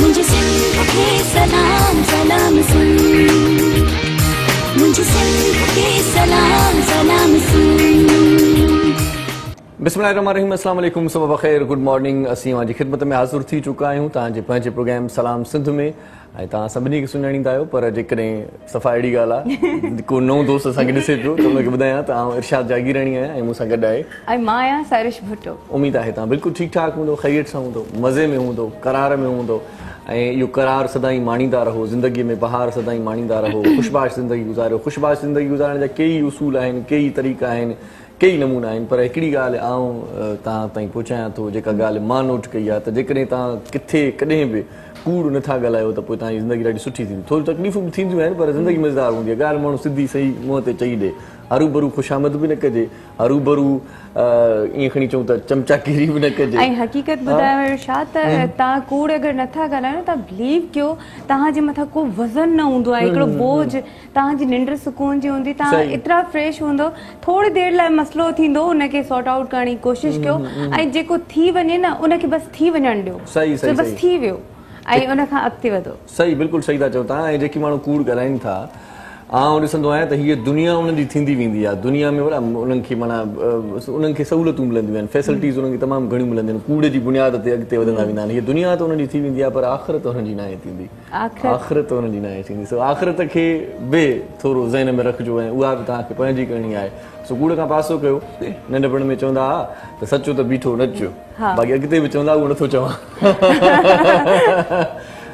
मुझे सिंध के सलाम सलाम सुन, मुझे सिंध के सलाम सलाम सुन। बिस्मिल्लाहिर्रहमानिर्रहीम, अस्सलाम वालेकुम, सुबह बख़ैर, गुड मॉर्निंग। असीं जी ख़िदमत में हाज़िर थी चुका आहियूं तव्हांजे पंहिंजे प्रोग्राम सलाम सिंध में। ऐं तव्हां सभिनी खे सुञाणींदा आहियो, पर जेकॾहिं सफ़ा अहिड़ी ॻाल्हि आहे को नओं दोस्त असांखे ॾिसे पियो त हुनखे ॿुधायां त आउं इरशाद जागीरानी आहियां ऐं मूंसां गॾु आहे ऐं मां आहियां सारिश भुट्टो। उमेद आहे तव्हां बिल्कुलु ठीकु ठाक हूंदो, ख़ैरियत सां हूंदो, मज़े में हूंदो, करार में हूंदो ऐं इहो करार सदाईं माणींदा रहो, ज़िंदगीअ में बहार सदाईं माणींदा रहो, ख़ुशबाश ज़िंदगी गुज़ारियो। ख़ुशबाश ज़िंदगी गुज़ारण जा कई उसूल आहिनि, कई तरीक़ा आहिनि, कई नमूना आहिनि, पर हिकिड़ी ॻाल्हि आउं तव्हां ताईं पहुचायां थो, जेका ॻाल्हि मां नोट कई आहे त जेकॾहिं तव्हां किथे कॾहिं बि कूड़ नथा ॻाल्हायो त पोइ तव्हांजी ज़िंदगी ॾाढी सुठी थींदी। थोरी तकलीफ़ूं बि थींदियूं आहिनि, पर ज़िंदगी मज़ेदार हूंदी आहे। ॻाल्हि माण्हू सिधी सही मुंहं ते चई ॾे, हरूभरू ख़ुशामद बि न कजे, हरूभरू ईअं खणी चऊं त चमचागिरी बि न कजे। ऐं हक़ीक़त ॿुधायो इरशाद त तव्हां कूड़ अगरि नथा ॻाल्हायो न, तव्हां बिलीव कयो तव्हांजे मथां को वज़न न हूंदो आहे, हिकिड़ो बोझ, तव्हांजी निंड सुकून जी हूंदी, तव्हां एतिरा फ्रेश हूंदो। थोरी देरि लाइ मसइलो थींदो, उनखे सॉर्ट आउट करण जी कोशिशि कयो ऐं जेको थी वञे न उनखे बसि थी वञणु ॾियो, बसि थी वियो ऐं उनखां अॻिते वधो। सही, बिल्कुलु सही था चओ तव्हां। ऐं जेकी माण्हू कूड़ ॻाल्हाइनि था, आउं ॾिसंदो आहियां त हीअ दुनिया उन्हनि जी थींदी वेंदी आहे। दुनिया में उन्हनि खे माना उन्हनि खे सहूलियतूं मिलंदियूं आहिनि, फैसिलिटीज़ उन्हनि खे तमामु घणियूं मिलंदियूं आहिनि, कूड़ जी बुनियाद ते अॻिते वधंदा वेंदा आहिनि। हीअ दुनिया त उन्हनि जी थी वेंदी आहे, पर आख़िरत उन्हनि जी न आहे थींदी, आख़िरत उन्हनि जी न आहे थींदी। सो आख़िरत खे बि थोरो ज़हन में रखिजो ऐं उहा बि तव्हांखे पंहिंजी करणी आहे। सो कूड़ खां पासो कयो। नंढपण में चवंदा हुआ त सचो त बीठो नचो, बाक़ी अॻिते बि चवंदा उहो नथो चवां।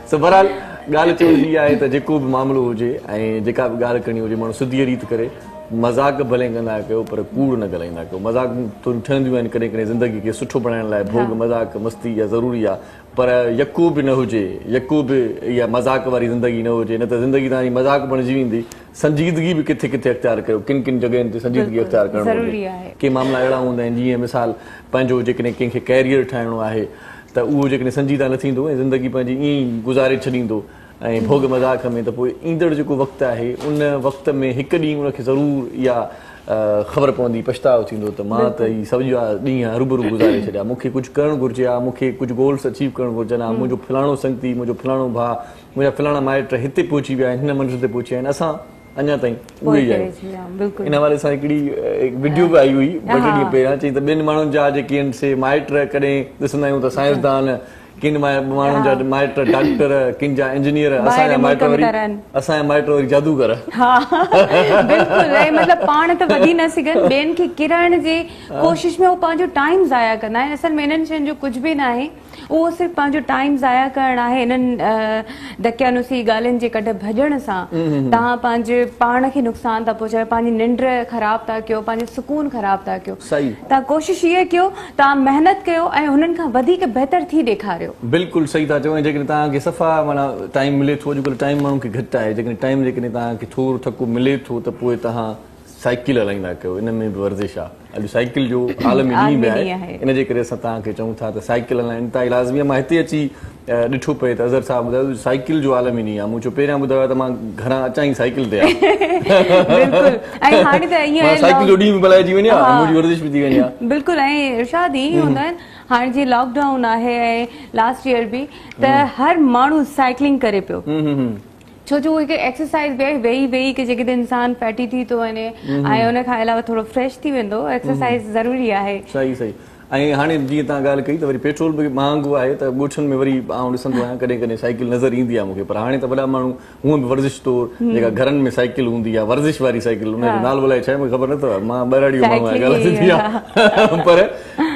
सो बहरहाल ॻाल्हि चवंदी आहे त जेको बि मामिलो हुजे ऐं जेका बि ॻाल्हि करणी हुजे, माण्हू सिधी रीत करे मज़ाक़ भले कंदा कयो, पर कूड़ न ॻाल्हाईंदा कयो। मज़ाक़ थोरियूं ठहंदियूं आहिनि कॾहिं कॾहिं ज़िंदगी खे सुठो बणाइण लाइ, भोग मज़ाक़ मस्ती इहा ज़रूरी आहे, पर यको बि न हुजे, यको बि इहा मज़ाक़ वारी ज़िंदगी न हुजे, न त ज़िंदगी तव्हांजी मज़ाक़ बणिजी वेंदी। संजीदगी बि किथे किथे अख़्तियार कयो, किन किन जॻहियुनि ते संजीदगी अख़्तियार करणु घुरिजे। के मामला अहिड़ा हूंदा आहिनि, जीअं मिसाल पंहिंजो जेकॾहिं कंहिंखे कैरियर ठाहिणो आहे त उहो जेकॾहिं संजीदा न थींदो ऐं ज़िंदगी पंहिंजी ईअं गुज़ारे छॾींदो ऐं भोग मज़ाक़ में, त पोइ ईंदड़ जेको वक़्तु आहे उन वक़्त में हिकु ॾींहुं उनखे ज़रूरु इहा ख़बर पवंदी, पछतावो थींदो त मां त ई सॼा ॾींहं हरूभरू गुज़ारे छॾिया, मूंखे कुझु करणु घुरिजे हा, मूंखे कुझु गोल्स अचीव करणु घुरिजनि हा, मुंहिंजो फलाणो संगती, मुंहिंजो फलाणो भाउ, मुंहिंजा फलाणा माइट हिते पहुची विया आहिनि, हिन मंज़िल ते पहुची विया आहिनि, असां अञा ताईं उहे ई आहियूं। इन हवाले सां हिकिड़ी वीडियो बि आई हुई ॿ टे ॾींहं पहिरियां, चई त ॿियनि माण्हुनि जा जेके आहिनि से माइट कॾहिं ॾिसंदा आहियूं त साइंसदान, किन माण्हुनि जा माइट डॉक्टर, किन जा इंजीनियर, असांजा माइट वरी जादूगर। मतिलबु पाण त वधी न सघनि, ॿियनि खे किराइण जी कोशिश में उहो पंहिंजो टाइम ज़ाया कंदा आहिनि। असल में इन्हनि शयुनि जो कुझु बि न आहे, उहो सिर्फ़ु पंहिंजो टाइम ज़ाया करणु आहे। इन्हनि धकियानुसी ॻाल्हियुनि जे कॾहिं भॼण सां तव्हां पंहिंजे पाण खे नुक़सान था पहुचायो, पंहिंजी निंड ख़राबु था कयो, पंहिंजो सुकून ख़राबु था कयो। तव्हां कोशिशि इहा कयो, तव्हां महिनत कयो ऐं हुननि खां वधीक बहितर थी ॾेखारियो। बिल्कुलु सही था चओ। ऐं जेकॾहिं तव्हांखे सफ़ा माना टाइम मिले थो, अॼुकल्ह टाइम माण्हू खे घटि आहे, जेकॾहिं टाइम जेकॾहिं तव्हांखे थोरो थको मिले थो त पोइ तव्हां साइकिल हलाईंदा कयो, इन में बि वर्ज़िश आहे। अॼु साइकिल जो आलमी ॾींहुं बि आहे, इन जे करे असां तव्हांखे चऊं था त साइकिल हलाइण तव्हां लाज़मी आहे। मां हिते अची ॾिठो पए त अज़हर साहिबु ॿुधायो साइकिल जो आलमी ॾींहुं आहे। मूं चयो पहिरियां ॿुधायो त मां घरां अचां ई साइकिल ते साइकिल जो ॾींहुं बि भलाइजी वञे, मुंहिंजी वर्ज़िश बि थी वञे। बिल्कुलु। ऐं इरशाद ईअं हूंदा आहिनि, हाणे जीअं लॉकडाउन आहे ऐं लास्ट ईयर बि, त हर माण्हू साइकिलिंग करे पियो, छो जो हिकु एक्सरसाइज़ बि आहे। वेही वेही के जेकॾहिं इंसानु फैटी थी थो वञे ऐं उनखां अलावा थोरो फ्रेश थी वेंदो, एक्सरसाइज़ ज़रूरी आहे। सही सही। ऐं हाणे जीअं तव्हां ॻाल्हि कई त वरी पेट्रोल बि महांगो आहे, त ॻोठनि में वरी आउं ॾिसंदो आहियां कॾहिं कॾहिं साइकिल नज़र ईंदी आहे मूंखे, पर हाणे त वॾा माण्हू हूअं बि वर्ज़िश तौर जेका घरनि में साइकिल हूंदी आहे, वर्ज़िश वारी साइकिल, हुनजो नालो अलाए छा आहे मूंखे ख़बर नथो आहे, मां ॿहिराड़ी माण्हू आहियां, ॻाल्हि सिधी आहे, पर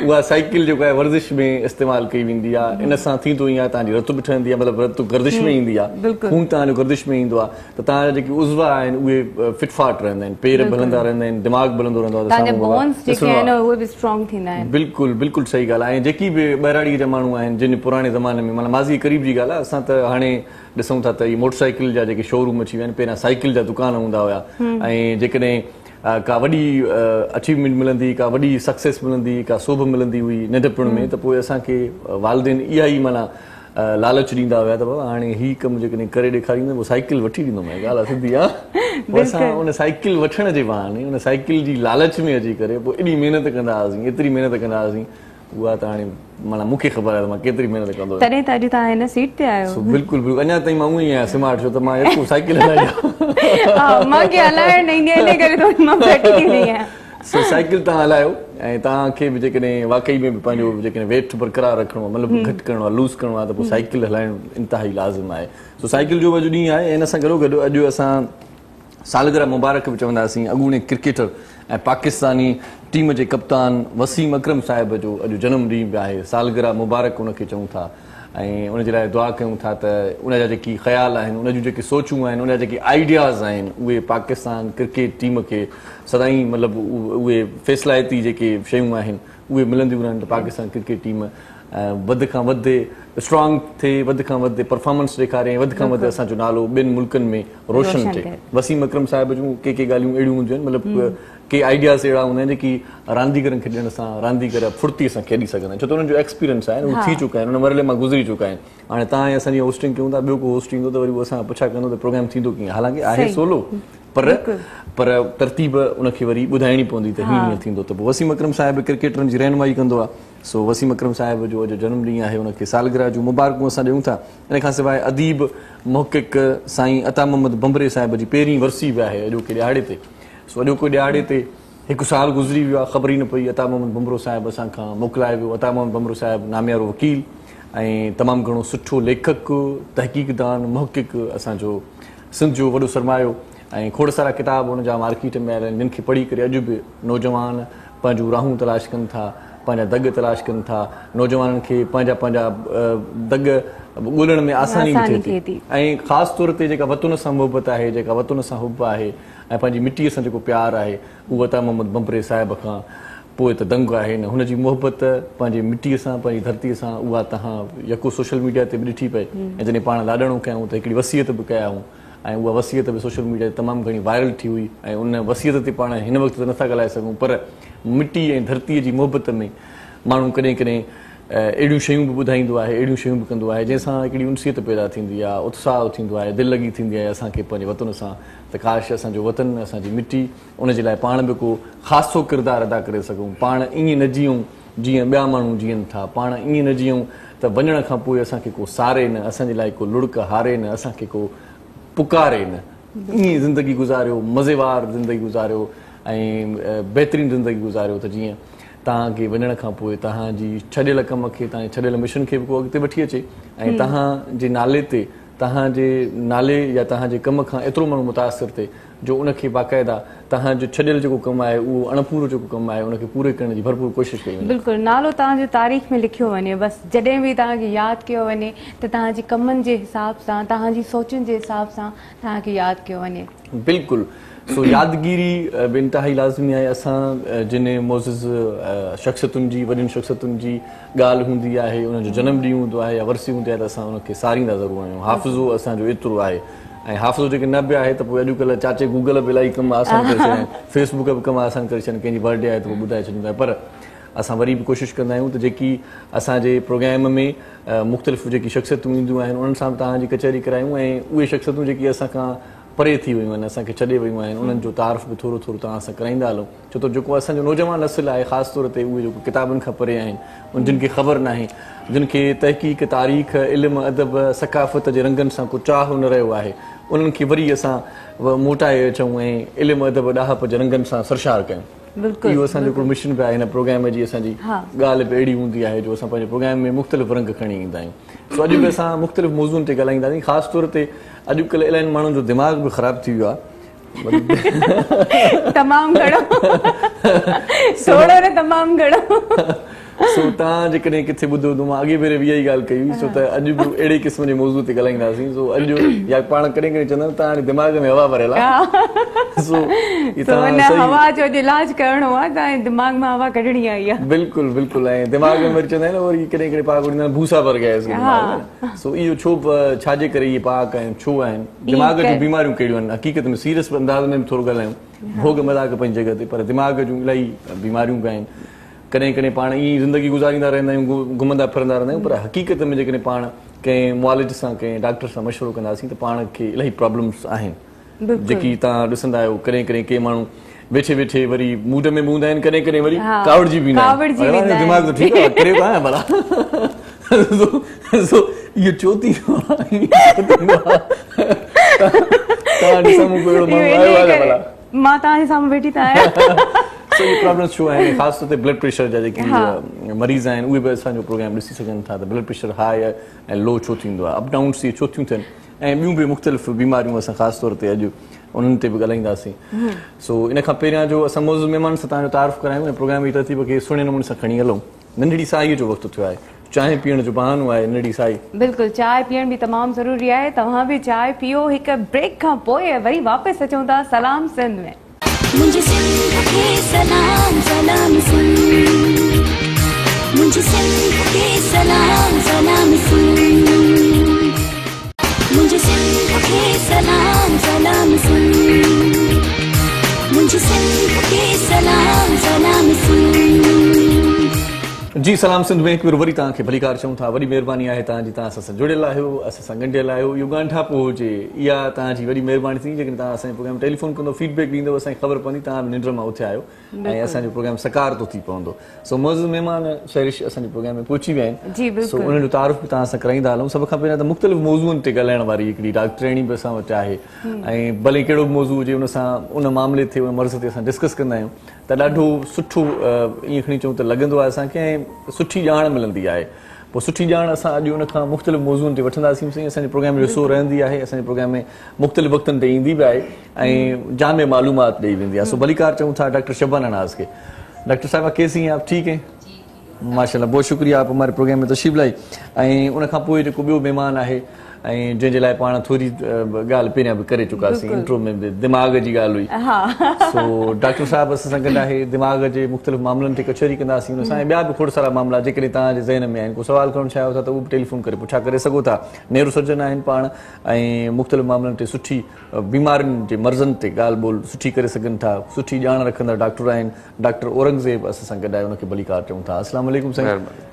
उहा साइकिल जेको आहे वर्ज़िश में इस्तेमालु कई वेंदी आहे। इन सां थींदो ई आहे तव्हांजी रतु बि ठहंदी आहे, मतिलबु रतु गर्दिश में ईंदी आहे, खून तव्हांजो गर्दिश में ईंदो आहे, त तव्हांजा जेके उज़वा आहिनि उहे फिटफाट रहंदा आहिनि, पेर बि हलंदा रहंदा आहिनि, दिमाग़ बि हलंदो रहंदो आहे। बिल्कुलु बिल्कुलु सही ॻाल्हि आहे। ऐं जेकी बि ॿहिराड़ीअ जा माण्हू आहिनि जिन पुराणे ज़माने में, माना माज़ी क़रीब जी ॻाल्हि आहे, असां त हाणे ॾिसूं था त इहे मोटरसाइकिल जा जेके शोरूम अची विया आहिनि, पहिरियां साइकिल जा दुकान हूंदा हुआ, ऐं जेकॾहिं का वॾी अचीवमेंट मिलंदी, का वॾी सक्सेस मिलंदी, का शोभ मिलंदी हुई नंढपण में, त पोइ असांखे वालदेन इहा ई माना लालच ॾींदा हुआ त बाबा हाणे हीउ कमु जेकॾहिं करे ॾेखारींदो पोइ साइकिल वठी ॾींदोमांइ, ॻाल्हि आहे सिधी आहे। असां उन साइकिल वठण जे बहाने उन साइकिल जी लालच में अची करे पोइ एॾी महिनत कंदा हुआसीं, एतिरी महिनत कंदा हुआसीं, उहा त हाणे माना मूंखे ख़बर आहे त मां केतिरी महिनत कंदो आहियां। तॾहिं त अॼु तव्हां हिन सीट ते आहियो। बिल्कुलु बिल्कुलु अञा ताईं मां उअं ई आहियां स्मार्ट, छो त मां हिकु साइकिल हलायां। हा, मूंखे हलाइण न ईंदी आहे, इन करे थोरी मां घटि थी वई आहियां। साइकिल तव्हां हलायो ऐं तव्हांखे बि जेकॾहिं वाक़ई में बि पंहिंजो जेकॾहिं वेट बरक़रार रखिणो आहे, मतिलबु घटि करिणो आहे, लूज़ करिणो आहे, त पोइ साइकिल हलाइणु इंतिहाई लाज़िम आहे। सो साइकिल जो अॼु ॾींहुं आहे ऐं हिन सां गॾोगॾु अॼु असां सालगिरह मुबारक बि चवंदासीं अॻूणे क्रिकेटर ऐं पाकिस्तानी टीम जे कप्तान वसीम अकरम साहिब जो अॼु जनम ॾींहुं बि आहे। सालगिरह मुबारक उनखे चऊं था ऐं उनजे लाइ दुआ कयूं था त उनजा जेकी ख़्याल आहिनि, उन जूं जेकी सोचूं आहिनि, उनजा जेके आइडियाज़ आहिनि, उहे पाकिस्तान क्रिकेट टीम खे सदाईं मतिलबु उहे फ़ैसिलाइती जेके शयूं आहिनि उहे मिलंदियूं रहनि त पाकिस्तान क्रिकेट टीम वधि खां वधि स्ट्रॉन्ग थिए, वधि खां वधि परफॉर्मेंस ॾेखारे, वधि खां वधि असांजो नालो ॿिनि मुल्कनि में रोशन थिए। वसीम अकरम साहिब जूं के ॻाल्हियूं अहिड़ियूं हूंदियूं आहिनि, मतिलबु के आइडियाज़ अहिड़ा हूंदा आहिनि जेकी रांदीगरनि खे ॾियण सां रांदीगर फुर्तीअ सां खेॾी सघंदा आहिनि, छो त हुननि जो एक्सपीरियंस आहे, उहे थी चुका आहिनि, उन मरले मां गुज़री चुका आहिनि। हाणे तव्हां असांजी होस्टिंग कयूं था, ॿियो को होस्ट ईंदो त वरी उहो असां पुछा कंदो त प्रोग्राम थींदो कीअं, हालांकि आहे सोलो, पर तरतीब उनखे वरी ॿुधाइणी पवंदी त हीअं थींदो। त पोइ वसीम अकरम साहिब क्रिकेटरनि जी रहनुमाई कंदो आहे। सो वसीम अकरम साहिब जो अॼु जनम ॾींहुं आहे, उनखे सालगिरह जूं मुबारकूं असां ॾियूं था। इन खां सवाइ अदीब मुहक़िक़ साईं अता मोहम्मद बम्बरे साहिब जी पहिरीं वरसी बि आहे अॼोके ॾियारे ते। सो अॼोके ॾियारे ते हिकु साल गुज़री वियो आहे, ख़बर ई न पई। अता मोहम्मद बम्बरो साहिब असांखां मोकिलाए वियो। अता मोहम्मद बम्बरो साहिब नामियारो वकील ऐं तमामु घणो सुठो लेखक, तहक़ीक़दान, मुहक़िक़, असांजो सिंध जो वॾो सरमायो ऐं खोड़ सारा किताब हुनजा मार्केट में आयल आहिनि, जिन खे पढ़ी करे अॼु बि नौजवान पंहिंजूं राहूं तलाश कनि था, पंहिंजा दग तलाश कनि था, नौजवाननि खे पंहिंजा दग ॻोल्हण में आसानी थिए थी। ऐं ख़ासि तौर ते जेका वतन सां मुहबत आहे, जेका वतन सां हुब आहे ऐं पंहिंजी मिटीअ सां जेको प्यारु आहे, उहो अता मोहम्मद बम्बरे साहिब खां पोइ त दंग आहे न। हुनजी मुहबत पंहिंजी मिटीअ सां, पंहिंजी धरतीअ सां, उहा तव्हां यको सोशल मीडिया ते बि ॾिठी पए। ऐं जॾहिं पाण लाॾणो कयूं त हिकिड़ी वसियत बि कयाऊं ऐं उहा वसियत बि सोशल मीडिया ते तमामु घणी वायरल थी हुई। ऐं उन वसियत ते पाण हिन वक़्तु त नथा ॻाल्हाए सघूं, पर मिटी ऐं धरतीअ जी मुहबत में माण्हू कॾहिं कॾहिं अहिड़ियूं शयूं बि ॿुधाईंदो आहे, अहिड़ियूं शयूं बि कंदो आहे जंहिंसां हिकिड़ी उनसियत पैदा थींदी आहे, उत्साह थींदो आहे, दिलि लॻी थींदी आहे असांखे पंहिंजे वतन सां त काश असांजो वतन, असांजी मिटी, उनजे लाइ पाण बि को ख़ासो किरदारु अदा करे सघूं। पाण ईअं न जीऊं जीअं ॿिया माण्हू जीअनि था, पाण ईअं न जीऊं त वञण खां पोइ असांखे को सारे न, असांजे लाइ को लुड़क हारे न, असांखे को पुकारे न। ईअं ज़िंदगी गुज़ारियो, मज़ेवार ज़िंदगी गुज़ारियो ऐं बहितरीनु ज़िंदगी गुज़ारियो त जीअं तव्हांखे वञण खां पोइ तव्हांजी छॾियल कम खे, तव्हांजे छॾियल मिशन खे बि को अॻिते वठी अचे ऐं तव्हांजे नाले ते, तव्हांजे नाले या तव्हांजे कम खां एतिरो माण्हू मुतासिर थिए जो उनखे बाक़ाइदा तव्हांजो छॾियल जेको कमु आहे, उहो अणपूरो जेको कमु आहे, उनखे पूरे करण जी भरपूर कोशिशि कई वञे। बिल्कुलु, नालो तव्हांजो तारीख़ में लिखियो वञे, बसि जॾहिं बि तव्हांखे यादि कयो वञे त तव्हांजे कमनि जे हिसाब सां, तव्हांजी सोचुनि जे हिसाब सां तव्हांखे यादि कयो वञे। बिल्कुलु। सो यादगिरी बि इंतिहाई लाज़मी आहे। असां जिन मोज़िज़ शख़्सियतुनि जी, वॾियुनि शख़्सियतुनि जी ॻाल्हि हूंदी आहे, उनजो जनम ॾींहुं हूंदो आहे या वरसी हूंदी आहे, त असां उनखे सारींदा ज़रूरु आहियूं। हाफ़िज़ो असांजो एतिरो आहे ऐं हाफ़िज़ो जेके न बि आहे त पोइ अॼुकल्ह चाचे गूगल बि इलाही कमु आसान करे छॾिया आहिनि, फेसबुक बि कमु आसान करे छॾिया आहिनि, कंहिंजी बर्थडे आहे त पोइ ॿुधाए छॾींदा आहिनि। पर असां वरी बि कोशिशि कंदा आहियूं त जेकी असांजे प्रोग्राम में मुख़्तलिफ़ जेकी शख़्सियतूं ईंदियूं आहिनि, उन्हनि सां तव्हांजी कचहरी करायूं ऐं उहे शख़्सियतूं जेकी असांखां परे थी वियूं आहिनि, असांखे छॾे वियूं आहिनि, उन्हनि जो तारीफ़ बि थोरो थोरो तव्हां सां कराईंदा हलूं। छो त जेको असांजो नौजवान नस्ल आहे, ख़ासि तौर ते उहे जेको किताबनि खां परे आहिनि, जिन खे ख़बर न आहे, जिन खे तहक़ीक़, तारीख़, इल्मु, अदब, सक़ाफ़त जे रंगनि सां को चाह न रहियो आहे, उन्हनि खे वरी असां मोटाए अचूं ऐं इल्मु, अदब, ॾाहप जे रंगनि सां सरशार कयूं। इहो असांजो हिकिड़ो मिशन बि आहे। हिन प्रोग्राम जी असांजी ॻाल्हि बि अहिड़ी हूंदी आहे जो असां पंहिंजे प्रोग्राम में मुख़्तलिफ़ रंग खणी ईंदा आहियूं। सो अॼु बि असां मुख़्तलिफ़ मौज़ूअनि ते ॻाल्हाईंदासीं। ख़ासि तौर ते अॼुकल्ह इलाही माण्हुनि जो दिमाग़ बि ख़राबु थी वियो आहे, तमामु घणो, थोरो न तमामु घणो। सो तव्हां जेकॾहिं किथे ॿुधो त मां अॻे भेरे बि इहा ई ॻाल्हि कई हुई। छो त अॼु बि अहिड़े क़िस्म जे मौज़ू ते ॻाल्हाईंदासीं। सो अॼु या पाण कॾहिं कॾहिं चवंदा तव्हां हाणे दिमाग़ में हवा भरियल आहे। सो हवा जो इलाज करणो आहे, तव्हांजे दिमाग़ में हवा कढणी आहे। बिल्कुलु बिल्कुलु। ऐं दिमाग़ में वरी चवंदा आहिनि वरी कॾहिं कॾहिं पाक उॾींदा आहिनि भूसा भर गया इसके। सो इहो छो, छाजे करे इहे पाक आहिनि, छो आहिनि, दिमाग़ जूं बीमारियूं कहिड़ियूं आहिनि, हक़ीक़त में सीरियस अंदाज़ में बि थोरो ॻाल्हायूं, भोग मज़ाक पंहिंजी जॻह ते, पर दिमाग़ जूं इलाही बीमारियूं बि आहिनि। कॾहिं कॾहिं पाण ईअं ज़िंदगी गुज़ारींदा रहंदा आहियूं, घुमंदा फिरंदा रहंदा आहियूं, पर हक़ीक़त में जेकॾहिं पाण कंहिं मुआलिज सां, कंहिं डॉक्टर सां मशवरो कंदासीं त पाण खे इलाही प्रॉब्लम्स आहिनि जेकी तव्हां ॾिसंदा आहियो। कॾहिं कॾहिं के माण्हू वेठे वेठे वरी मूड में हूंदा आहिनि कॾहिं कॾहिं वरी कावड़जी बि दिमाग़ त ठीकु आहे करे पियो आहियां भला इहो छो थी मां तव्हांजे साम्हूं वेठी त आहियां प्रॉब्लम्स छो आहिनि ख़ासि तौर ते ब्लड प्रेशर जा जेके मरीज़ आहिनि उहे बि असांजो प्रोग्राम ॾिसी सघनि था त ब्लड प्रेशर हाई ऐं लो छो थींदो आहे अप डाउन्स छो थियूं थियनि ऐं ॿियूं बि मुख़्तलिफ़ बीमारियूं असां ख़ासि तौर ते अॼु उन्हनि ते बि ॻाल्हाईंदासीं सो इन खां पहिरियां जो असां मौज़ूद महिमान सां तव्हांजो तारीफ़ करायूं ऐं प्रोग्राम जी तरतीब खे सुहिणे नमूने सां खणी हलूं नंढड़ी साईअ जो वक़्तु थियो आहे चांहि पीअण जो बहानो आहे नंढड़ी साई बिल्कुलु चांहि पीअण बि तमामु ज़रूरी आहे तव्हां बि चांहि पीओ हिकु ब्रेक खां पोइ वरी वापसि अचूं था सलाम सिंध में मुझे सिंध के सलाम सलाम सिंध मुझे सिंध के सलाम सलाम सिंध मुझे सिंध के सलाम सलाम सिंध मुझे सिंध के सलाम सलाम सिंध जी सलाम सिंध में हिकु भेरो वरी तव्हांखे भलीकार चऊं था वॾी महिरबानी आहे तव्हांजी तव्हां असां सां जुड़ियल आहियो असां सां ॻंढियल आहियो इहो ॻांढापो हुजे इहा तव्हांजी वॾी महिरबानी थी जेकॾहिं तव्हां असांजे प्रोग्राम टेलीफोन कंदो फीडबैक ॾींदव असांखे ख़बर पवंदी तव्हां बि निंड मां उथिया आहियो ऐं असांजो प्रोग्राम सकार थो थी पवंदो सो मौज़ूद महिमान शहरिश असांजे प्रोग्राम में पहुची विया आहिनि सो उन्हनि जो तारीफ़ बि तव्हां सां कराईंदा हलूं सभ खां पहिरियां त मुख़्तलिफ़ मौज़ूअनि ते ॻाल्हाइण वारी हिकिड़ी डॉक्टरणी बि असां वटि आहे ऐं भले कहिड़ो बि मौज़ू हुजे उन सां उन मामले ते उन मर्ज़ ते असां डिस्कस कंदा आहियूं त ॾाढो सुठो ईअं खणी चऊं त लॻंदो आहे असांखे ऐं सुठी ॼाण मिलंदी आहे पोइ सुठी ॼाण असां अॼु उन खां मुख़्तलिफ़ मौज़ूअनि ते वठंदासीं असांजे प्रोग्राम में ॾिसो रहंदी आहे असांजे प्रोग्राम में मुख़्तलिफ़ वक़्तनि ते ईंदी बि आहे ऐं जाम मालूमात ॾेई वेंदी आहे सो भलीकार चऊं था डॉक्टर शबाना नाज़ खे डॉक्टर साहिबा कैसी हैं आप ठीक हैं माशाल्लाह बहुत शुक्रिया आप हमारे प्रोग्राम में तशरीफ़ लाई ऐं उन खां पोइ जेको ॿियो महिमान आहे ऐं जंहिंजे लाइ पाण थोरी ॻाल्हि पहिरियां बि करे चुकासीं इंट्रो में बि दिमाग़ जी ॻाल्हि हुई सो डॉक्टर साहिबु असां सां गॾु आहे दिमाग़ जे मुख़्तलिफ़ मामलनि ते कचहरी कंदासीं हुन सां ऐं ॿिया बि खोड़ सारा मामला जेकॾहिं तव्हांजे ज़हन में आहिनि को सुवाल करणु चाहियो था त उहो बि टेलीफोन करे पुछा करे सघो था नेरो सर्जन आहिनि पाण ऐं मुख़्तलिफ़ मामलनि ते सुठी बीमारियुनि जे मर्ज़नि ते ॻाल्हि ॿोल सुठी करे सघनि था सुठी ॼाण रखंदड़ डॉक्टर आहिनि डॉक्टर औरंगज़ेब असां सां गॾु आहे हुनखे भलीकार चऊं था अस्सलाम वालेकुम साईं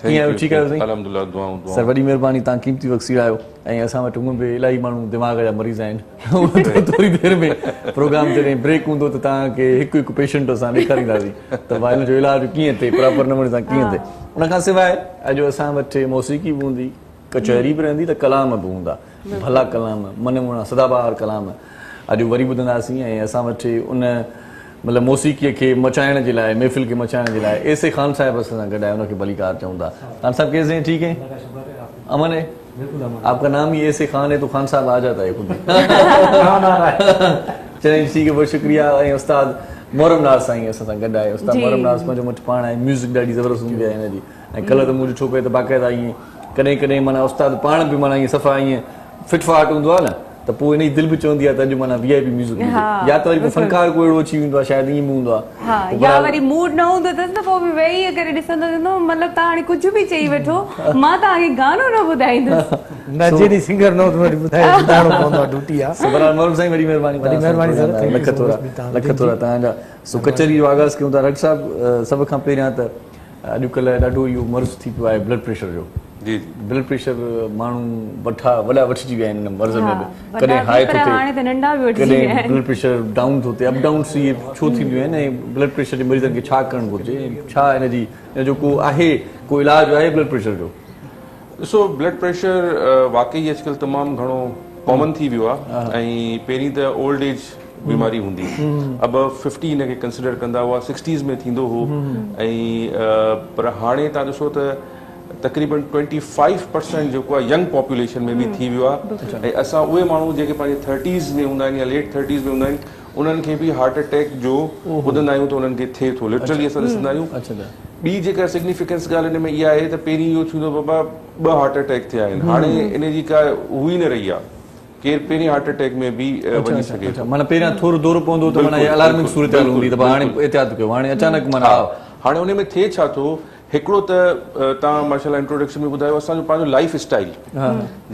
कीअं आहियो ठीकु आहियो साईं सर वॾी महिरबानी तव्हां क़ीमती वक़्तु सीड़ायो ऐं असां वटि हूअं बि इलाही माण्हू दिमाग़ जा मरीज़ आहिनि थोरी देरि में प्रोग्राम जॾहिं ब्रेक हूंदो त तव्हांखे हिकु हिकु पेशेंट असां ॾेखारींदासीं त भाई हिन जो इलाजु कीअं थिए प्रॉपर नमूने सां कीअं थिए उन खां सवाइ अॼु असां वटि मौसीक़ी बि हूंदी कचहरी बि रहंदी त कलाम बि हूंदा भला कलाम मनमुना सदाबहार कलाम अॼु वरी ॿुधंदासीं ऐं असां वटि उन मतिलबु मौसीक़ीअ खे मचाइण जे लाइ महफ़िल खे मचाइण जे लाइ एसे ख़ान साहिब असां सां गॾु आहे हुनखे भलीकार चऊं था ख़ान साहिब कैसे हैं ठीक है अमन है आपका नाम ही ऐसे खान है तो खान साहब आ जाता है खुद चलिए ठीक है बहुत शुक्रिया ऐं उस्ताद मोहरम नाज़ साईं असां सां गॾु आहे उस्ताद मोहरम नाज़ पंहिंजो मुठि पाण आहे म्यूज़िक ॾाढी ज़बरदस्त हूंदी आहे हिन जी ऐं कल्ह त मूं ॾिठो पिए त बाक़ाइदा ईअं कॾहिं कॾहिं माना उस्ताद पाण बि माना ईअं सफ़ा ईअं फिटफाट हूंदो आहे न त पोइ इन जी दिलि बि चवंदी आहे त अॼु माना VIP म्यूज़िक या त वरी फनकार को अहिड़ो अची वेंदो आहे शायदि ईअं बि हूंदो आहे या वरी मूड न हूंदो अथसि न पोइ बि वेही करे ॾिसंदो मतिलबु तव्हां हाणे कुझु बि चई वठो मां तव्हांखे गानो न ॿुधाईंदसि न जहिड़ी सिंगर न वरी ॿुधाइणो पवंदो आहे ड्यूटी आहे मोहरम साईं वॾी महिरबानी लख थोरा तव्हांजा सो कचहरी जो आगाज़ कयूं था डॉक्टर साहिबु सभ खां पहिरियां त अॼुकल्ह ॾाढो इहो मर्ज़ थी पियो आहे ब्लड प्रेशर जो ब्लड प्रेशर माण्हू वॾा वठिजी विया आहिनि मर्ज़ में बि कॾहिं हाई थो थिए कॾहिं ब्लड प्रेशर डाउन थो थिए अप डाउन इहे छो थींदियूं आहिनि ऐं ब्लड प्रेशर जे मरीज़नि खे छा करणु घुरिजे छा हिन जो को आहे को इलाजु आहे ब्लड प्रेशर जो ॾिसो ब्लड प्रेशर वाकई अॼुकल्ह तमामु घणो कॉमन थी वियो आहे ऐं पहिरीं त ओल्ड एज बीमारी हूंदी अब 50 हिनखे कंसिडर कंदा हुआ 60s में थींदो हो ऐं पर हाणे तव्हां ॾिसो त तक़रीबन 25% जेको आहे यंग पॉपुलेशन में बि थी वियो आहे ऐं असां उहे माण्हू जेके पंहिंजे 30s में हूंदा आहिनि या लेट 30s में हूंदा आहिनि उन्हनि खे बि हार्ट अटैक जो ॿुधंदा आहियूं त उन्हनि खे थिए थो लिटरली असां ॾिसंदा आहियूं ॿी जेका सिग्निफिकेंस ॻाल्हि हिन में इहा आहे त पहिरीं इहो थींदो बाबा 2 हार्ट अटैक थिया आहिनि हाणे इन जी का हुई न रही आहे केरु पहिरीं हार्ट अटैक में बि वञी सघे थो माना पहिरियां थोरो दौरो पवंदो त माना अलार्मिंग सूरत हूंदी त हाणे एहतियात कयो हाणे अचानक माना हाणे उन में थिए छा थो हिकिड़ो त तव्हां माशाल्लाह इंट्रोडक्शन में ॿुधायो असांजो पंहिंजो लाइफ स्टाइल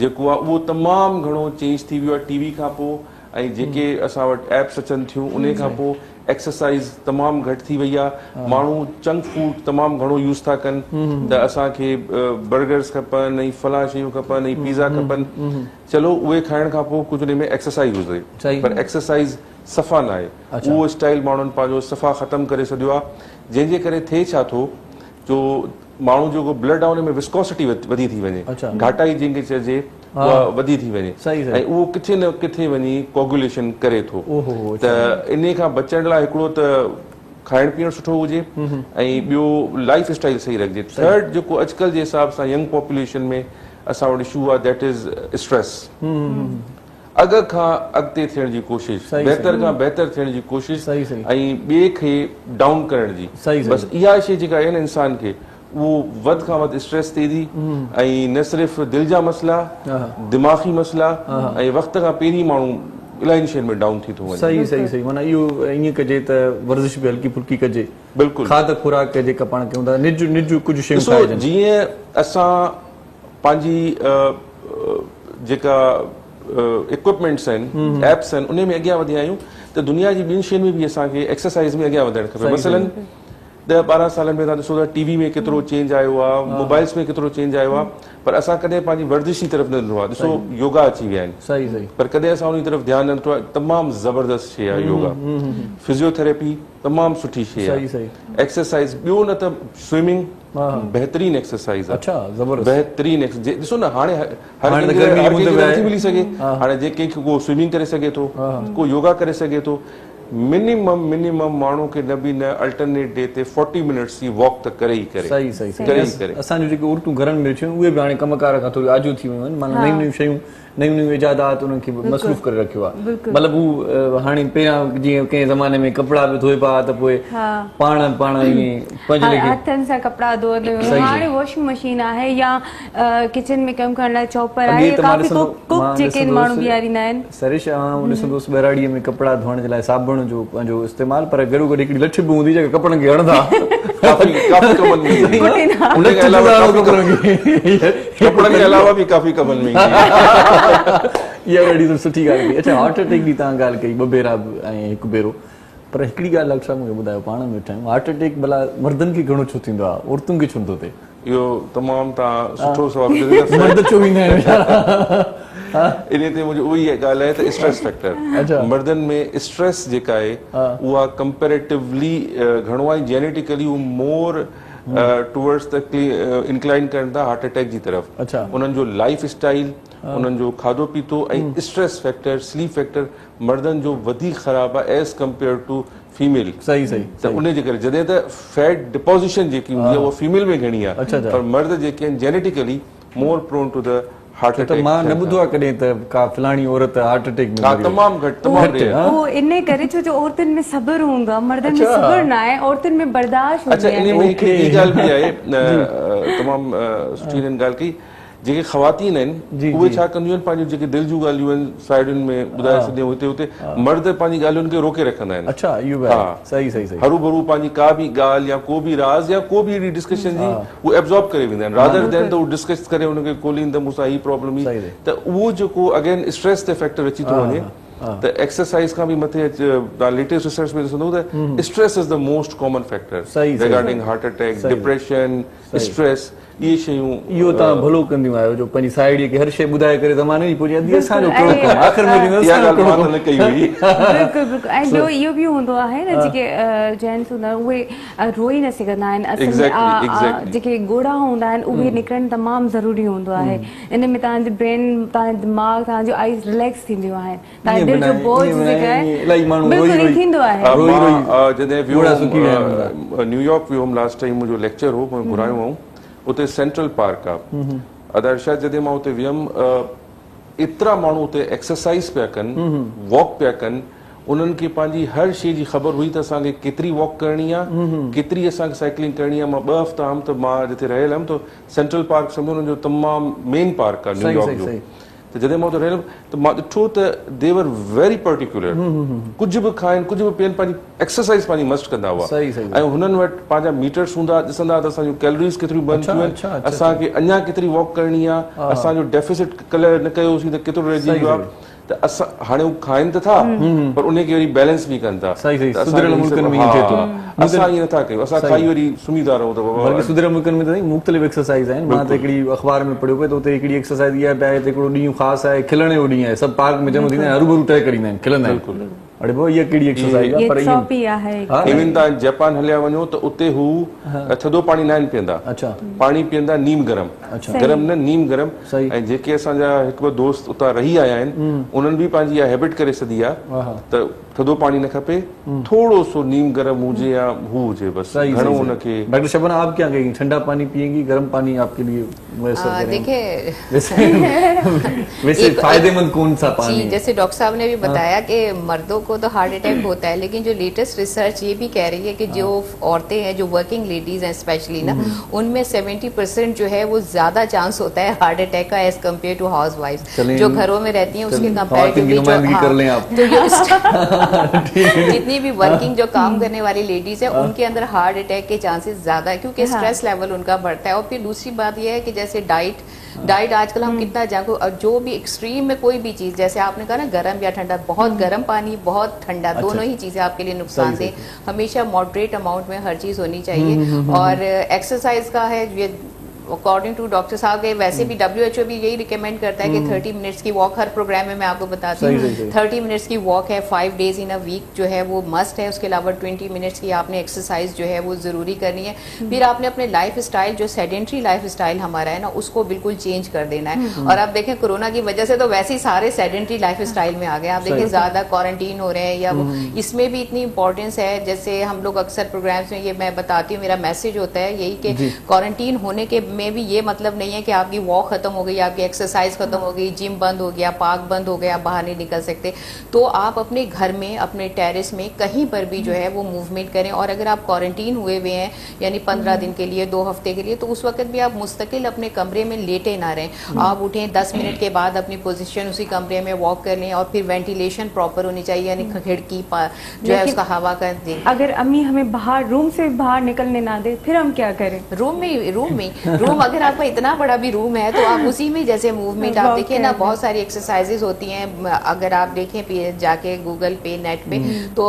जेको आहे उहो तमामु घणो चेंज थी वियो आहे टीवी खां पोइ ऐं जेके असां वटि एप्स अचनि थियूं उन खां पोइ एक्सरसाइज़ तमामु घटि थी वई आहे माण्हू जंक फूड तमामु घणो यूज़ था कनि त असांखे बर्गर्स खपनि ऐं फलां शयूं खपनि ऐं पिज़्ज़ा खपनि चलो उहे खाइण खां पोइ कुझु उन में एक्सरसाइज़ हुजे पर एक्सरसाइज़ सफ़ा न आहे उहो स्टाइल माण्हुनि पंहिंजो सफ़ा ख़तमु करे छॾियो आहे जंहिंजे करे थिए छा थो जो माण्हू जेको ब्लड आहे उन में विस्कोसिटी वधी थी वञे घाटाई जंहिंखे चइजे उहा वधी थी वञे ऐं उहो किथे न किथे वञी कोगुलेशन करे थो त इन खां बचण लाइ हिकिड़ो त खाइण पीअण सुठो हुजे ऐं ॿियो लाइफ स्टाइल सही रखिजे थर्ड जेको अॼुकल्ह जे हिसाब सां यंग पॉपुलेशन में असां वटि इशू आहे दैट इज़ स्ट्रेस अॻ खां अॻिते थियण जी कोशिश बहितर खां बहितर थियण जी कोशिश ऐं ॿिए खे डाउन करण जी बसि इहा शइ जेका आहे न इंसान खे उहो वधि खां वधि स्ट्रेस थिए थी ऐं न सिर्फ़ु दिलि जा मसइला दिमाग़ी मसइला ऐं वक़्त खां पहिरीं माण्हू इलाही शयुनि में डाउन थी थो वञे सही सही सही माना इहो ईअं कजे त वर्जिश बि हल्की फुल्की कजे बिल्कुलु खाद खुराक जेका पाण कयूं था निज निज कुझु शयूं जीअं असां पंहिंजी जेका इक्विपमेंट्स आहिनि एप्स आहिनि उन में अॻियां वधिया आहियूं त दुनिया जी ॿियुनि शयुनि में बि असांखे एक्सरसाइज़ में अॻियां वधणु खपे मसलन 10-12 सालनि में तव्हां ॾिसो था टीवी में केतिरो चेंज आयो आहे मोबाइल्स में केतिरो चेंज आयो आहे पर असां कॾहिं पंहिंजी वर्जिश जी तरफ़ न ॾिनो आहे ॾिसो योगा अची विया आहिनि पर कॾहिं असां उन तरफ़ ध्यानु न ॾिनो आहे तमामु ज़बरदस्त शइ आहे योगा फिजियोथेरेपी तमामु सुठी शइ आहे एक्सरसाइज़ ॿियो न त स्विमिंग बहितरीन एक्सरसाइज़ आहे बहितरीन ॾिसो न हाणे नथी मिली सघे हाणे जे कंहिंखे को स्विमिंग करे सघे थो को योगा करे सघे थो मिनिमम माण्हू खे न बि न अल्टरनेट डे ते 40 मिनट्स जी वॉक त करे ई करे असांजूं जेके औरतूं घरनि में थियूं उहे बि हाणे कमकार खां थोरी आजू थी वियूं आहिनि माना नयूं नयूं शयूं नयूं नयूं इजादात उन्हनि खे मसरूफ़ करे रखियो आहे मतिलबु हू हाणे पहिरियां जीअं कंहिं ज़माने में कपिड़ा बि धोइबा त पोइ पाण हथनि सां कपिड़ा धोईंदा हुआ हाणे वॉशिंग मशीन आहे या किचन में कमु करण लाइ चॉपर आहे काफ़ी कुक जेके माण्हू बीहारींदा आहिनि सरिश ॾिसंदोसि ॿेराड़ीअ में कपिड़ा धोइण जे लाइ साबुण जो पंहिंजो इस्तेमालु पर गॾो गॾु हिकिड़ी लठ बि हूंदी जेका कपिड़नि खे हणंदा कपिड़नि जे अलावा बि काफ़ी कमनि में इहा ॾाढी सुठी ॻाल्हि कई अच्छा हार्ट अटैक जी तव्हां ॻाल्हि कई ॿ भेरा ऐं हिकु भेरो पर हिकिड़ी ॻाल्हि डॉक्टर साहिब मूंखे ॿुधायो पाण में वेठा आहियूं हार्ट अटैक भला मर्दनि खे घणो छो थींदो आहे औरतुनि खे छो नथो थिए इहो तमामु तव्हां सुठो सवालु मर्द छो ईंदा आहिनि इन ते मुंहिंजी उहा ई ॻाल्हि आहे त स्ट्रेस फैक्टर मर्दनि में स्ट्रेस जेका आहे उहा कंपेरेटिवली घणो आहे जेनेटिकली उहो मोर टुवर्ड्स द इंक्लाइन करनि था हार्ट अटैक जी तरफ़ उन्हनि जो लाइफ स्टाइल उन्हनि जो खाधो पीतो ऐं स्ट्रेस फैक्टर स्लीप फैक्टर मर्दनि जो वधीक ख़राबु आहे एज़ कम्पेयर टू फीमेल त उन जे करे जॾहिं त फैट डिपोज़िशन जेकी हूंदी आहे उहा फीमेल में घणी आहे पर मर्द जेके आहिनि genetically more prone to the heart attack मां न ॿुधो आहे कॾहिं त का फलाणी औरत हार्ट अटैक में तमामु घटि उहो इन करे छो जो औरतुनि में सब्र हूंदो आहे मर्दनि में सब्र न आहे औरतुनि में बर्दाश्त अच्छा इन में हिकिड़ी ॿी ॻाल्हि बि आहे तमामु सुठी हिननि ॻाल्हि कई जेके ख़वातीन आहिनि उहे छा कंदियूं आहिनि पंहिंजूं जेके दिलि जूं ॻाल्हियूं आहिनि साइडुनि में ॿुधाए छॾियूं हिते हुते मर्द पंहिंजी ॻाल्हियुनि खे रोके रखंदा आहिनि हरू भरू पंहिंजी का बि ॻाल्हि या को बि राज़ या को बि अहिड़ी डिस्कशन जी उहे एब्ज़ॉर्ब करे वेंदा आहिनि रादर देन त उहो डिस्कस करे हुनखे ॻोल्हीनि त मूंसां हीअ प्रॉब्लम हुई त उहो जेको अगेन स्ट्रेस ते फैक्टर अची थो वञे त एक्सरसाइज खां बि मथे तव्हां लेटेस्ट रिसर्च में ॾिसंदो त stress is the most common factor regarding heart attack depression stress इहे शयूं इहो तव्हां भलो कंदियूं आहियो जो पंहिंजी साहेड़ीअ खे हर शइ ॿुधाए करे ज़माने जी पुॼी वेंदी असांजो आख़िर में बिल्कुलु बिल्कुलु ऐं ॿियो इहो बि हूंदो आहे न जेके जेंट्स हूंदा आहिनि उहे रोई न सघंदा आहिनि जेके ॻोड़ा हूंदा आहिनि उहे निकिरणु तमामु ज़रूरी हूंदो आहे इन में तव्हांजो ब्रेन तव्हांजो दिमाग़ तव्हांजो आइज़ रिलैक्स थींदियूं आहिनि तव्हांजे दिलि जो बोझ जेका आहे बिल्कुलु थींदो आहे जॾहिं न्यूयॉर्क वियो हुउमि लास्ट टाइम मुंहिंजो लेक्चर हो मां घुरायो हुउमि उते सेंट्रल पार्क आहे अदरशा जॾहिं मां उते वियुमि एतिरा माण्हू उते एक्सरसाइज़ पिया कनि वॉक पिया कनि उन्हनि खे पंहिंजी हर शइ जी ख़बर हुई त असांखे केतिरी वॉक करणी आहे केतिरी असांखे साइकिलिंग करणी आहे मां 2 हफ़्ता हुअमि त मां जिते रहियल हुअमि त सेंट्रल पार्क सम्झो हुननि जो तमामु मेन पार्क आहे न्यूयॉर्क जो त जॾहिं मां उते रहियल त मां ॾिठो त दे वर वेरी पर्टिकुलर कुझु बि खाइनि कुझु बि पीअनि पंहिंजी एक्सरसाइज़ पंहिंजी मस्ट कंदा हुआ ऐं हुननि वटि पंहिंजा मीटर्स हूंदा ॾिसंदा त असांजूं कैलोरीज़ केतिरियूं बर्न थियूं आहिनि असांखे अञा केतिरी वॉक करणी आहे असांजो डेफिसिट कल्ह न कयोसीं त केतिरो रहिजी वियो आहे त असां हाणे हू खाइनि त था पर उन खे वरी बैलेंस बि कनि था। सही त असां सुधरियल मुल्कनि में ईअं थिए थो। असां ईअं नथा कयूं, असां खाई वरी सुम्ही था रहूं। त बल्कि सुधरियल मुल्कनि में त मुख़्तलिफ़ एक्सरसाइज़ आहिनि। मां त हिकिड़ी अख़बार में पढ़ियो पियो त उते हिकिड़ी एक्सरसाइज़ इहा पिया आहे त हिकिड़ो ॾींहुं ख़ासि आहे खिलण जो ॾींहुं आहे, सभु पार्क में जमा थींदा आहिनि, हरूभरू तय करींदा आहिनि, खिलंदा आहिनि। अरे भाउ इहा कहिड़ी एक्सरसाइज़ आहे? पर इवन तव्हां जापान हलिया वञो त उते हू थधो पाणी न पीअंदा, अच्छा पाणी पीअंदा नीम गरम, गरम न नीम गरम। ऐं जेके असांजा हिकु ॿ दोस्त उतां रही आया आहिनि उन्हनि बि पंहिंजी इहा हैबिट करे छॾी आहे त थधो पाणी न खपे, थोरो सो नीम गरम हुजे या हू हुजे बसि, घणो उनखे। डॉक्टर शबना आप क्या कहेंगी, ठंडा पानी पिएंगी, गर्म पानी आपके लिए मुयस्सर करें? देखिए वैसे फायदेमंद कौन सा पानी? जैसे डॉक्टर साहब ने भी बताया कि मर्दों को तो हार्ट अटैक होता है, लेकिन जो लेटेस्ट रिसर्च ये भी कह रही है कि जो औरतें हैं, जो वर्किंग लेडीज हैं स्पेशली ना, उनमें 70% जो है वो ज्यादा चांस होता है हार्ट अटैक का as compare to housewife जो घरों में रहती हैं उसके कंपेरेटिवली। जितनी भी वर्किंग जो काम करने वाली लेडीज है उनके अंदर हार्ट अटैक के चांसेस ज्यादा है क्योंकि स्ट्रेस लेवल उनका बढ़ता है। और फिर दूसरी बात यह है कि जैसे डाइट आजकल हम कितना जागो, और जो भी एक्सट्रीम में कोई भी चीज, जैसे आपने कहा ना गर्म या ठंडा, बहुत गर्म पानी बहुत ठंडा, दोनों ही चीजें आपके लिए नुकसान दे। हमेशा मॉडरेट अमाउंट में हर चीज होनी चाहिए। और एक्सरसाइज का है ये अकॉर्डिंग टू डॉक्टर साहब के, वैसे भी WHO भी यही रिकमेंड करता है कि 30 मिनट्स की वॉक, हर प्रोग्राम में मैं आपको बताती हूँ 30 मिनट्स की वॉक है 5 डेज इन अ वीक जो है वो मस्ट है। उसके अलावा 20 मिनट्स की आपने एक्सरसाइज जो है वो जरूरी करनी है। फिर आपने अपने लाइफ स्टाइल, जो सेडेंट्री लाइफ स्टाइल हमारा है ना, उसको बिल्कुल चेंज कर देना है। और आप देखें कोरोना की वजह से तो वैसे ही सारे सेडेंट्री लाइफ स्टाइल में आ गए। आप देखें ज्यादा क्वारंटीन हो रहे हैं या वो, इसमें भी इतनी इंपॉर्टेंस है। जैसे हम लोग अक्सर प्रोग्राम्स में ये मैं बताती हूँ, मेरा मैसेज होता है यही कि क्वारंटीन होने के में भी ये मतलब नहीं है कि आपकी वॉक खत्म हो गई, आपकी एक्सरसाइज खत्म हो गई, जिम बंद हो गया, पार्क बंद हो गया, बाहर नहीं निकल सकते। तो आप अपने घर में, अपने टेरेस में, कहीं पर भी जो है वो मूवमेंट करें। और अगर आप क्वारंटीन हुए हुए हैं यानी 15 दिन के लिए, 2 हफ्ते के लिए, तो उस वक्त भी आप मुस्तकिल अपने कमरे में लेटे ना रहें। आप उठें 10 मिनट के बाद अपनी पोजीशन उसी कमरे में वॉक कर लें। और फिर वेंटिलेशन प्रॉपर होनी चाहिए, यानी खिड़की जो है उसका हवा का दें। अगर अम्मी हमें बाहर, रूम से बाहर निकलने ना दे, फिर हम क्या करें? रूम अगर आपका इतना बड़ा भी रूम है तो आप उसी में जैसे मूवमेंट, आप देखिए ना बहुत सारी एक्सरसाइजेस होती हैं। अगर आप देखें जाके गूगल पे, नेट पे, तो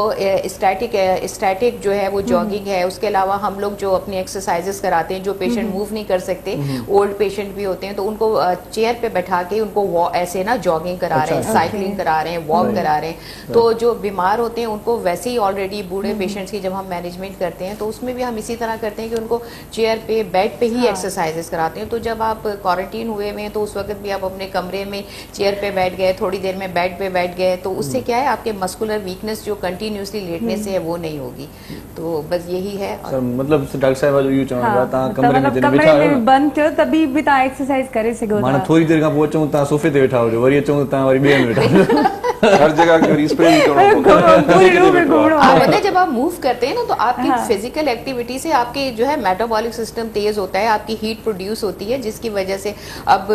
स्टैटिक जो है वो जॉगिंग है। उसके अलावा हम लोग जो अपनी एक्सरसाइजेस कराते हैं, जो पेशेंट मूव नहीं कर सकते, ओल्ड पेशेंट भी होते हैं, तो उनको चेयर पे बैठा के उनको ऐसे ना जॉगिंग करा रहे हैं, साइकिलिंग करा रहे हैं, वॉक करा रहे हैं। तो जो बीमार होते हैं उनको वैसे ही ऑलरेडी बूढ़े पेशेंट्स की जब हम मैनेजमेंट करते हैं तो उसमें भी हम इसी तरह करते हैं कि उनको चेयर पे, बेड पे ही एक्सरसाइजेस कराते हैं। तो जब आप क्वारंटीन हुए हैं तो उस वक्त भी आप अपने कमरे में चेयर पे बैठ गए, थोड़ी देर में बेड पे बैठ गए, तो उससे क्या है आपके मस्कुलर वीकनेस जो कंटिन्यूसली लेटने से है वो नहीं होगी। तो बस यही है। मतलब डॉक्टर साहब जो यू चवंदा ता कमरे में जने बैठा कमरे में बंद थियो तभी भी ता एक्सरसाइज करे सको। माने थोड़ी देर का पो अचूं ता सोफे ते बैठा हो, वरी अचूं ता वरी ॿिए में बैठा हर जगह की रिस्प्रे भी करो। आप जब आप मूव करते हैं ना तो आपकी फिजिकल एक्टिविटी से आपके जो है मेटाबॉलिक सिस्टम तेज होता है, आपकी हीट प्रोड्यूस होती है, जिसकी वजह से अब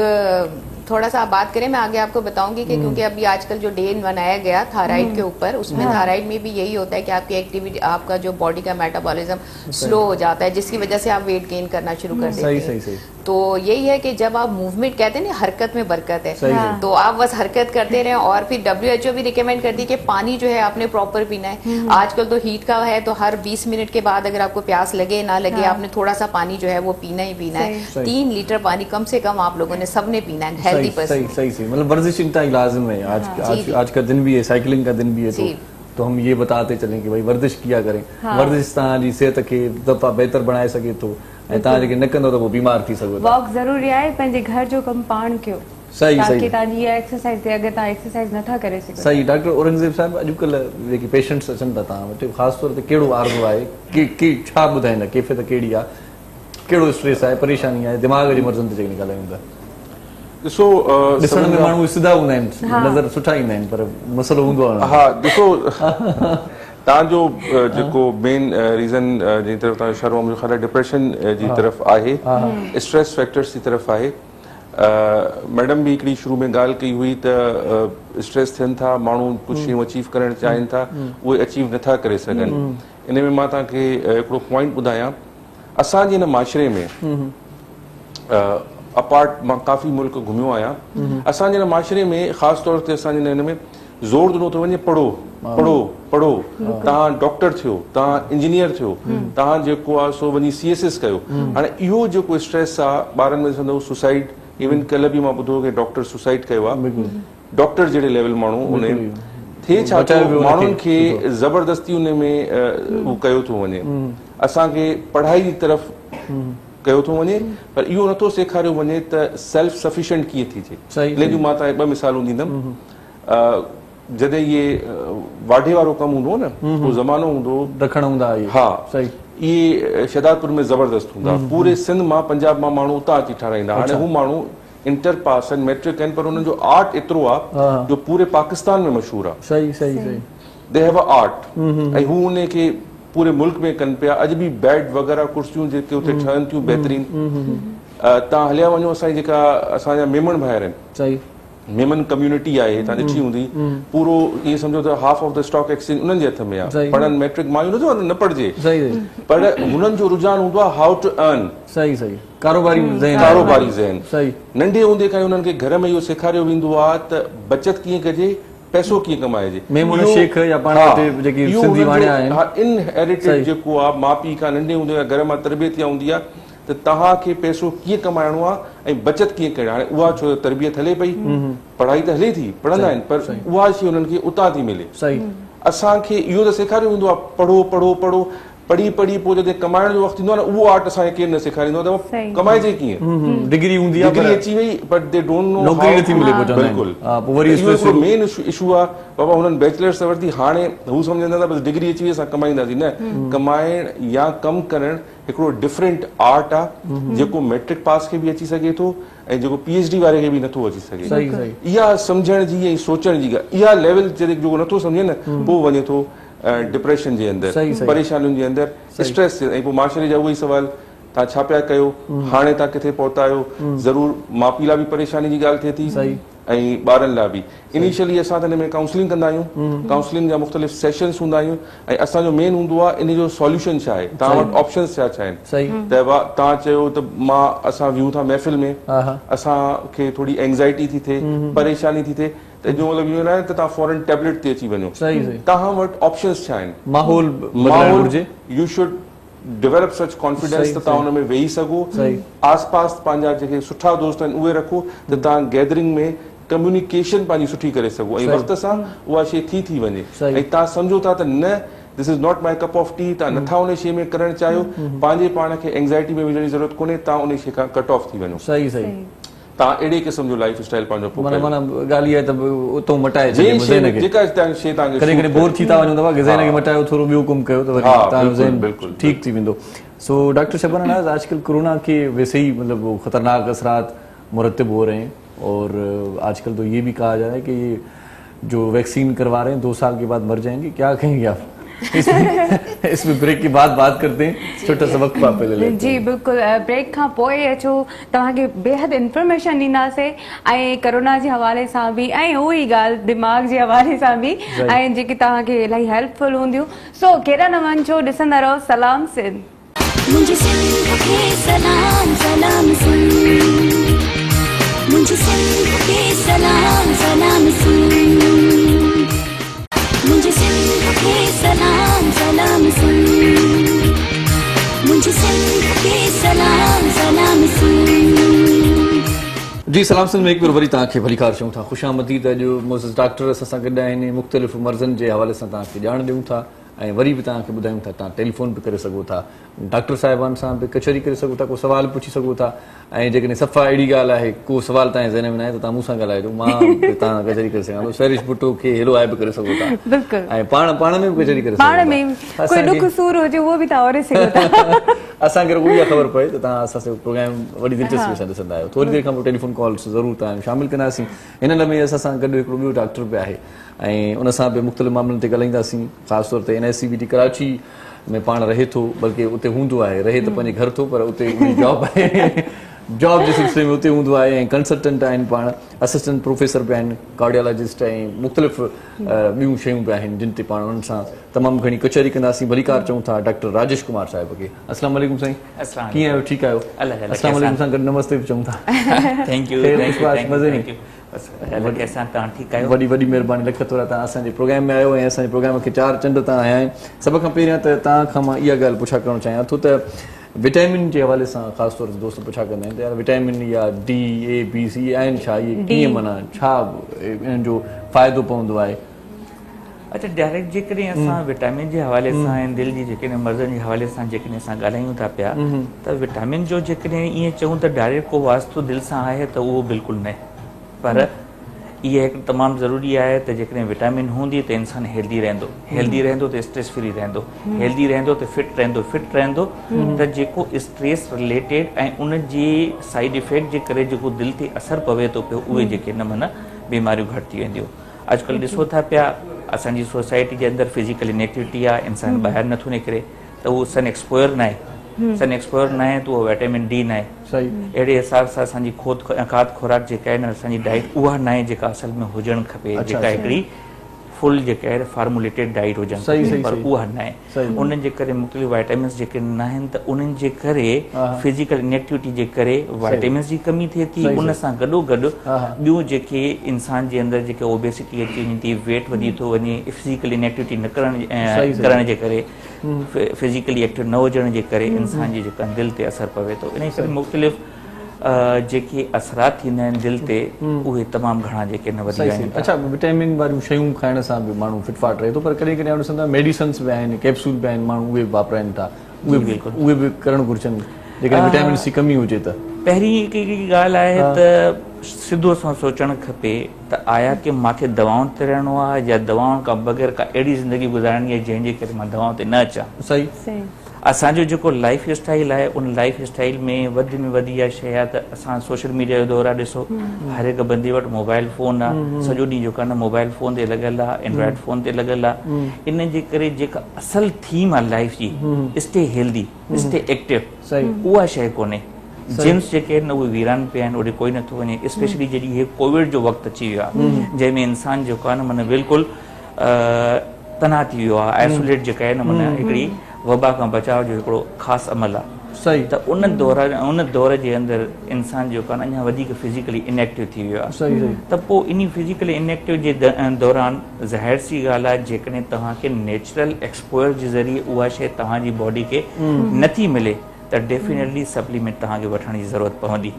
थोड़ा सा आप बात करें, मैं आगे आपको बताऊंगी कि क्योंकि अभी आजकल जो डे बनाया गया थायराइड के ऊपर, उसमें थायराइड में भी यही होता है कि आपकी एक्टिविटी, आपका जो बॉडी का मेटाबॉलिज्म स्लो हो जाता है, जिसकी वजह से आप वेट गेन करना शुरू कर देते हैं। सही। तो यही है कि जब आप मूवमेंट, कहते हैं ना हरकत में बरकत है, तो आप बस हरकत करते रहें। और फिर WHO भी रिकमेंड करती है कि पानी जो है आपने प्रॉपर पीना है। आजकल तो हीट का है तो हर 20 मिनट के बाद अगर आपको प्यास लगे ना लगे, आपने थोड़ा सा पानी जो है वो पीना ही पीना है। 3 लीटर पानी कम से कम आप लोगों ने सबने पीना है, हेल्दी पर्सन। सही मतलब वर्जिश इतना ही लाजिम है। आज का दिन भी है, साइकिलिंग का दिन भी है, तो हम ये बताते चलें कि भाई वर्जिश किया करें। वर्जिश तव्हांजी सेहत के दफ़ा बेहतर बनाए सके थो, ऐं तव्हां जेके न कंदो त पोइ बीमार थी सघो था। वॉक ज़रूरी आहे, पंहिंजे घर जो कमु पाण कयो। सही तव्हांजी एक्सरसाइज ते अगर तव्हां एक्सरसाइज नथा करे सघो। सही। डॉक्टर औरंगज़ेब साहब, अॼुकल्ह जेके पेशेंट्स अचनि था तव्हां वटि, ख़ासि तौर ते कहिड़ो आर्ज़ो आहे, की छा ॿुधाईंदा, कैफ़ियत कहिड़ी आहे, कहिड़ो स्ट्रेस आहे, परेशानी आहे, दिमाग़ जी मर्ज़नि ते जेके ॻाल्हायूं था? ॾिसो, ॾिसण में माण्हू सिधा हूंदा आहिनि, नज़र सुठा ईंदा आहिनि, पर मसइलो हूंदो आहे। हा, ॾिसो तव्हांजो जेको मेन रीज़न जी तरफ़ तव्हां इशारो आहे, मुंहिंजो ख़्याल आहे डिप्रेशन जी तरफ़ आहे, स्ट्रेस फैक्टर्स जी तरफ़ आहे। मैडम भी हिकिड़ी शुरू में ॻाल्हि कई हुई त स्ट्रेस थियनि था, माण्हू कुझु शयूं अचीव करणु चाहिनि था, उहे अचीव नथा करे सघनि। इन में मां तव्हांखे हिकिड़ो पॉइंट ॿुधायां, असांजे हिन माशरे में अपार्ट मां काफ़ी मुल्क घुमियो आहियां असांजे हिन माशरे में ख़ासि तौर ते असांजे हिन में ज़ोर ॾिनो थो वञे पढ़ो पढ़ो पढ़ो तव्हां डॉक्टर थियो तव्हां इंजीनियर थियो तव्हां जेको आहे सो वञी CSS कयो हाणे इहो जेको स्ट्रेस आहे ॿारनि में ॾिसंदो सुसाइड इवन कल्ह बि मां ॿुधो की डॉक्टर सुसाइड कयो आहे डॉक्टर जहिड़े लेवल माण्हू उन थिए छा थियो माण्हुनि खे ज़बरदस्ती उन में उहो कयो थो वञे असांखे पढ़ाई जी तरफ़ कयो थो वञे पर इहो नथो सेखारियो वञे त सेल्फ सफिशिएंट कीअं थी थिए इन जूं मां तव्हांखे 2 मिसालूं ॾींदुमि जॾहिं इहे वाढे वारो कमु हूंदो न उहो ज़मानो हूंदो रखण हूंदा हा इहे शहदादपुर में ज़बरदस्त हूंदा पूरे सिंध मां पंजाब मां माण्हू उतां अची ठाराईंदा हाणे हू माण्हू इंटर पास आहिनि मैट्रिक आहिनि पर उन्हनि जो आर्ट एतिरो आहे जो पूरे पाकिस्तान में मशहूरु आहे दे हैव अ आर्ट ऐं हू उन खे पूरे मुल्क में कनि पिया अॼु बि बेड वग़ैरह कुर्सियूं जेके उते ठहनि थियूं बहितरीन तव्हां हलिया वञो असांजी जेका असांजा मेमण भाइर आहिनि मेमन कम्युनिटी आहे तव्हां ॾिठी हूंदी पूरो ईअं सम्झो त half of the stock exchange उन्हनि जे हथ में आहे पढ़नि मैट्रिक मायूं नथो न पढ़जे पर हुननि जो रुझान हूंदो आहे हाउ टू अर्न कारोबारी ज़हन नंढे हूंदे खां उन्हनि खे घर में इहो सेखारियो वेंदो आहे त बचत कीअं कजे पैसो कीअं कमाइजे इनहेरिटेड जेको आहे माउ पीउ खां नंढे हूंदे घर मां तरबियत हूंदी आहे त तव्हांखे पैसो कीअं कमाइणो आहे ऐं बचत कीअं करिणी हाणे उहा छो तरबियत हले पई पढ़ाई त हले थी पढ़ंदा आहिनि पर उहा शइ उन्हनि खे उतां थी मिले असांखे इहो त सेखारियो वेंदो आहे पढ़ो पढ़ो पढ़ो पढ़ी पढ़ी पोइ जॾहिं कमाइण जो वक़्तु ईंदो आहे न उहो आर्ट असांखे केरु न सेखारींदो आहे त कमाइजे कीअं डिग्री हूंदी आहे डिग्री अची वई बट दे डोंट नो नौकरी नथी मिले बिल्कुलु मेन इशू आहे बाबा हुननि बैचलर्स वरिती हाणे हू सम्झंदा था बसि डिग्री अची वई असां कमाईंदासीं न कमाइण या कमु करणु हिकिड़ो डिफरेंट आर्ट आहे जेको मैट्रिक पास खे बि अची सघे थो ऐं जेको PhD वारे खे बि नथो अची सघे इहा सम्झण जी ऐं सोचण जी इहा लेवल जेको नथो सम्झे न पोइ वञे थो डिप्रेशन जे अंदरि परेशानियुनि जे अंदरि स्ट्रेस ऐं पोइ माशरे जा उहे ई सवाल तव्हां छा पिया कयो हाणे तव्हां किथे पहुता आहियो ज़रूरु माउ पीउ लाइ बि परेशानी जी ॻाल्हि थिए थी ऐं ॿारनि लाइ बि इनिशियली असां त हिन में काउंसलिंग कंदा आहियूं काउंसलिंग जा मुख़्तलिफ़ सेशन्स हूंदा आहियूं ऐं असांजो मेन हूंदो आहे इन जो सॉल्यूशन छा आहे तव्हां वटि ऑप्शन्स छा छा आहिनि त तव्हां चयो त असां वियूं था महफ़िल में असांखे थोरी एंग्ज़ाइटी थी थिए परेशानी थी थिए त जो मतिलबु इहो न आहे त तव्हां फॉरन टेबलेट ते अची वञो तव्हां वटि ऑप्शन्स छा आहिनि माहौल यू शुड डेवलप सच कॉन्फिडेंस त तव्हां हुन में वेही सघो आस पास पंहिंजा जेके सुठा दोस्त आहिनि उहे रखो त तव्हां गैदरिंग में कम्युनिकेशन पंहिंजी सुठी करे सघो ऐं वक़्त सां उहा शइ थी वञे ऐं तव्हां सम्झो था त न this is not my cup of T तव्हां नथा उन शइ में करणु चाहियो पंहिंजे पाण खे एंग्ज़ाइटी में विझण जी ज़रूरत कोन्हे तव्हां उन शइ खां कट ऑफ थी वञो तव्हां अहिड़े क़िस्म जो लाइफ स्टाइल पंहिंजो ॻाल्हि आहे त उतो मटाए जेका शइ तव्हांखे कॾहिं कॾहिं बोर थी था वञो त ज़हन खे मटायो थोरो ॿियो कमु कयो त वरी तव्हांजो ज़हन बिल्कुलु ठीकु थी वेंदो सो डॉक्टर शबाना नाज़ आजकल कोरोना के वैसे ही मतलब वो खतरनाक असरात मुरतब हो रहे हैं और आजकल तो ये भी कहा जा रहा है कि ये जो वैक्सीन करवा रहे हैं 2 साल के बाद मर जाएंगे क्या कहेंगे आप इसमें ब्रेक की बात करते हैं छोटा सा वक्त पे ले लेते हैं जी बिल्कुल ब्रेक खां पोइ अचो तव्हांखे बेहद इंफॉर्मेशन ॾींदासीं ऐं कोरोना जे हवाले सां बि ऐं उहो ई ॻाल्हि दिमाग़ जे हवाले सां बि ऐं जेकी तव्हांखे इलाही हेल्पफुल हूंदियूं सो कहिड़ा न वञो ॾिसंदा रहो सलाम सिंध मुझे सिंध के सलाम सलाम सिंध मुझे सिंध के सलाम सलाम सिंध मुझे सिंध के सलाम सलाम सिंध मुझे सिंध के सलाम सलाम सिंध जी सलाम सिंध में एक बार वरी तव्हांखे भली ख़ार चऊं था ख़ुशि आमदीद अॼु मोज़िज़ डॉक्टर असां सां गॾु आहिनि मुख़्तलिफ़ मर्ज़नि जे हवाले सां तव्हांखे ॼाण ॾियूं था ऐं वरी बि तव्हांखे ॿुधायूं था तव्हां टेलीफोन बि करे सघो था डॉक्टर साहिबान सां बि कचहरी करे सघो था को सुवाल पुछी सघो था ऐं जेकॾहिं सफ़ा अहिड़ी ॻाल्हि आहे को सुवाल तव्हांजे ज़हन में न आहे त तव्हां मूंसां ॻाल्हाइजो मां तव्हां कचहरी करे सघां थो सैरिश भुट्टो खे हेलो आहे बि करे सघो था ऐं पाण में बि कचहरी करे असांखे रुॻो इहा ख़बर पए त तव्हां असां प्रोग्राम वॾी दिलचस्पी सां ॾिसंदा आहियो थोरी देरि खां पोइ टेलीफोन कॉल्स ज़रूरु तव्हां शामिलु कंदासीं हिन लम्हे असां सां गॾु हिकिड़ो ॿियो डॉक्टर बि आहे ऐं उन सां बि मुख़्तलिफ़ मामलनि ते ॻाल्हाईंदासीं ख़ासि तौर ते NSCBT कराची में पाण रहे थो बल्कि उते हूंदो आहे रहे त पंहिंजे घर थो पर उते जॉब आहे जॉब जे सिलसिले में उते हूंदो आहे ऐं कंसल्टेंट आहिनि पाण, असिस्टेंट प्रोफेसर बि आहिनि, कार्डियोलॉजिस्ट ऐं मुख़्तलिफ़ ॿियूं शयूं बि आहिनि जिन ते पाण उन्हनि सां तमामु घणी कचहरी कंदासीं। भलीकार चऊं था डॉक्टर राजेश कुमार साहिब खे। अस्सलाम वालेकुम साईं, कीअं आहियो? ठीकु आहियो? अस्सलाम वालेकुम सां गॾु नमस्ते बि चऊं था। थैंक यू, मज़े में वॾी वॾी महिरबानी, लख थोरा तव्हां असांजे प्रोग्राम में आयो ऐं असांजे प्रोग्राम खे 4 चंड तव्हां आया आहिनि। सभ खां पहिरियां त तव्हां खां मां इहा ॻाल्हि पुछा करणु चाहियां थो त विटामिन जे हवाले सां ख़ासि तौर ते दोस्त पुछा कंदा आहिनि त विटामिन या डी ए बी सी आहिनि छा, इहे कीअं माना छा इन्हनि जो फ़ाइदो पवंदो आहे? अच्छा, डायरेक्ट जेकॾहिं असां विटामिन जे हवाले सां ऐं दिलि जी जेकॾहिं मर्ज़नि जे हवाले सां जेकॾहिं असां ॻाल्हायूं था पिया त विटामिन जो जेकॾहिं ईअं चऊं त डायरेक्ट को वास्तो दिलि सां आहे त उहो बिल्कुलु न, पर इहा हिकु तमामु ज़रूरी आहे त जेकॾहिं विटामिन हूंदी त इंसानु हेल्दी रहंदो त स्ट्रेस फ्री रहंदो, हेल्दी रहंदो त फिट रहंदो त जेको स्ट्रेस रिलेटेड ऐं उन जे साइड इफेक्ट जे करे जेको दिलि ते असरु पवे थो पियो उहे जेके न माना बीमारियूं घटि थी वेंदियूं। अॼुकल्ह ॾिसो था पिया असांजी सोसाइटी जे अंदरि फिज़िकल इनएक्टिविटी आहे, इंसानु ॿाहिरि नथो निकिरे त उहो सन एक्सपोयर न आहे त उहो विटामिन डी न आहे। अहिड़े हिसाब सां असांजी खाद खुराक जेका आहे न असांजी डाइट उहा न आहे जेका असल में हुजणु खपे, जेका हिकिड़ी फुल जेका आहे फार्मुलेटेड डाइट हुजणु खपे, पर उहा न आहे। उन्हनि जे करे मुख़्तलिफ़ वाइटामिन्स जेके न आहिनि त उन्हनि जे करे फिज़िकल इनएक्टिविटी जे करे वाइटामिन्स जी कमी थिए थी। उन सां गॾोगॾु ॿियूं जेके इंसान जे अंदरि जेके ओबेसिटी अची वञे थी, वेट वधी थो वञे, फिज़िकल इनएक्टिविटी न करण जे करे, फिज़िकली एक्टिव न हुजण जे करे इंसान जी जेका दिलि ते असरु पवे थो। इन करे मुख़्तलिफ़ जेके असरात थींदा आहिनि दिलि ते उहे तमामु घणा जेके न वधी आहिनि। अच्छा, विटामिन वारियूं शयूं खाइण सां बि माण्हू फिटफाट रहे थो, पर कॾहिं कॾहिं ॾिसंदा मेडिसिन्स बि आहिनि, कैप्सूल बि आहिनि, माण्हू उहे वापराइनि था, उहे बि करणु घुरिजनि जेकॾहिं विटामिन जी कमी हुजे त। पहिरीं हिकु ॻाल्हि आहे त सिधो सां सोचणु खपे त आया की मूंखे दवाउनि ते रहणो आहे या दवाउनि खां बग़ैर का अहिड़ी ज़िंदगी गुज़ारणी आहे जंहिंजे करे मां दवाउनि ते न अचां। सही। असांजो जेको लाइफ स्टाइल आहे उन लाइफ स्टाइल में वधि इहा शइ आहे त असां सोशल मीडिया जो दौर आहे। ॾिसो हर हिकु बंदे वटि मोबाइल फ़ोन आहे, सॼो ॾींहुं जेको आहे न मोबाइल फ़ोन ते लॻियल आहे, एंड्रॉइड फ़ोन ते लॻियल आहे। इन जे करे जेका असल थीम आहे लाइफ जी, स्टे हेल्दी, स्टे एक्टिव, उहा शइ कोन्हे। जिम्स जेके आहिनि उहे वीरान पिया आहिनि, ओॾे कोई नथो वञे। स्पेशली जॾहिं इहे कोविड जो वक़्तु अची वियो आहे जंहिंमें इंसानु जेको आहे न माना बिल्कुलु तनाव थी वियो आहे, आइसोलेट जेका आहे न माना हिकिड़ी वबा खां बचाव जो हिकिड़ो ख़ासि अमल आहे। सही। त उन दौर जे अंदरि इंसान जेको आहे न अञा वधीक फिज़िकली इनएक्टिव थी वियो आहे। त पोइ इन फिज़िकली इनएक्टिव जे दौरान ज़ाहिर सी ॻाल्हि आहे जेकॾहिं तव्हांखे नेचुरल एक्सपोयर जे ज़रिए उहा शइ तव्हांजी बॉडी खे नथी मिले त डेफिनेटली सप्लीमेंट तव्हांखे वठण जी ज़रूरत पवंदी।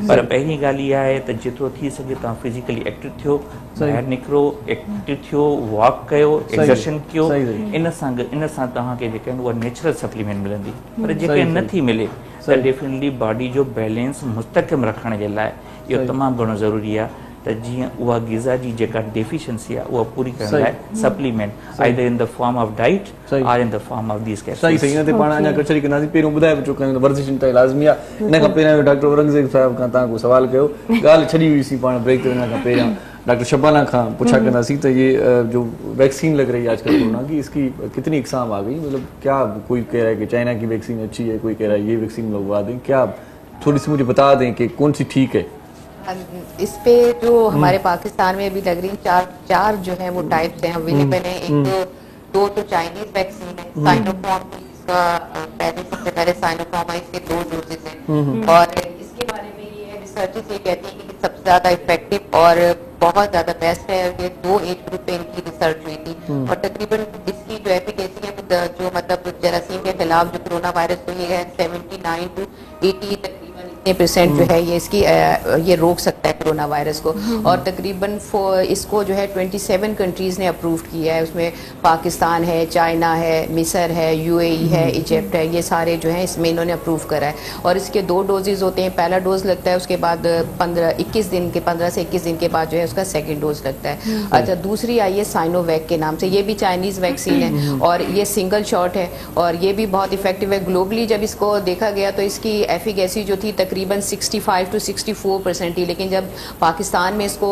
पर पहिरीं ॻाल्हि इहा आहे त जेतिरो थी सघे तव्हां फिज़िकली एक्टिव थियो, ॿाहिरि निकिरो, एक्टिव थियो, वॉक कयो, एक्सरसाइज कयो। इन सां तव्हांखे जेके आहिनि उहा नेचुरल सप्लीमेंट मिलंदी। पर जेके नथी मिले त डेफिनेटली बॉडी जो बैलेंस मुस्तक़िम रखण जे लाइ इहो तमामु घणो ज़रूरी आहे त जीअं उहा ग़िज़ा जी जेका डेफिशिएंसी आहे उहा पूरी करण लाइ supplement either in the form of diet और in the form of these capsules. सही। इन ते पाण अञा कचहरी कंदासीं, पहिरियों ॿुधाए बि चुका आहियूं वर्जिश त लाज़मी आहे। इन खां पहिरियां डॉक्टर औरंगज़ेब साहिब खां तव्हां को सवाल कयो, ॻाल्हि छॾी हुईसीं पाण ब्रेक ते वञण खां पहिरियां। डॉक्टर शबाना खां पुछा कंदासीं त ये जो वैक्सीन लग रही है आजकल कोरोना की, इसकी कितनी इकसाम आ गई, मतलब क्या कोई कह रहा है कि चाइना की वैक्सीन अच्छी है, कोई कह रहा है ये वैक्सीन लगवा दें, क्या थोड़ी सी मुझे बता दें कि कौन सी ठीक है? इस पे जो हमारे पाकिस्तान में अभी लग रही चार जो है वो टाइप्स हैं अवेलेबल हैं। एक दो तो चाइनीज वैक्सीन है, साइनोफार्म इसका सबसे पहले साइनोफार्म है, इसके 2 डोजेस हैं। और इसके बारे में ये रिसर्चर्स ये कहती हैं कि सबसे ज्यादा इफेक्टिव और बहुत ज्यादा बेस्ट है। ये 2 एज ग्रुप पे इनकी रिसर्च हुई थी और तकरीबन इसकी जो एफिकेसी है जो मतलब जरासीम के खिलाफ जो कोरोना वायरस को ये है 79 to 80 % जो है ये इसकी ये रोक सकता है कोरोना वायरस को। और तकरीबन इसको जो है 27 कंट्रीज ने अप्रूव किया है। उसमें पाकिस्तान है, चाइना है, मिस्र है, UAE है, इजिप्ट है, ये सारे जो है इसमें इन्होंने अप्रूव करा है। और इसके 2 डोजेज होते हैं, पहला डोज लगता है, उसके बाद 15 से 21 दिन के बाद जो है उसका सेकेंड डोज लगता है। अच्छा, दूसरी आई है साइनोवैक के नाम से, ये भी चाइनीज वैक्सीन है और ये सिंगल शॉट है और ये भी बहुत इफेक्टिव है। ग्लोबली जब इसको देखा गया तो इसकी एफिकेसी जो थी तकरीबन 65 to 64% थी, लेकिन जब पाकिस्तान में इसको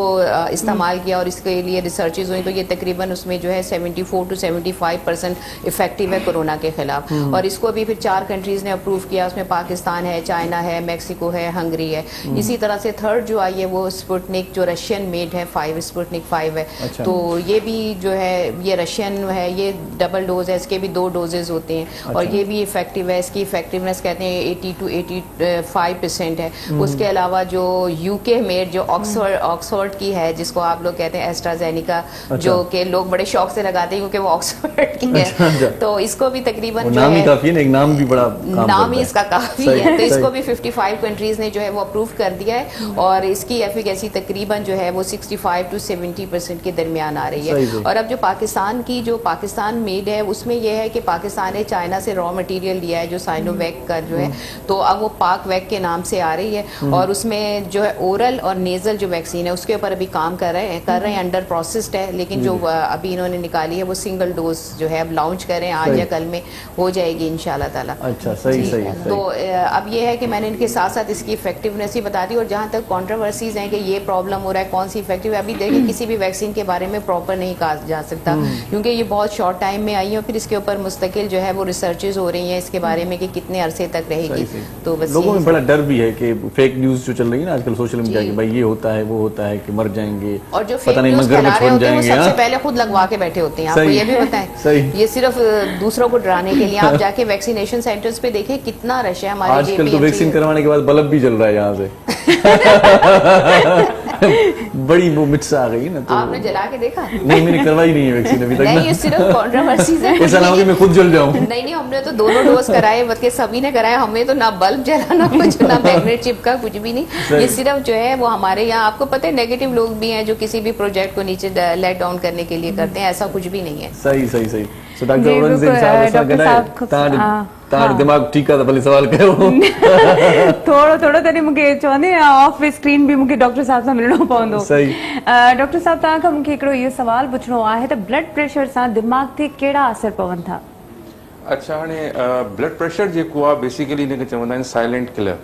इस्तेमाल किया और इसके लिए रिसर्चेज हुई तो ये तकरीबन उसमें जो है 74 to 75% इफेक्टिव है कोरोना के खिलाफ। और इसको भी फिर 4 कंट्रीज ने अप्रूव किया, उसमें पाकिस्तान है, चाइना है, मैक्सिको है, हंगरी है। इसी तरह से थर्ड जो आई है वो स्पुतनिक जो रशियन मेड है, स्पुतनिक 5 है। अच्छा। तो ये भी जो है ये रशियन है, ये डबल डोज है, इसके भी 2 डोजेज होते हैं। अच्छा। और ये भी इफेक्टिव है, इसकी इफेक्टिवनेस कहते हैं 80 to 85% है। उसके अलावा जो यूके मेड जो ऑक्सफोर्ड की है, जिसको आप लोग कहते हैं एस्ट्राजेनिका, जो कि लोग बड़े शौक से लगाते हैं क्योंकि वो ऑक्सफोर्ड की है। तो इसको भी तकरीबन जो है काफी है, एक नाम भी बड़ा नाम ही इसका काफी है, तो इसको भी 55 कंट्रीज ने जो है वो अप्रूव कर दिया है। और इसकी एफिकेसी तकरीबन जो है वो 65 to 70% के दरमियान आ रही है। और अब जो पाकिस्तान की जो पाकिस्तान मेड है उसमें यह है कि पाकिस्तान ने चाइना से रॉ मटेरियल लिया है जो साइनोवैक का जो है, तो अब वो पाक वैक के नाम से आ रही है। और उसमें जो है ओरल और नेजल जो वैक्सीन है उसके ऊपर अभी काम कर रहे हैं, अंडर प्रोसेस्ड है। लेकिन जो अभी इन्होंने निकाली है वो सिंगल डोज जो है अब लॉन्च करें, आज या कल में हो जाएगी इंशाल्लाह ताला। अच्छा, सही। तो अब ये है कि मैंने इनके साथ साथ इसकी इफेक्टिवनेस ही बता दी। और जहाँ तक कॉन्ट्रोवर्सीज हैं कि ये प्रॉब्लम हो रहा है, कौन सी इफेक्टिव है, अभी देखिए किसी भी वैक्सीन के बारे में प्रॉपर नहीं कहा जा सकता क्योंकि ये बहुत शॉर्ट टाइम में आई है और फिर इसके ऊपर मुस्तकिल जो है वो रिसर्चेज हो रही हैं इसके बारे में कि कितने अरसे तक रहेगी। तो बस लोगों में बड़ा डर भी है कि फेक न्यूज जो चल रही है ना आजकल सोशल मीडिया की, भाई ये होता है वो होता है कि मर जाएंगे, और जो फेक न्यूज फैला रहे होते हैं वो सबसे पहले खुद लगवा के बैठे होते हैं, आपको ये भी पता है। ये सिर्फ दूसरों को डराने के लिए। आप जाके वैक्सीनेशन सेंटर्स पे देखें कितना रश है हमारे। आजकल तो वैक्सीन करवाने के बाद बल्ब भी जल रहा है यहाँ से। बड़ी वो मिट्स आ गई ना, तो आपने जला के देखा? नहीं, मैंने करवाई नहीं है वैक्सीन अभी तक। नहीं, ये सिर्फ कंट्रोवर्सीज है। ऐसा ना हो कि मैं खुद जल जाऊं। नहीं, हमने तो दोनों डोज कराए, बल्कि सभी ने कराया, हमें तो ना बल्ब जला ना कुछ, ना मैग्नेट चिपका, कुछ भी नहीं। ये सिर्फ जो है वो हमारे यहाँ, आपको पता है नेगेटिव लोग भी हैं जो किसी भी प्रोजेक्ट को नीचे लेट डाउन करने के लिए करते हैं, ऐसा कुछ भी नहीं है। सही। सो डॉक्टर औरंगज़ेब साहब तार दिमाग ठीक है, भले सवाल कयो। थोड़ो तरी मुके चवंदी ऑफ स्क्रीन भी मुके डॉक्टर साहब सां मिलणो पवंदो। सही। डॉक्टर साहब तव्हां खां मुके हिकिड़ो इहो सवाल पुछणो आहे त ब्लड प्रेशर सां दिमाग ते कहिड़ा असर पवनि था? अच्छा, हाणे ब्लड प्रेशर जेको आहे बेसिकली हिनखे चवंदा आहिनि साइलेंट किलर,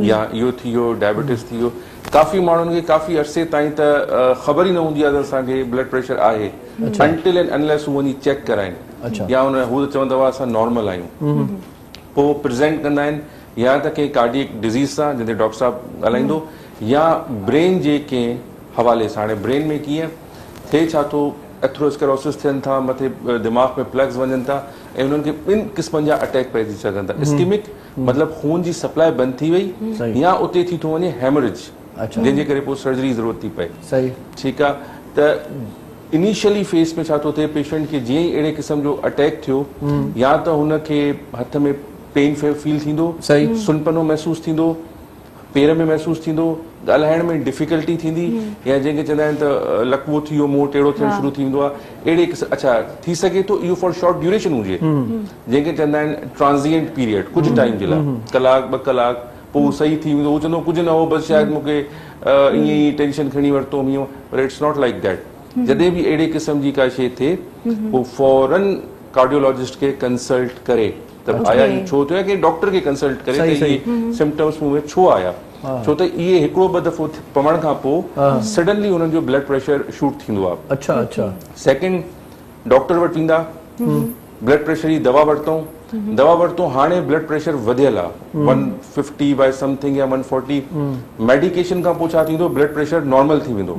या इहो थी वियो डायबिटीज़ थी वियो। काफ़ी माण्हुनि खे काफ़ी अरसे ताईं त ख़बर ई न हूंदी आहे त असांखे ब्लड प्रेशर आहे, अनटिल एंड अनलेस हू वञी चेक कराइनि, या हू त चवंदा हुआ असां नॉर्मल आहियूं, पोइ प्रेज़ेंट कंदा आहिनि या त कंहिं कार्डियक डिज़ीज़ सां जंहिंते डॉक्टर साहब ॻाल्हाईंदो, या ब्रेन जे कंहिं हवाले सां। हाणे ब्रेन में कीअं थिए छा थो, एथरोस्क्लेरोसिस थियनि था, मथे दिमाग़ में प्लग्स वञनि था, ऐं उन्हनि खे ॿिनि क़िस्मनि जा अटैक पइजी सघनि था। इस्कीमिक मतिलबु खून जी सप्लाई बंदि थी वई, या उते थी थो वञे हेमरेज, जंहिंजे करे पोइ सर्जरी ज़रूरत थी पए। सही, ठीकु आहे। त इनिशियली फेस में छा थो थिए, पेशेंट खे जीअं ई अहिड़े क़िस्म जो अटैक थियो, या त हुनखे हथ में पेन फील थींदो, सुनपनो महसूसु थींदो, पेर में महसूसु थींदो, ॻाल्हाइण में डिफिकल्टी थींदी, या जंहिंखे चवंदा आहिनि त लकवो थी वियो, मुंहुं टेढ़ो थियणु शुरू थी वेंदो आहे। अहिड़े अच्छा थी सघे थो इहो फॉर शॉर्ट ड्यूरेशन हुजे, जंहिंखे चवंदा आहिनि ट्रांज़िएंट पीरियड, कुझु टाइम जे लाइ, कलाक ॿ कलाक, पोइ सही थी वेंदो, उहो चवंदो कुझु न हो, बसि शायदि मूंखे ईअं ई टेंशन खणी वरितो हीअं, पर इट्स नॉट लाइक दैट। जॾहिं बि अहिड़े क़िस्म जी का शइ थिए, पोइ फौरन कार्डियोलॉजिस्ट खे कंसल्ट करे, त आया ही छो थियो आहे, कि डॉक्टर खे कंसल्ट करे त इहे सिम्टम्स मूं में छो आया, छो त इहे हिकिड़ो ॿ दफ़ो पवण खां पोइ सडनली हुननि जो ब्लड प्रेशर शूट थींदो आहे। अच्छा। सेकेंड, डॉक्टर वटि वेंदा, ब्लड प्रेशर जी दवा वरितऊं, हाणे ब्लड प्रेशर वधियल आहे 150 बाय समथिंग या 140, मेडिकेशन खां पोइ छा थींदो, ब्लड प्रेशर नॉर्मल थी वेंदो।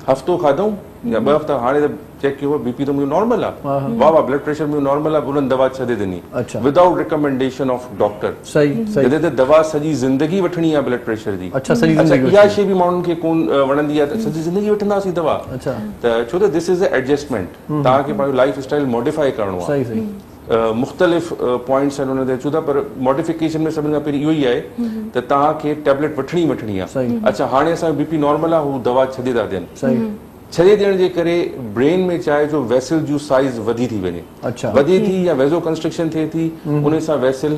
हफ़्तो खाधऊं या 2 हफ़्ता, हाणे त चेक कयो बीपी त मुंहिंजो नॉर्मल आहे, वाह ब्लड प्रेशर मुंहिंजो नॉर्मल आहे, उन्हनि दवा छॾे ॾिनी विदाउट रिकमेंडेशन ऑफ डॉक्टर। जॾहिं त दवा सॼी ज़िंदगी वठणी आहे ब्लड प्रेशर जी। इहा शइ बि माण्हुनि खे कोन वणंदी आहे, सॼी ज़िंदगी वठंदासीं दवा, त छो त दिस इज़ अ एडजस्टमेंट, तव्हांखे पंहिंजो लाइफ स्टाइल मॉडिफाई करणो आहे। मुख़्तलिफ़ पॉइंट्स आहिनि हुन ते अचूं था, पर मॉडिफिकेशन में सभिनि खां पहिरीं इहो ई आहे त तव्हांखे टैबलेट वठणी आहे। अच्छा, हाणे असांजो बीपी नॉर्मल आहे, हू दवा छॾे था ॾियनि, छॾे ॾियण जे करे ब्रेन में चाहे जो वेसल जूं साइज़ वधी थी वञे, वधे थी, या वेज़ो कंस्ट्रक्शन थिए थी, उन सां वेसल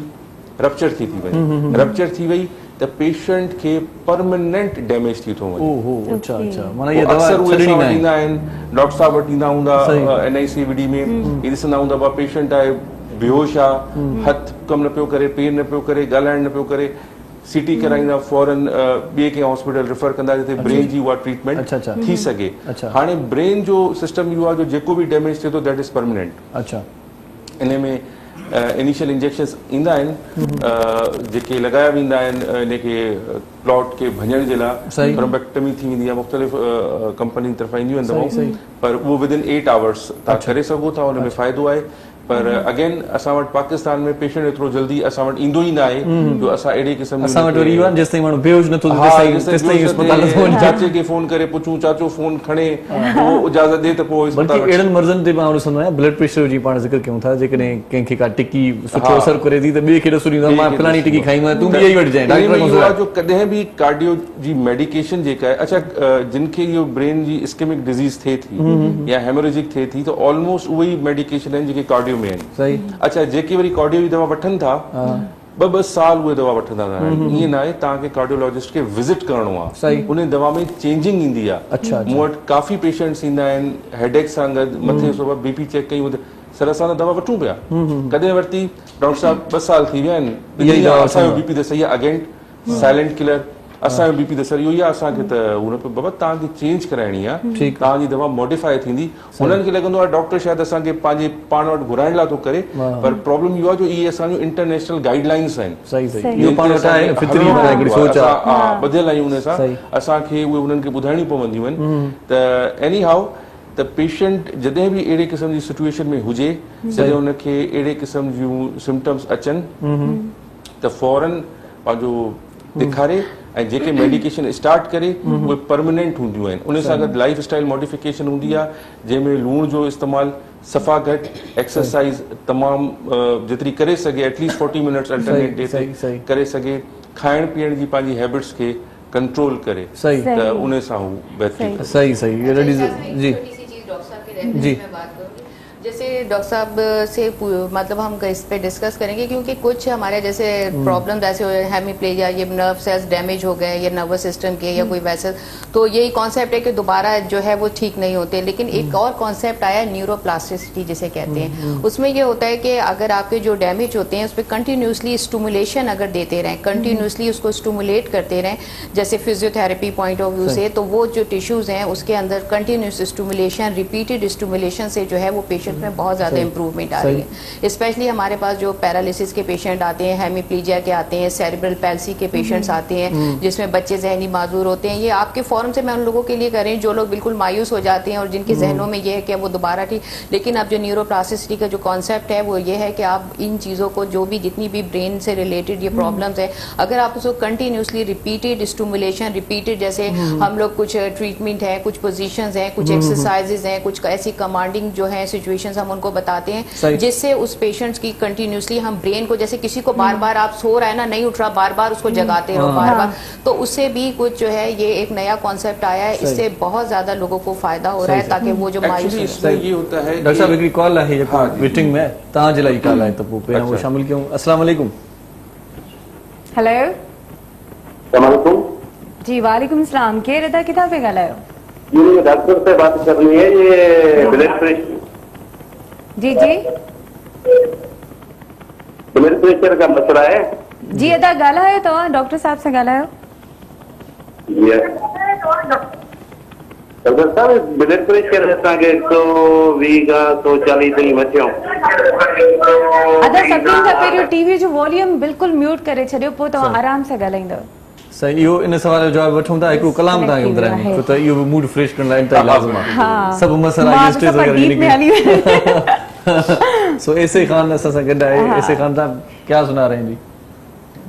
रप्चर थी वञे, रप्चर थी वई त पेशेंट खे परमानेंट डैमेज थी थो वञे। अक्सर उहे ईंदा आहिनि, डॉक्टर साहब वटि ईंदा हूंदा NICVD में, ही ॾिसंदा हूंदा पेशेंट आहे बेहोश आहे, हथ कमु न पियो करे, पेर न पियो करे, ॻाल्हाइण न पियो करे, सीटी कराईंदा फौरन ॿिए कंहिं हॉस्पिटल रेफर कंदा जिते ब्रेन जी उहा ट्रीटमेंट थी सघे। हाणे ब्रेन जो सिस्टम इहो आहे जो जेको बि डैमेज थिए थो दैट इज़ परमानेंट। अच्छा, इन में इनिशियल इंजेक्शंस ईंदा आहिनि जेके लॻाया वेंदा आहिनि इनखे क्लॉट खे भञण जे लाइ, थ्रोम्बेक्टमी थी वेंदी आहे, मुख़्तलिफ़ कंपनी तरफ़ां ईंदियूं आहिनि दवाऊं, पर उहो विदिन 8 आवर्स तव्हां करे सघो था, हुन में फ़ाइदो आहे। पर अगेन असां वटि पाकिस्तान में पेशेंट एतिरो जल्दी असां वटि ईंदो ई न आहे जो असां अहिड़े क़िस्म चाचे खे फोन करे पुछूं, चाचो फोन खणे उहो इजाज़त ॾे त पोइ अहिड़नि मर्ज़नि ते मां ॾिसंदो आहियां ब्लड प्रेशर जी पाण ज़िक्र कयूं था, जेकॾहिं कंहिंखे का टिकी सुठो असर करे थी त ॿिए खे ॾिसो ॾींदो मां फलाणी टिकी खाईंदो आहियां, तूं बि इहा वठिजांइ। डॉक्टर जो कॾहिं बि कार्डियो जी मेडिकेशन जेका आहे, अच्छा जिनखे इहो ब्रेन जी इस्केमिक डिज़ीज़ थिए थी या हेमोरेजिक थिए थी त ऑलमोस्ट उहे ई मेडिकेशन आहिनि जेके कार्डियो में आहिनि। सही। अच्छा, जेके वरी कार्डियो जी दवा वठनि था 2-2 साल उहे दवा वठंदा आहिनि। ईअं न आहे, तव्हांखे कार्डियोलॉजिस्ट खे विज़िट करणो आहे, उन दवा में चेंजिंग ईंदी आहे। मूं वटि काफ़ी पेशेंट्स ईंदा आहिनि हेडेक सां गॾु, मथे सूर, बीपी चेक कयूं त सर असां त दवा वठूं पिया, कॾहिं वरिती, डॉक्टर साहब 2 साल थी विया आहिनि, असांजो बीपी त सही आहे, अगेंट साइलेंट किलर, असांजो बीपी त सर इहो ई आहे, असांखे त हुन पे बाबा तव्हांखे चेंज कराइणी आहे, तव्हांजी दवा मॉडिफाई थींदी। हुननि खे लॻंदो आहे डॉक्टर शायदि असांखे पंहिंजे पाण वटि घुराइण लाइ थो करे, पर प्रॉब्लम इहो आहे जो इहे असांजो इंटरनेशनल गाइडलाइंस आहिनि, ॿधियल आहियूं उन सां, असांखे उहे उन्हनि खे ॿुधाइणियूं पवंदियूं आहिनि। त एनी हाउ त पेशेंट जॾहिं बि अहिड़े क़िस्म जी सिचुएशन में हुजे, जॾहिं हुनखे अहिड़े क़िस्म जूं सिम्टम्स अचनि त फौरन पंहिंजो ॾेखारे ऐं जेके मेडिकेशन स्टार्ट करे उहे परमानेंट हूंदियूं आहिनि। उन सां गॾु लाइफ स्टाइल मॉडिफिकेशन हूंदी आहे, जंहिंमें लूण जो इस्तेमालु सफ़ा घटि, एक्सरसाइज तमामु जेतिरी करे सघे एटलीस्ट 40 मिनट्स अल्टरनेट डे ते करे सघे, खाइण पीअण जी पंहिंजी हैबिट्स खे कंट्रोल करे, त उन सां हू बहितरीन। सही सही जी जी। जैसे डॉक्टर साहब से मतलब हम इस पे डिस्कस करेंगे, क्योंकि कुछ हमारे जैसे प्रॉब्लम ऐसे हेमीप्लेजिया, ये नर्व सेल्स डैमेज हो गए या नर्वस सिस्टम के या कोई वैसे, तो यही कॉन्सेप्ट है कि दोबारा जो है वो ठीक नहीं होते। लेकिन एक और कॉन्सेप्ट आया न्यूरोप्लास्टिसिटी जिसे कहते हैं, उसमें ये होता है कि अगर आपके जो डैमेज होते हैं उस पर कंटिन्यूसली स्टिमुलेशन अगर देते रहें, कंटिन्यूसली उसको स्टिमुलेट करते रहें, जैसे फिजियोथेरेपी पॉइंट ऑफ व्यू से, तो वो जो टिश्यूज हैं उसके अंदर कंटिन्यूस स्टिमुलेशन, रिपीटेड स्टिमुलेशन से जो है वो पेशेंट में बहुत ज्यादा इंप्रूवमेंट आ रही है। स्पेशली हमारे पास जो पैरालिसिस के पेशेंट आते हैं, हेमीप्लीजिया के आते हैं, सेरेब्रल पैल्सी के पेशेंट्स आते हैं, जिसमें बच्चे जहनी माजूर होते हैं, ये आपके फॉरम से मैं उन लोगों के लिए कर रही हूँ जो लोग बिल्कुल मायूस हो जाते हैं और जिनके जहनों में ये है कि वो दोबारा ठीक। लेकिन अब जो न्यूरोप्लास्टिसिटी का जो कॉन्सेप्ट है वो ये है कि आप इन चीज़ों को, जो भी जितनी भी ब्रेन से रिलेटेड ये प्रॉब्लम्स है, अगर आप उसको कंटिन्यूसली रिपीटेड स्टिमुलेशन, रिपीटेड, जैसे हम लोग कुछ ट्रीटमेंट है, कुछ पोजिशंस हैं, कुछ एक्सरसाइजेज हैं, कुछ ऐसी कमांडिंग जो है सिचुएशन हम उनको बताते हैं, जिससे उस पेशेंट्स की कंटिन्यूसली हम ब्रेन को, जैसे किसी को बार बार आप सो रहा है ना, नहीं उठ रहा, बार बार उसको जगाते रहो बार बार, तो उससे भी कुछ जो है ये एक नया कॉन्सेप्ट आया है, इससे बहुत ज्यादा लोगों को फायदा हो रहा है, ताकि वो जो मायूस ये होता है। डॉक्टर साहब हिकिड़ी कॉल आहे वेटिंग में, तव्हां जे लाइ कॉल आहे त पोइ पहिरियों वो शामिल कयूं। अस्सलाम वालेकुम। हेलो अस्सलाम जी। वालेकुम सलाम। केरु था, किथां पिया ॻाल्हायो? ये डॉक्टर से बात करनी है, ये ब्लड प्रेशर जी जी ब्लड प्रेशर का मसला है जी। अदा ॻाल्हायो तव्हां डॉक्टर साहब से ॻाल्हायो? डॉक्टर साहब ब्लड प्रेशर असांखे 120 खां 140 ताईं मथियो। अदा सभिनी खां पहिरियों टीवी जो वॉल्यूम बिल्कुलु म्यूट करे छॾियो, पोइ तव्हां आराम सां ॻाल्हाईंदव। सही, इहो इन सवाल जो जवाब वठूं था, हिकिड़ो कलाम तव्हांखे ॿुधायां, छो त इहो बि मूड फ्रेश करण लाइ इंतहाई लाज़िम आहे। सभु मसइला स्टेज वग़ैरह सो ऐसे खान असां सां गॾु आहे। ऐसे खान साहब क्या सुना रहे हैं जी?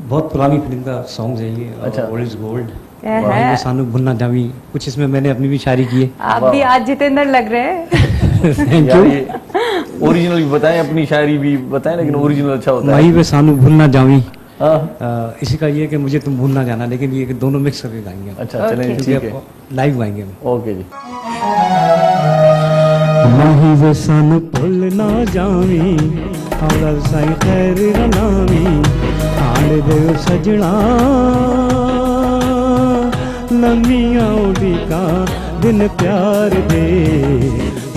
बहुत पुरानी फिल्म का सॉन्ग है ये, अच्छा, ओल्ड इज गोल्ड, सानू भुनना जावी, कुछ इसमें मैंने अपनी भी शायरी की है। आप भी आज जितेंद्र लग रहे हैं। ओरिजिनल भी बताएं, अपनी शायरी भी बताएं, लेकिन ओरिजिनल अच्छा होता है। वही पे सानू भुनना जावी, इसी का ये कि मुझे तुम भूल ना जाना, लेकिन ये दोनों मिक्स करके गाएंगे। अच्छा चलें, ठीक है, लाइव गाएंगे हम। ओके जी। नहीं वे सन भूल ना जावी, औरल साई खैर रनावी, आड़ दे सजना लम्मियां उड़ी का दिन प्यार दे,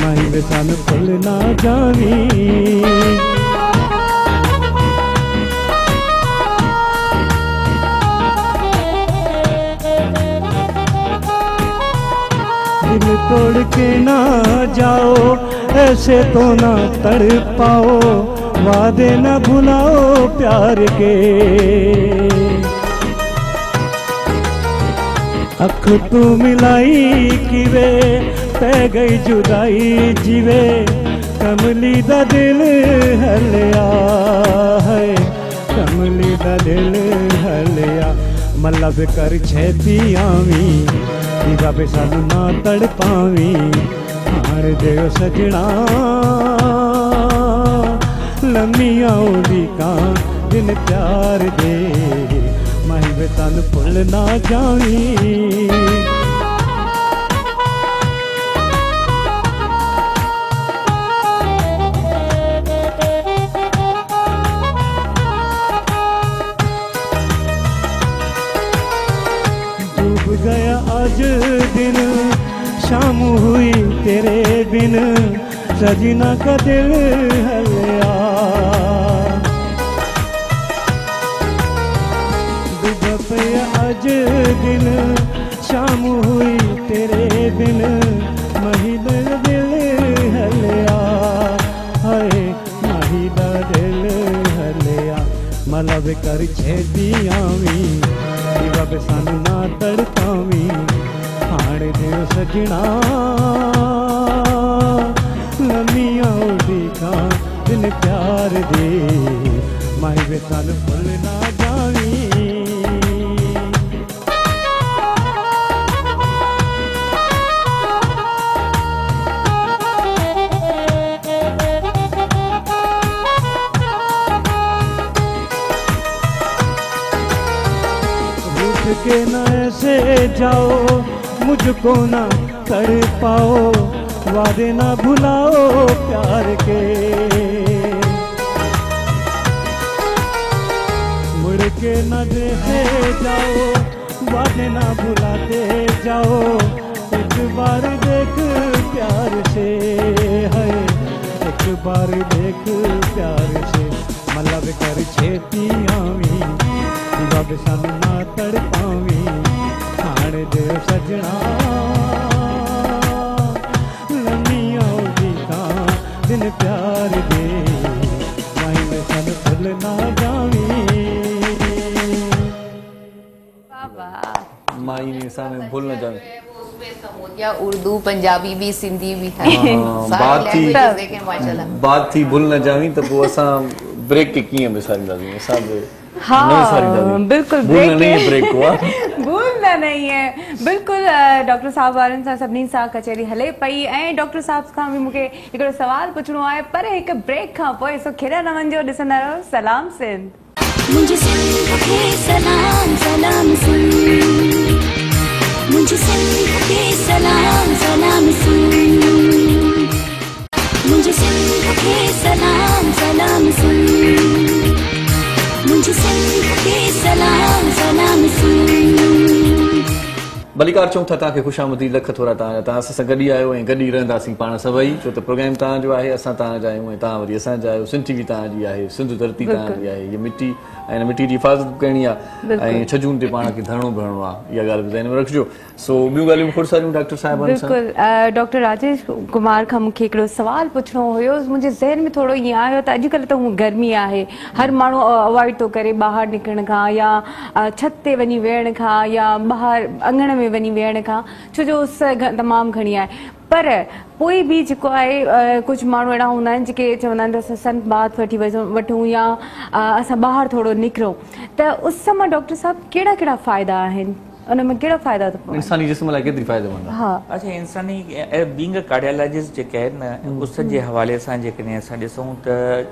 नहीं वे सन भूल ना जावी। तोड़ के ना जाओ, ऐसे तो ना तड़ पाओ, वादे न भुलाओ प्यार के। अख तू मिलाई किवे पै गई जुदाई जीवे, कमली दा दिल हलिया है, कमली दा दिल हलिया। मतलब कर छेती आवी दीवा पे सानू ना तड़ पावी, हार दे सजना लम्मियां ओदी का दिन प्यार दे, माही वे तन भुल ना जावी। गया आज दिन शाम हुई तेरे बिन, सजना का दिल हलिया। डूब गया आज दिन शाम हुई तेरे बिन, महिला दिल हलिया, हाय महिला दिल हलिया। मतलब कर छेती आवी दीवा पे सानू ना तड़ पावी, हाड़ दे सजना लम्मियां ओदी का दिन प्यार दे, माही वे सानू भुल ना जावी। के न ऐसे जाओ, मुझको ना कर पाओ, वादे ना भुलाओ प्यार के। मुड़ के न देखे जाओ, वादे ना भुलाते जाओ, एक बार देख प्यार से है, एक बार देख प्यार से। मतलब कर छेती आवी दीवा पे सानू ना तड़ पावी, हाड़ दे सजना लम्मियां ओदी का दिन प्यार दे, माही में सन भुल ना जावी। माई ने साने भूल न जावे। उसमें समोतिया उर्दू पंजाबी भी सिंधी भी है, बात थी देखें माशाल्लाह। बात थी भूल न जावी त पोइ असां ब्रेक के कीअं विसारींदासीं? असां हाँ बिल्कुल ब्रेक हुआ भूलना नहीं है बिल्कुल। डॉक्टर साहब वारनि सां सभिनी सां कचहरी हले पई ऐं डॉक्टर साहब खां बि मूंखे हिकिड़ो सवाल पुछणो आहे, पर हिकु ब्रेक खां पोइ सो खेॾा न वञिजो, ॾिसंदा रहो सलाम सिंध। मुझे सिंध के सलाम सलाम सिंध, मुझे सिंध के सलाम सलाम सिंध, मुझे सिंध के सलाम सलाम सिंध, मुझे सिंध के सलाम सलाम सिंध। मलिकार चऊं था तव्हांखे ख़ुशामदीद, लख थोरा तव्हां असां सां गॾु आहियो ऐं गॾु ई रहंदासीं पाण सभई, छो त प्रोग्राम तव्हांजो आहे, असां तव्हांजा आहियूं ऐं तव्हां वरी असांजा आहियो। सिंध टीवी तव्हांजी आहे, सिंध धरती तव्हांजी आहे, हीअ मिटी ऐं मिटी जी हिफ़ाज़त करणी आहे ऐं छजून ते पाण खे धरणो भरणो आहे, इहा ॻाल्हि ज़हन में रखिजो। सो ॿियूं ॻाल्हियूं खोड़ सारियूं डॉक्टर साहिबान सां। बिल्कुलु डॉक्टर राजेश कुमार खां मूंखे हिकिड़ो सवाल पुछणो हुयो, मुंहिंजे ज़हन में थोरो ईअं आयो त अॼुकल्ह त हूअ गर्मी आहे, हर माण्हू अवॉइड थो करे ॿाहिरि निकिरण खां या छत ते वञी वेहण खां या ॿाहिरि अङण में वञी वेहण खां, छो जो उस तमामु घणी आहे। पर पोइ बि जेको आहे कुझु माण्हू अहिड़ा हूंदा आहिनि जेके चवंदा आहिनि त असां सन बाथ वठी वठूं या असां ॿाहिरि थोरो निकिरूं, त उस मां डॉक्टर साहब कहिड़ा कहिड़ा फ़ाइदा आहिनि, उन में कहिड़ा फ़ाइदा थो इंसानी जिस्म लाइ केतिरी फ़ाइदेमंद आहे? हा अच्छा, इंसानी बींग कार्डियोलॉजिस्ट जेके आहिनि न, उस जे हवाले सां जेकॾहिं असां ॾिसूं त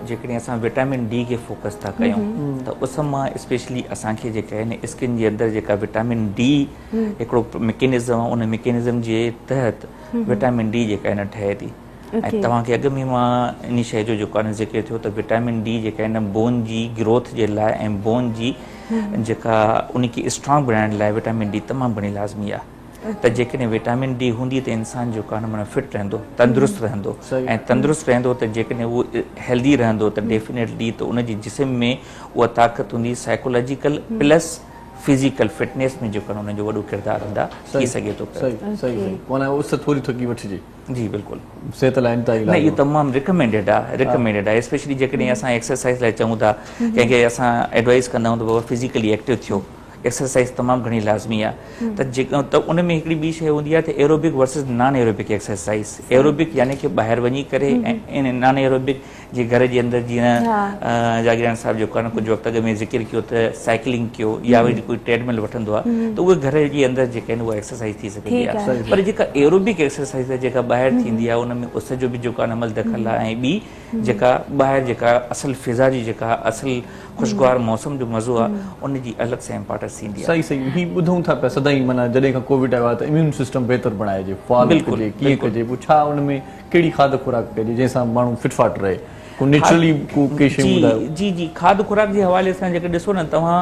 जेकॾहिं असां विटामिन डी खे फोकस था कयूं त उस मां स्पेशली असांखे जेके आहिनि स्किन जे अंदरि जेका विटामिन डी हिकिड़ो मैकेनिज़म आहे, उन मैकेनिज़म जे तहत विटामिन डी जेका आहिनि ठहे थी। ऐं तव्हांखे अॻु में मां इन शइ जो जेको आहे ज़िक्र थियो त विटामिन डी जेका आहिनि बोन जी ग्रोथ जे लाइ ऐं बोन जी जेका उनखे स्ट्रॉन्ग बनाइण लाइ विटामिन डी तमामु घणी लाज़मी आहे। त जेकॾहिं विटामिन डी हूंदी त इंसान जेको आहे माना फिट रहंदो, तंदुरुस्त रहंदो, ऐं तंदुरुस्त रहंदो त जेकॾहिं उहो हेल्दी रहंदो त डेफिनेटली त उनजे जिस्म में उहा ताक़त हूंदी साइकोलॉजिकल प्लस फिजिकल फिटनेस में जेको उन्हनि जो वॾो किरदारु अदा थी सघे थो पियो। सही सही सही माना उस थोरी थकी वठिजे जी बिल्कुलु सिहत लाइ इंतहाई न इहो तमामु रिकमेंडेड आहे स्पेशली जेकॾहिं असां एक्सरसाइज़ लाइ चऊं था कंहिंखे असां एडवाइस कंदा आहियूं त बाबा फिज़िकली एक्टिव थियो एक्सरसाइज़ तमामु घणी लाज़मी आहे त उन में हिकिड़ी ॿी शइ हूंदी आहे त aerobic versus non aerobic exercise aerobic यानी कि ॿाहिरि वञी करे ऐं नॉन एरोबिक जे घर जे अंदरि जीअं जागीरान साहिब जेको आहे न कुझु वक़्तु अॻु में ज़िक्र कयो त साइकिलिंग कयो या वरी कोई ट्रेडमिल वठंदो आहे त उहे घर जे अंदरि जेके आहिनि उहा एक्सरसाइज़ थी सघंदी आहे पर जेका एरोबिक एक्सरसाइज़ आहे जेका ॿाहिरि थींदी आहे उन में उस जो बि जेको आहे अमल दख़ल आहे ऐं ॿी जेका ॿाहिरि जेका असल फिज़ा जी जेका असल ख़ुशगवार मौसम जो मज़ो आहे उन जी अलॻि सां इम्पोर्टेंस थींदी आहे। सही सही ही ॿुधूं था पिया सदाईं माना जॾहिं खां कोविड आयो आहे त इम्यून सिस्टम बहितर बणाइजे फाल कजे कीअं कजे पोइ छा उन में कहिड़ी खाद खुराक कजे जंहिंसां माण्हू फिटफाट रहे को नेचुरली को के शइ ॿुधायो। जी जी खाद खुराक जे हवाले सां जेके ॾिसो न तव्हां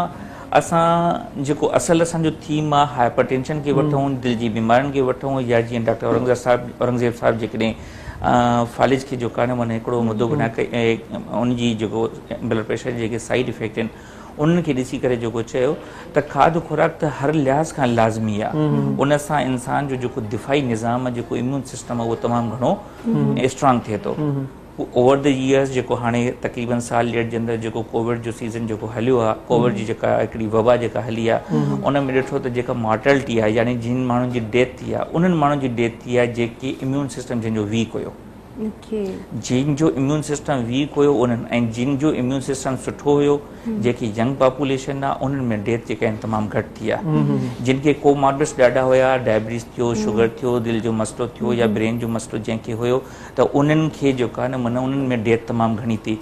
असां जेको असल असांजो थीम आहे हाइपरटेंशन खे वठूं दिलि जी बीमारियुनि खे वठूं या जीअं डॉक्टर औरंगज़ेब साहिब जेकॾहिं फालिज खे जेको आहे न माना हिकिड़ो मुद्दो बनाए उनजी जेको ब्लड प्रेशर जी जेके साइड इफेक्ट आहिनि उन्हनि खे ॾिसी करे जेको चयो त खाद खुराक त हर लिहाज़ खां लाज़मी आहे उन सां इंसान जो जेको दिफ़ाई निज़ाम आहे जेको इम्यून सिस्टम आहे उहो तमामु घणो स्ट्रांग थिए थो। ओवर द ईयर्स जेको हाणे तक़रीबन साल ॾेढ जे अंदरि जेको कोविड जो सीज़न जेको हलियो आहे कोविड जी जेका हिकिड़ी वबा जेका हली आहे उन में ॾिठो त जेका मॉर्टेलिटी आहे यानी जिन माण्हुनि जी डेथ थी आहे उन्हनि माण्हुनि जी डेथ थी आहे जेके इम्यून सिस्टम जंहिंजो वीक हुयो जिन जो इम्यून सिस्टम वीक हुयो उन्हनि ऐं जिन जो इम्यून सिस्टम सुठो हुयो जेकी यंग पॉपुलेशन आहे उन्हनि में डेथ जेका आहिनि तमामु घटि थी आहे जिन खे कोमॉर्बिड्स ॾाढा हुया डायबिटीज़ थियो शुगर थियो दिलि जो मसइलो थियो या ब्रेन जो मसइलो जंहिंखे हुयो त उन्हनि खे जेको आहे न माना उन्हनि में डेथ तमामु घणी थी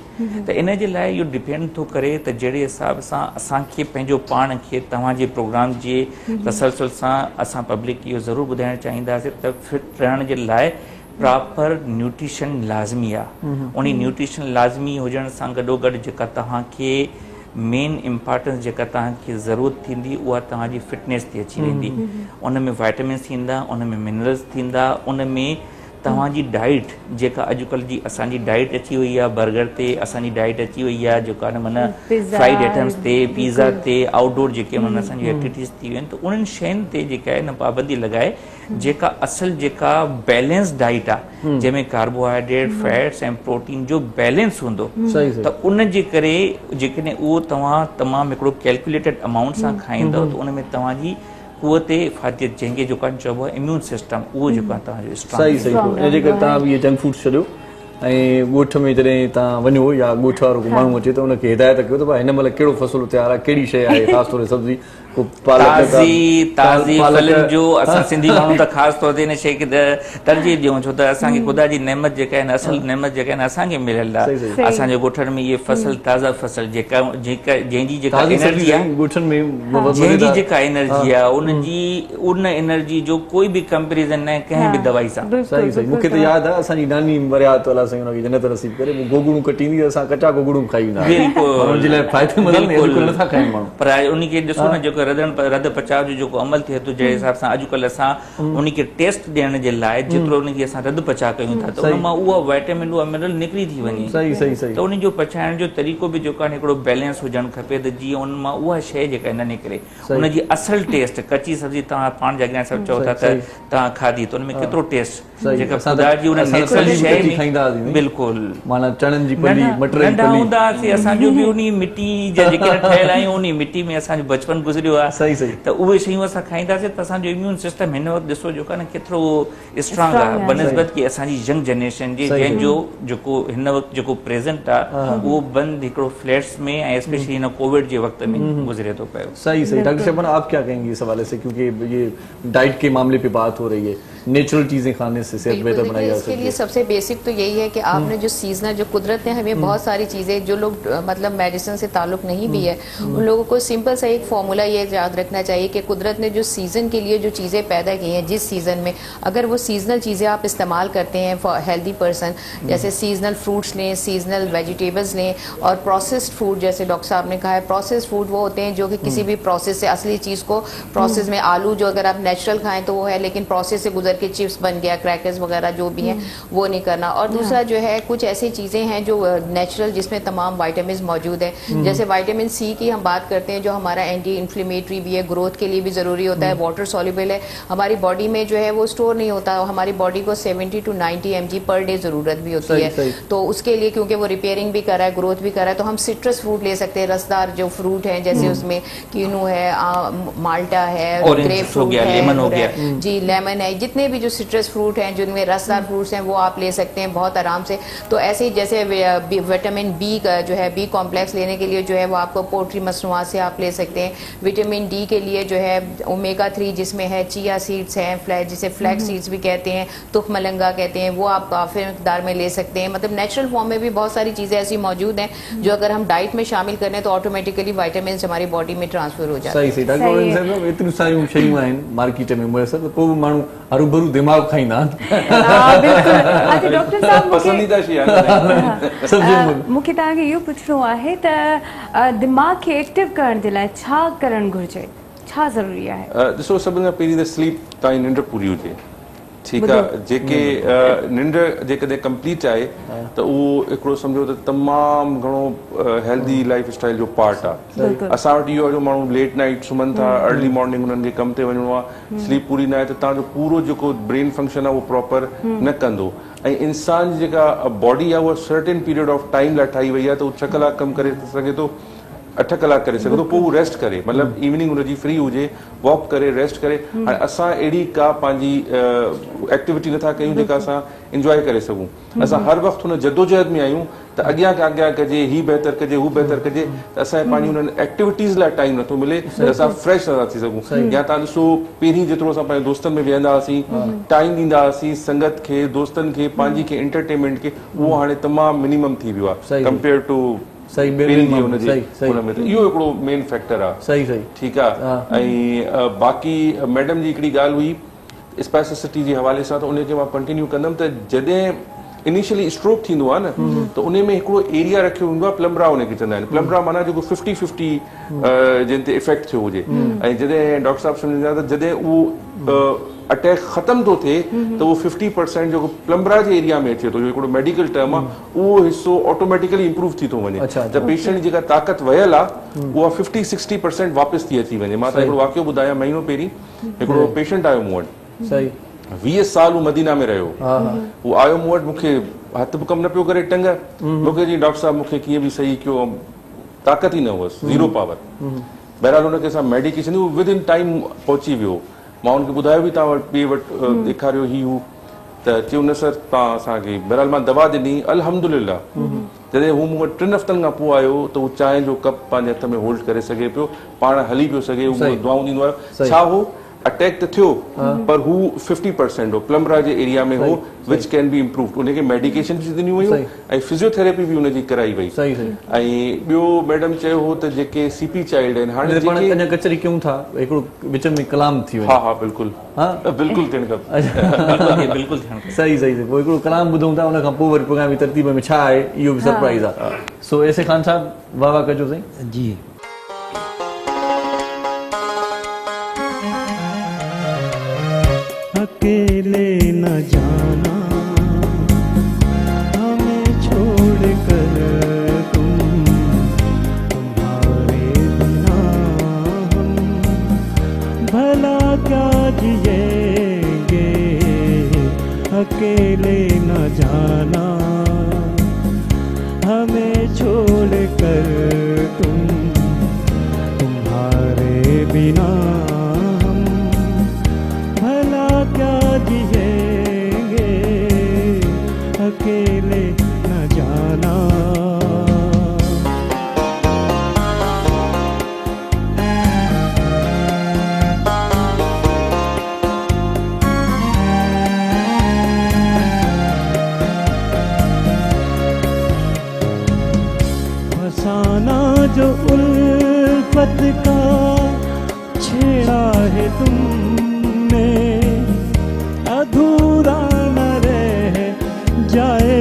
त इन जे लाइ इहो डिपेंड थो करे त जहिड़े हिसाब सां असांखे पंहिंजो पाण खे तव्हांजे प्रोग्राम जे तसलसल सां असां पब्लिक इहो ज़रूरु ॿुधाइणु चाहींदासीं त फिट रहण जे लाइ प्रॉपर न्यूट्रिशन लाज़मी आहे उन न्यूट्रिशन लाज़मी हुजण सां गॾोगॾु जेका तव्हांखे मेन इम्पोर्टेंस जेका तव्हांखे ज़रूरत थींदी उहा तव्हांजी फिटनेस ते अची वेंदी उन में वाइटामिन्स थींदा उन में मिनरल्स थींदा उन में तव्हांजी डाइट जेका अॼुकल्ह जी असांजी डाइट अची वई आहे बर्गर ते असांजी डाइट अची वई आहे जेका न माना फ्राइड आइटम्स ते पिज़्ज़ा ते आउटडोर जेके माना असांजी एक्टिविटीज़ थी वियूं आहिनि त उन्हनि शयुनि ते जेका आहे न पाबंदी लॻाए जेका असल जेका बैलेंस डाइट आहे जंहिंमें कार्बोहाइड्रेट फैट्स ऐं प्रोटीन जो बैलेंस हूंदो त उन जे करे जेकॾहिं उहो तव्हां तमामु हिकिड़ो कैलकुलेटेड अमाउंट सां खाईंदव त उन में तव्हांजी कुवते इफ़ादियत जंहिंखे जेको चइबो आहे इम्यून सिस्टम उहो जेको आहे तव्हांजो सही सही इन जे करे तव्हां इहे जंक फूड छॾियो ऐं ॻोठ में जॾहिं तव्हां वञो या ॻोठ वारो माण्हू अचे त उनखे हिदायत कयो त भाई हिन महिल कहिड़ो फ़सुलु तयारु आहे कहिड़ी शइ आहे ख़ासि तौर ते सब्ज़ी ताज़ी फलनि जो असां सिंधी माण्हू त ख़ासि तौर ते इन शइ खे तरजीह ॾियूं छो त असांखे ख़ुदा जी नेमत जेका आहिनि असल नेमत जेका आहिनि असांखे मिलियल आहे असांजे ॻोठनि में इहे फसल ताज़ा फसल जेका जंहिंजी जेका एनर्जी आहे ॻोठनि में जंहिंजी जेका एनर्जी आहे उन एनर्जी जो कोई बि कंपेरिज़न न आहे कंहिं बि दवाई सां। सही सही मूंखे त यादि आहे असांजी नानी मरियात अलाह साईं हुनखे जन्नत नसीब करे गोगड़ूं कटींदी असां कचा गोगड़ूं खाई वेंदा हुनजे लाइ फ़ाइदेमंद नथा खाइनि माण्हू पर उनखे ॾिसो न जेको रद पचाव जो जेको अमल थिए थो जहिड़े हिसाब सां अॼुकल्ह असां उनखे टेस्ट ॾियण जे लाइ जेतिरो उनखे असां रद पचाव कयूं था त उन मां उहा वाइटामिन उहा मिनरल निकिरी थी वञे त उन जो पचाइण जो तरीक़ो बि जेको आहे हिकिड़ो बैलेंस हुजणु खपे त जीअं उन मां उहा शइ जेका न निकिरे उनजी असल टेस्ट कची सब्जी तव्हां पाण जागीरान साहिब चओ था त तव्हां खाधी त उन में केतिरो टेस्ट जेका ख़ुदा जी उन नेचुरल शइ में बिल्कुलु माना चणनि जी पली मटर नंढा हूंदा हुआसीं असांजो बि उन मिटी जा जेके ठहियल आहियूं उन मिटी में असांजो बचपन गुज़रियो आहे त उहे शयूं असां खाईंदासीं त असांजो इम्यून सिस्टम हिन वक़्तु ॾिसो जेको आहे न केतिरो स्ट्रांग आहे बनस्बत की असांजी यंग जनरेशन जी जंहिंजो जेको हिन वक़्तु जेको प्रेज़ेंट आहे उहो बंदि हिकिड़ो फ्लैट्स में ऐं स्पेशली हिन कोविड जे वक़्त में गुज़रे थो पियो। सही सही डॉक्टर साहब आप क्या कहेंगे इस हवाले से क्योंकि ये डाइट के मामले पे बात हो रही है नेचुरल चीजें खाने से सेहत बेहतर बनाई जा सकती है। इसके लिए सबसे बेसिक तो यही है कि आपने जो सीजनल जो कुदरत ने हमें बहुत सारी चीज़ें जो लोग मतलब मेडिसिन से ताल्लुक नहीं भी है उन लोगों को सिंपल सा एक फॉर्मूला ये याद रखना चाहिए कि कुदरत ने जो सीज़न के लिए जो चीज़ें पैदा की हैं जिस सीज़न में अगर वो सीजनल चीज़ें आप इस्तेमाल करते हैं फॉर हेल्दी पर्सन जैसे सीजनल फ्रूट्स लें सीजनल वेजिटेबल्स लें और प्रोसेस्ड फूड जैसे डॉक्टर साहब ने कहा है प्रोसेस्ड फूड वो होते हैं जो कि किसी भी प्रोसेस से असली चीज़ को प्रोसेस में आलू जो अगर आप नेचुरल खाएं तो वो है लेकिन प्रोसेस से गुजर शुगर के चिप्स बन गया, क्रैकर्स वगैरह जो भी हैं वो नहीं करना। और दूसरा जो है कुछ ऐसी चीज़ें हैं जो नेचुरल जिसमें तमाम वाइटामिन मौजूद हैं, जैसे विटामिन सी की हम बात करते हैं जो हमारा एंटी इन्फ्लेमेटरी भी है, ग्रोथ के लिए भी ज़रूरी होता है, वाटर सॉल्युबल है, हमारी बॉडी में जो है वो स्टोर नहीं होता, हमारी बॉडी को 70 to 90 mg पर डे ज़रूरत भी होती है। तो उसके लिए क्योंकि वो रिपेयरिंग भी कर रहा है, ग्रोथ भी कर रहा है, तो हम सिट्रस फ्रूट ले सकते हैं, रसदार जो फ्रूट हैं, जैसे उसमें कीनू है, माल्टा है, ग्रेप फ्रूट है, लेमन हो गया जी, लेमन है, जितने भी जो सिट्रस फ्रूट हैं जिनमें रसदार फ्रूट्स हैं वो आप ले सकते हैं बहुत आराम से। तो ऐसे ही जैसे विटामिन बी का जो है बी कॉम्प्लेक्स लेने के लिए जो है वो आपको पोल्ट्री मसनूआत से आप ले सकते हैं। विटामिन डी के लिए जो है ओमेगा 3 जिसमें है चिया सीड्स हैं, जिसे फ्लैक्स सीड्स भी कहते हैं, तुख मलंगा कहते हैं, वो आप काफ़ी मकदार में ले सकते हैं। मतलब नेचुरल फॉर्म में भी बहुत सारी चीज़ें ऐसी मौजूद हैं जो अगर हम डाइट में शामिल करें तो ऑटोमेटिकली विटामिन हमारी बॉडी में ट्रांसफर हो जाते हैं। सही डॉक्टर एतिरियूं सारियूं शयूं आहिनि मार्केट में मुयसर, पोइ बि माण्हू हरूभरू दिमाग़ खाईंदा आहिनि। डॉक्टर साहब पसंदीदा शइ आहे। मूंखे तव्हांखे इहो पुछिणो आहे त दिमाग़ खे एक्टिव करण जे लाइ छा करणु घुरिजे, छा ज़रूरी आहे? ॾिसो, सभिनि खां पहिरीं त स्लीप तव्हांजी निंड पूरी हुजे, ठीकु आहे। जेके निंड जेकॾहिं कंप्लीट आहे त उहो हिकिड़ो सम्झो त तमामु घणो हेल्दी लाइफ स्टाइल जो पार्ट आहे। असां वटि इहो आहे जो माण्हू लेट नाइट सुम्हनि था, अर्ली मॉर्निंग हुननि खे कम ते वञिणो आहे, स्लीप पूरी न आहे त तव्हांजो पूरो जेको ब्रेन फंक्शन आहे उहो प्रॉपर न कंदो। ऐं इंसान जी जेका बॉडी आहे उहा सर्टेन पीरियड ऑफ टाइम लाइ ठाही वई आहे, त उहो 6 कलाक कमु करे सघे थो, 8 कलाक करे सघे थो, पोइ उहो रेस्ट करे, मतिलबु इवनिंग हुनजी फ्री हुजे, वॉक करे, रेस्ट करे। हाणे असां अहिड़ी का पंहिंजी एक्टिविटी नथा कयूं जेका असां इंजॉय करे सघूं। असां हर वक़्तु हुन जदोजहद में आहियूं त अॻियां खां अॻियां कजे, ही बहितर कजे, हू बहितर कजे, त असांखे पंहिंजी हुननि एक्टिविटीज़ लाइ टाइम नथो मिले त असां फ्रेश नथा थी सघूं। या तव्हां ॾिसो, पहिरीं जेतिरो असां पंहिंजे दोस्तनि में वेहंदा हुआसीं, टाइम ॾींदा हुआसीं संगत खे, दोस्तनि खे, पंहिंजी खे, एंटरटेनमेंट खे, उहो हाणे तमामु मिनिमम थी वियो आहे कंपेयर टू इहो हिकिड़ो मेन फैक्टर आहे। ठीकु आहे। ऐं बाक़ी मैडम जी हिकिड़ी ॻाल्हि हुई स्पेसिसिटी जे हवाले सां, त उनखे मां कंटिन्यू कंदमि त जॾहिं इनिशियली स्ट्रोक थींदो आहे न त उन में हिकिड़ो एरिया रखियो हूंदो आहे, प्लम्बरा उनखे चवंदा आहिनि। प्लम्बरा माना जेको 50-50 जिन ते इफेक्ट थियो हुजे। ऐं जॾहिं डॉक्टर साहब सम्झंदा त जॾहिं उहो अटैक ख़तम थो थिए त उहो 50% जेको प्लम्बरा जे एरिया में अचे थो, जो हिकिड़ो मेडिकल टर्म आहे, उहो हिसो ऑटोमेटिकली इंप्रूव थी थो वञे। त पेशेंट जी जेका ताक़त वयल आहे उहा 50-60% वापसि थी अची वञे। मां त हिकिड़ो वाक़ियो ॿुधायां, महीनो पहिरीं हिकिड़ो पेशेंट आयो मूं वटि, 20 साल उहो मदीना में रहियो। उहो आयो मूं वटि, मूंखे हथ बि कमु न पियो करे, टंग मूंखे जी डॉक्टर साहब मूंखे कीअं बि सही कयो, ताक़त ई न हुअसि, 0 पावर। बहरहाल हुनखे असां मेडिकेशन विद इन टाइम पहुची वियो। मां हुनखे ॿुधायो बि तव्हां वटि ॿिए वटि ॾेखारियो ही हू, त चयो न सर तव्हां असांखे। बहरहाल मां दवा ॾिनी, अल्हम्दुलिल्लाह। जॾहिं हू मूं वटि 3 हफ़्तनि खां पोइ आयो त उहो चांहि जो कप पंहिंजे हथ में होल्ड करे सघे पियो, पाण हली पियो सघे, उहो दुआऊं ॾींदो आहे। छा हो अटैक त थियो पर हू 50% हो, प्लम्बरा जे एरिया में हो, विच कैन बी इम्प्रूव्ड। उनखे मेडिकेशन बि ॾिनियूं हुयूं ऐं फिजियोथेरेपी बि उनजी कराई वई। ऐं ॿियो मैडम चयो हो त जेके सीपी चाइल्ड आहिनि, हाणे अञा कचरी कयूं था, हिकिड़ो विच में कलाम थी वञे। हा बिल्कुलु, बिल्कुलु थियणु खपे, बिल्कुलु थियणु खपे। सही पोइ हिकिड़ो कलाम ॿुधूं था, उन खां पोइ वरी प्रोग्राम जी तरतीब में छा आहे इहो बि सरप्राइज़ आहे। सो ऐसे ख़ान साहब वाह वाह कजो साईं जी। अकेले न जाना हमें छोड़ कर तुम, तुम्हारे बिना हम भला क्या जिएंगे। अकेले न जाना हमें छोड़ कर तुम, तुम्हारे बिना क्या जिएंगे। अकेले न जाना। फसाना जो उल्फत का छेड़ा है तुमने, अधूरा न रह जाए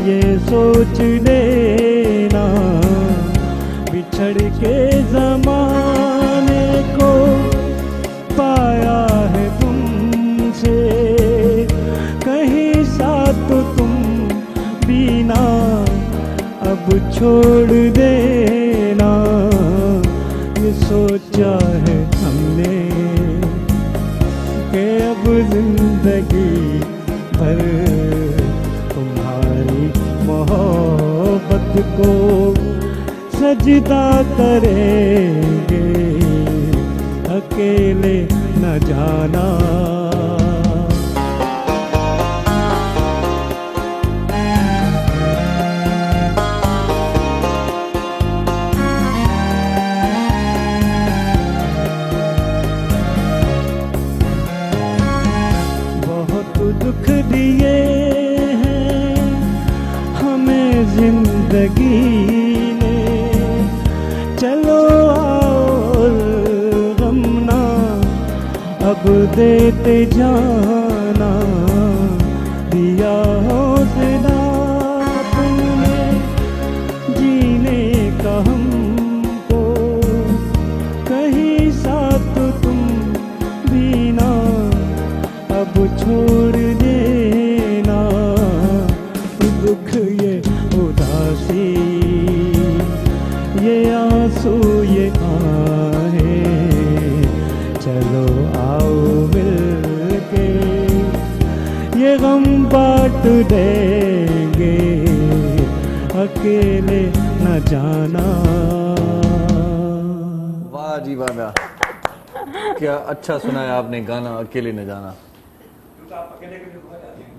ये सोच लेना। बिछड़ के ज़माने को पाया है तुमसे, छोड़ देना, ये सोचा है हमने कि अब जिंदगी भर तुम्हारी मोहब्बत को सजदा करेंगे, अकेले न जाना। दुख दिए हैं हमें जिंदगी ने, चलो आओ गम ना अब देते जाना, दिया हौसला तुमने जीने का हमको, कहीं साथ तुम भी ना अब छोड़ देना। दुख ये उदासी ये आंसू ये आहें, चलो आओ मिलके ये गम बांट देंगे, अकेले न जाना। वाह जी वाह, क्या अच्छा सुनाया आपने गाना अकेले न जाना।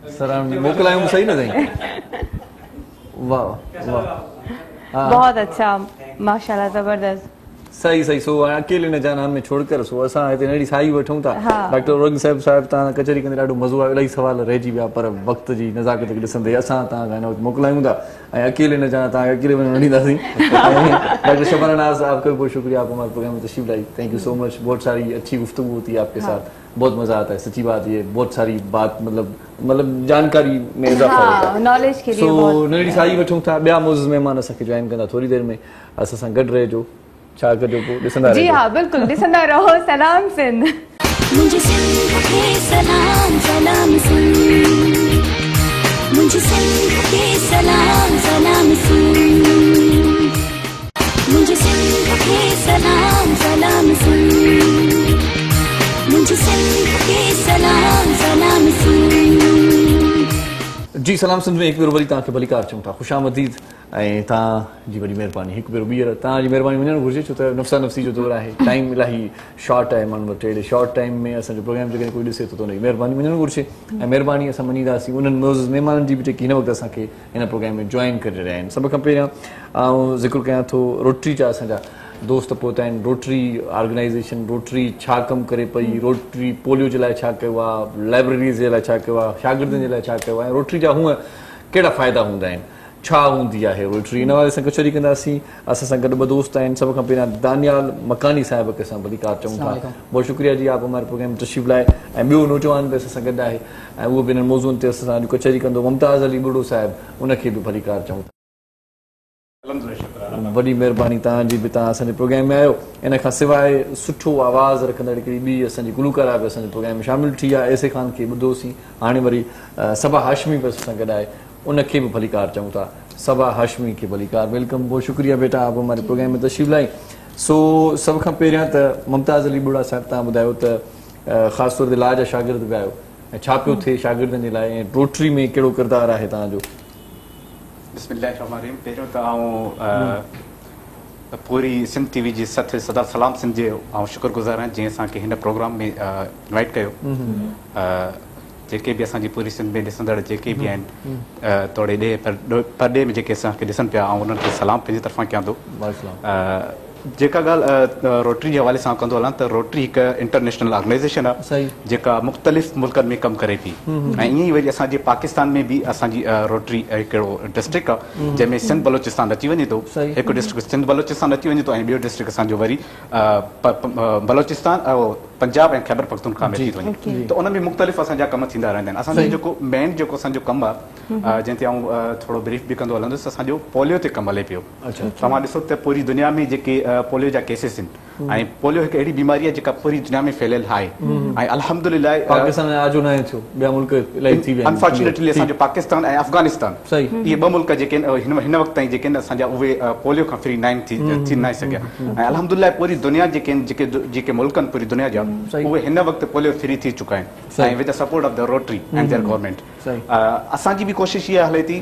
सर मोकलायूं सही न सही? वाह वाह, बहुत अच्छा, माशाल्लाह, जबरदस्त। सही सही। सो अकेले न जाना में छोड़कर सो असां हिते नड़ी साई वठूं था। डॉक्टर औरंग साहिब तां कचहरी कंदे ॾाढो मज़ो आयो, इलाही सवाल रहिजी विया, पर वक़्त जी नज़ाकत खे ॾिसंदे असां तव्हां गाना मोकिलायूं था ऐं अकेले न जाना तव्हां अकेले वञण न ॾींदासीं। डॉक्टर शबाना नाज़, आपका भी बहुत शुक्रिया, आप हमारे प्रोग्राम में तशरीफ लाई, थैंक यू सो मच। बहुत सारी अच्छी गुफ्तगू होती है आपके साथ, बहुत मजा आता है, सच्ची बात ये, बहुत सारी बात मतलब जानकारी में इजाफा होता है, नॉलेज के लिए। सो नड़ी साई वठूं था, ॿिया मोज़ महिमान असांखे जॉइन कंदा थोरी देर में, असां सां गॾु रहिजो, छा कजो पोइ ॾिसंदा जी हाँ बिल्कुल ॾिसंदा रहो सलाम सिंध। मुझे सिंध के सलाम सलाम सिंध, मुझे सिंध के सलाम सलाम सिंध, मुझे सिंध के सलाम सलाम सिंध, मुझे सिंध के सलाम सलाम सिंध। जी सलाम सिंध में एक भेरो वरी तव्हांखे भलीकार चऊं था, ख़ुशामदीद ऐं तव्हांजी वॾी महिरबानी, हिकु भेरो ॿीहर तव्हांजी महिरबानी वञणु घुरिजे, छो त नफ़्सा नफ़्सी जो दौरु आहे, टाइम इलाही शॉर्ट आहे, माण्हू वटि अहिड़े शॉर्ट टाइम में असांजो प्रोग्राम जेकॾहिं कोई ॾिसे थो त हुनजी महिरबानी वञणु घुरिजे, ऐं महिरबानी असां मञींदासीं उन्हनि मोज़ महिमाननि जी बि जेकी हिन वक़्तु असांखे हिन प्रोग्राम में जॉइन करे रहिया आहिनि। सभ खां पहिरियां आउं ज़िक्र कयां थो रोटरी जा असांजा दोस्त पहुता आहिनि, रोटरी ऑर्गेनाइज़ेशन, रोटरी छा कमु करे पई, रोटरी पोलियो जे लाइ छा कयो आहे, लाइब्रेरीज़ जे लाइ छा कयो आहे, शागिर्दनि जे लाइ छा कयो आहे, रोटरी जा हूअं कहिड़ा फ़ाइदा हूंदा आहिनि, छा हूंदी आहे रोटरी, इन वारे सां कचहरी कंदासीं। असां सां गॾु ॿ दोस्त आहिनि, सभ खां पहिरियां दानियाल मकानी साहिब खे असां भलीकार चऊं था, बहुत शुक्रिया जी आप हमारे प्रोग्राम में तशरीफ़ लाए, ऐं ॿियो नौजवान बि असां सां गॾु आहे ऐं उहो बि हिननि मौज़ूअनि ते असां सां कचहरी कंदो, मुमताज़ अली बुढ़ो साहिब, उनखे बि भलीकार चऊं था। वॾी महिरबानी तव्हांजी बि, तव्हां असांजे प्रोग्राम में आयो। इन खां सवाइ सुठो आवाज़ रखंदड़ हिकिड़ी ॿी असांजी गुलूकारा बि असांजे प्रोग्राम में शामिलु थी आहे, ऐसे ख़ान खे ॿुधोसीं, हाणे वरी सबा हाशमी बि असां सां गॾु आहे, उनखे बि भलीकार चऊं था। सबा हाशमी खे भलीकार, वेलकम, बहुत शुक्रिया बेटा, आप हमारे प्रोग्राम में तशरीफ़ लाई। सो सभ खां पहिरियां त मुमताज़ अली बुढ़ा साहिब, तव्हां ॿुधायो त ख़ासि तौर ते ला जा शागिर्द बि आहियो, ऐं छा पियो थिए शागिर्दनि जे लाइ, ऐं रोटरी में कहिड़ो किरदारु आहे तव्हांजो? बिस्मिल्लाहिर्रहमानिर्रहीम। पहिरियों त आउं पूरी सिंध टीवी जी सदा सलाम सिंध जे शुक्रगुज़ार आहियां जंहिं असांखे हिन प्रोग्राम में इनवाइट कयो। जेके बि असांजी पूरी सिंध में ॾिसंदड़ जेके बि आहिनि तोड़े परॾे में जेके असांखे ॾिसनि पिया, ऐं उन्हनि खे सलाम पंहिंजी तरफ़ां कयां थो। जेका ॻाल्हि रोटरी जे हवाले सां कंदो हलां त रोटरी हिकु इंटरनेशनल ऑर्गेनाइज़ेशन आहे जेका मुख़्तलिफ़ मुल्कनि में कमु करे थी, ऐं ईअं ई वरी असांजे पाकिस्तान में बि असांजी रोटरी हिकिड़ो डिस्ट्रिक्ट आहे जंहिंमें सिंध बलोचिस्तान अची वञे थो, हिकु डिस्ट्रिक्ट सिंध बलोचिस्तान अची वञे थो, ऐं ॿियो डिस्ट्रिक्ट असांजो वरी बलोचिस्तान पंजाब ऐं खैबर पख्तूनख्वा में थी वञे, त उन में मुख़्तलिफ़ असांजा कम थींदा रहंदा आहिनि। असांजो जेको मेन जेको असांजो कमु आहे जंहिं ते आउं थोरो ब्रीफ बि कंदो हलंदुसि असांजो पोलियो ते कमु हले पियो तव्हां ॾिसो त पूरी दुनिया में जेके पोलियो जा केसिस आहिनि ऐं पोलियो हिकु अहिड़ी बीमारी आहे जेका पूरी दुनिया में फैलियल आहे ऐं अल्हम्दुलिल्लाह पाकिस्तान में आजो न थियो ॿिया मुल्क इलाही थी विया अनफॉर्चुनेटली असांजो पाकिस्तान ऐं अफगानिस्तान इहे ॿ मुल्क जेके हिन वक़्त ताईं जेके असांजा उहे पोलियो खां फ्री थी न सघिया ऐं अल्हम्दुलिल्लाह पूरी दुनिया जेके मुल्क आहिनि पूरी दुनिया जा उहे हिन वक़्तु पोलियो फ्री थी चुका आहिनि ऐं with the support of the rotary and there government असांजी बि कोशिशि इहा हले थी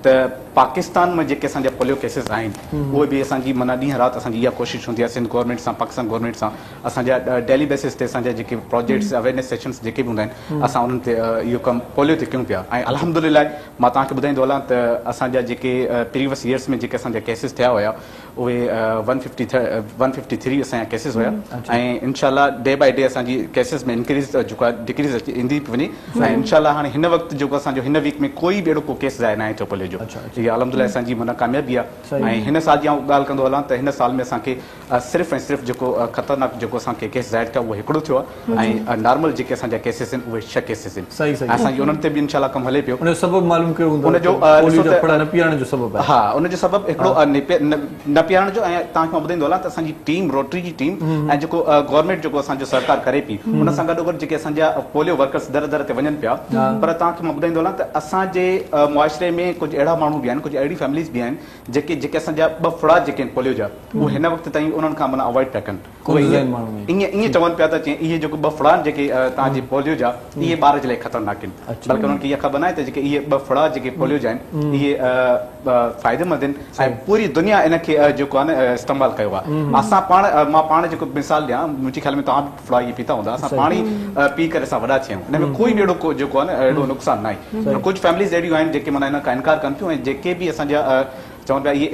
त पाकिस्तान में जेके असांजा पोलियो केसिस आहिनि उहे बि असांजी माना ॾींहं राति असांजी इहा कोशिशि हूंदी आहे सिंध गवर्नमेंट सां पाकिस्तान गवर्नमेंट सां असांजा डेली बेसिस ते असांजा जेके प्रोजेक्ट्स अवेयरनेस सेशन्स जेके बि हूंदा आहिनि असां उन्हनि ते इहो कमु पोलियो ते कयूं पिया ऐं अल्हम्दुलिल्लाह मां तव्हांखे ॿुधाईंदो हलां त असांजा जेके प्रीवियस ईयर्स में जेके असांजा केसिस थिया हुया उहे 153 असांजा केसिस हुया ऐं इनशाला डे बाय डे असांजी केसिस में इंक्रीज़ जेको आहे डिक्रीज़ ईंदी वञे ऐं इनशाला हाणे हिन वक़्तु जेको असांजो हिन वीक में कोई बि अहिड़ो को केस ज़ाहिर न आहे थियो पोलियो जो इहा अल्हम्दुलिल्लाह असांजी माना कामयाबी आहे ऐं हिन साल जी आउं ॻाल्हि कंदो हलां त हिन साल में असांखे सिर्फ़ु ऐं सिर्फ़ु जेको ख़तरनाक जेको असांखे केस ज़ाहिर थियो उहो हिकिड़ो थियो आहे ऐं नॉर्मल जेके असांजा केसिस आहिनि उहे 6 केसिस आहिनि असांजी उन्हनि ते बि इनशाला कमु हले पियो उनजो सबबु मालूम कयो हूंदो उनजो न पीअण जो सबबु आहे हा उनजो सबबु हिकिड़ो न पीअण जो ऐं तव्हांखे मां ॿुधाईंदो हलां त असांजी टीम रोटरी जी टीम ऐं जेको गवर्नमेंट जेको असांजो सरकार करे पई उन सां गॾोगॾु जेके असांजा पोलियो वर्कर्स दर दर ते वञनि पिया पर तव्हांखे मां ॿुधाईंदो हलां त असांजे मुआशिरे में कुझु अहिड़ा माण्हू बि आहिनि कुझु अहिड़ी फैमिलीज़ बि आहिनि जेके असांजा 2 फुड़ा जेके आहिनि पोलियो जा उहे हिन वक़्तु ताईं उन्हनि खां माना अवॉइड पिया कनि ईअं चवनि पिया त इहे जेको 2 फुड़ा आहिनि जेके तव्हांजे पोलियो जा इहे ॿार जे लाइ ख़तरनाक आहिनि बल्कि उन्हनि खे इहा ख़बर न आहे त जेके इहे 2 फुड़ा जेके पोलियो जा आहिनि इहे फ़ाइदेमंद आहिनि ऐं पूरी दुनिया इनखे जेको आहे न इस्तेमालु कयो आहे असां मां पाण जेको मिसाल ॾियां मुंहिंजे ख्याल में तव्हां बि फुड़ा इहे पीता हूंदा असां पाणी पी करे असां वॾा थिया आहियूं हिन में कोई बि अहिड़ो जेको आहे न अहिड़ो नुक़सानु न आहे कुझु फैमिलीज़ अहिड़ियूं आहिनि जेके माना हिन खां इनकार कनि थियूं ऐं जेके बि असांजा चवनि पिया इहे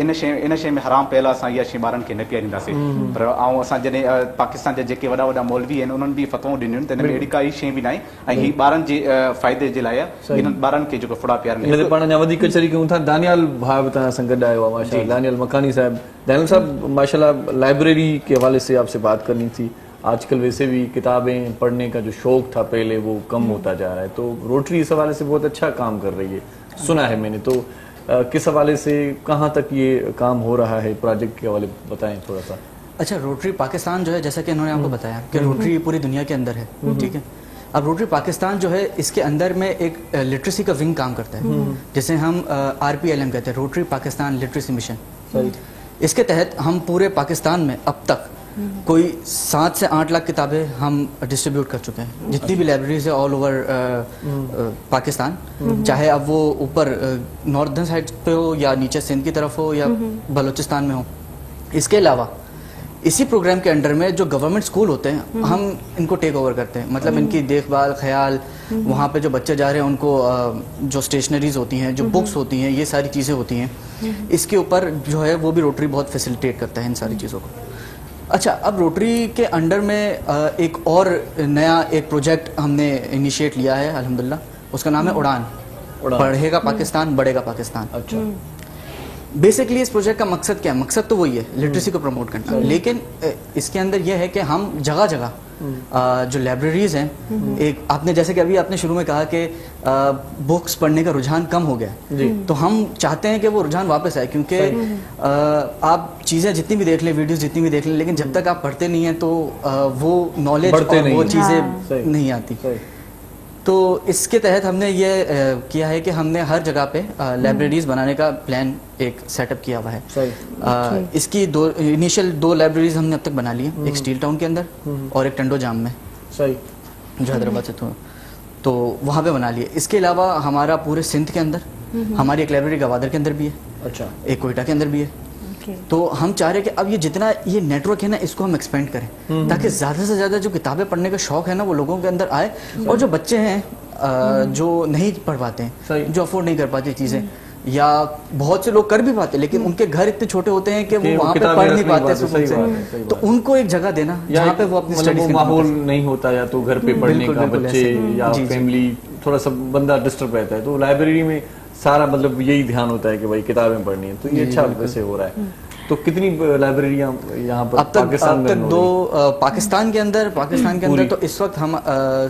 इन शइ में हराम पियल आहे असां इहा शइ ॿारनि खे न पीआरींदासीं पर ऐं असां जॾहिं पाकिस्तान जा जेके वॾा वॾा मौलवी आहिनि उन्हनि बि फ़तवो ॾिनियूं आहिनि त हिन में अहिड़ी काई शइ बि न आहे ऐं हीअ ॿारनि जे फ़ाइदे जे लाइ आहे इन्हनि ॿारनि खे जेको फुड़ा पीआरनि पाण अञा वधीक चरी कयूं था दानियाल भाउ बि तव्हां सां गॾु आयो आहे माशाल्लाह दानियाल मकानी साहब दानियाल साहब माशाल्लाह लाइब्रेरी के हवाले से आपसे बात करनी थी आजकल वैसे भी किताबें पढ़ने का जो शौक था पहले वो कम होता जा रहा है तो रोटरी इस हवाले से बहुत अच्छा काम कर रही है सुना है मैंने तो किस हवाले से कहाँ तक ये काम हो रहा है प्रोजेक्ट के हवाले बताएं थोड़ा सा अच्छा रोटरी पाकिस्तान जो है जैसा कि इन्होंने आपको बताया कि रोटरी पूरी दुनिया के अंदर है ठीक है अब रोटरी पाकिस्तान जो है इसके अंदर में एक लिटरेसी का विंग काम करता है जिसे हम RPLM कहते हैं रोटरी पाकिस्तान लिटरेसी मिशन इसके तहत हम पूरे पाकिस्तान में अब तक कोई 7 से 8 लाख किताबें हम डिस्ट्रीब्यूट कर चुके हैं जितनी भी लाइब्रेरीज है ऑल ओवर पाकिस्तान चाहे अब वो ऊपर नॉर्दर्न साइड पे हो या नीचे सिंध की तरफ हो या बलूचिस्तान में हो इसके अलावा इसी प्रोग्राम के अंडर में जो गवर्नमेंट स्कूल होते हैं हम इनको टेक ओवर करते हैं मतलब इनकी देखभाल ख्याल वहाँ पे जो बच्चे जा रहे हैं उनको जो स्टेशनरीज होती हैं जो बुक्स होती हैं ये सारी चीज़ें होती हैं इसके ऊपर जो है वो भी रोटरी बहुत फैसिलिटेट करता है इन सारी चीज़ों को अच्छा अब रोटरी के अंडर में एक और नया एक प्रोजेक्ट हमने इनिशिएट लिया है अल्हम्दुलिल्लाह उसका नाम है उड़ान बढ़ेगा पाकिस्तान बढ़ेगा पाकिस्तान अच्छा बेसिकली इस प्रोजेक्ट का मकसद क्या है मकसद तो वही है लिटरेसी को प्रमोट करना लेकिन इसके अंदर यह है कि हम जगह जगह जो लाइब्रेरीज हैं एक आपने जैसे कि अभी आपने शुरू में कहा कि बुक्स पढ़ने का रुझान कम हो गया तो हम चाहते हैं कि वो रुझान वापस आए क्योंकि आप चीज़ें जितनी भी देख लें वीडियोस जितनी भी देख लें लेकिन जब तक आप पढ़ते नहीं हैं तो वो नॉलेज और वो चीज़ें नहीं आती तो इसके तहत हमने ये किया है कि हमने हर जगह पे लाइब्रेरीज बनाने का प्लान एक सेटअप किया हुआ है इसकी इनिशियल 2 लाइब्रेरीज हमने अब तक बना ली हैं एक स्टील टाउन के अंदर और एक टंडो जाम में जो हैदराबाद से तो वहाँ पे बना लिए इसके अलावा हमारा पूरे सिंध के अंदर हमारी एक लाइब्रेरी गवादर के अंदर भी है अच्छा एक कोयटा के अंदर भी है तो हम चाह रहे हैं कि अब ये जितना ये नेटवर्क है ना इसको हम एक्सपेंड करें ताकि ज़्यादा से ज़्यादा जो किताबें पढ़ने का शौक है ना वो लोगों के अंदर आए और जो बच्चे हैं जो नहीं पढ़ पाते हैं जो अफोर्ड नहीं कर पाते चीज़ें या बहुत से लोग कर भी पाते लेकिन उनके घर इतने छोटे होते हैं कि वो वहाँ पे पढ़ नहीं पाते सुबह से तो उनको एक जगह देना जहाँ पे वो अपनी स्टडीज माहौल नहीं होता या तो घर पे पढ़ने का बच्चे या फैमिली थोड़ा सा बंदा डिस्टर्ब रहता है तो लाइब्रेरी में सारा मतलब यही ध्यान होता है कि भाई किताबें पढ़नी है तो ये अच्छा वैसे हो रहा है तो कितनी लाइब्रेरियां यहाँ पर अब तक 2 पाकिस्तान के अंदर तो इस वक्त हम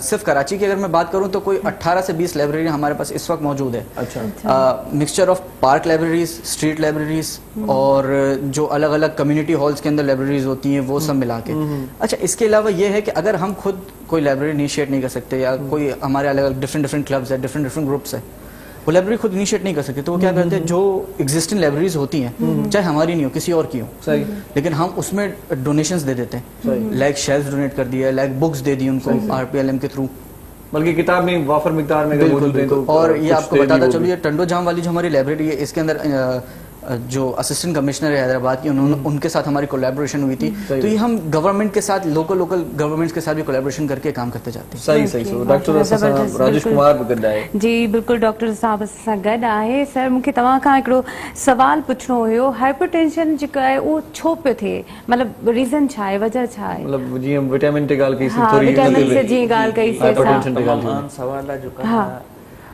सिर्फ कराची की अगर मैं बात करूं तो कोई 18 से 20 लाइब्रेरी हमारे पास इस वक्त मौजूद है। अच्छा। Mixture of park libraries, street libraries और जो अलग अलग कम्युनिटी हॉल्स के अंदर लाइब्रेरीज होती हैं वो सब मिला के। अच्छा, इसके अलावा ये है कि अगर हम खुद कोई लाइब्रेरी इनिशिएट नहीं कर सकते या कोई हमारे अलग अलग डिफरेंट क्लब्स है, डिफरेंट ग्रुप्स है, वो लाइब्रेरी खुद इनिशिएट नहीं कर सकते, तो वो क्या करते हैं, जो एग्जिस्टिंग लाइब्रेरीज होती हैं चाहे हमारी नहीं हो किसी और की हो, सही, लेकिन हम उसमें डोनेशंस दे देते हैं, लाइक शेल्फ डोनेट कर दिया, लाइक बुक्स दे दी उनको RPLM के थ्रू, बल्कि किताब में वाफर मिकदार में मौजूद है। तो और ये आपको बताता चलिए टंडो जाम वाली जो हमारी लाइब्रेरी है इसके अंदर जो असिस्टेंट कमिश्नर है हैदराबाद की उनके साथ हमारी कोलैबोरेशन हुई थी, तो ये हम गवर्नमेंट के साथ लोकल गवर्नमेंट्स के साथ भी कोलैबोरेशन करके काम करते जाते हैं। सही। डॉक्टर राजेश कुमार भी गॾु आहे। जी बिल्कुल, डॉक्टर साहब सां गॾु आहे। सर मूंखे तव्हां खां हिकिड़ो सवाल पुछणो हुयो, हाइपरटेंशन जेको आहे उहो छो पियो थिए, मतलब रीज़न छा आहे, वजह छा आहे? मतलब जीअं विटामिन ते ॻाल्हि कई, थोड़ी विटामिन से जी ॻाल्हि कई से हाइपरटेंशन ते ॻाल्हि कई। सवाल आहे जो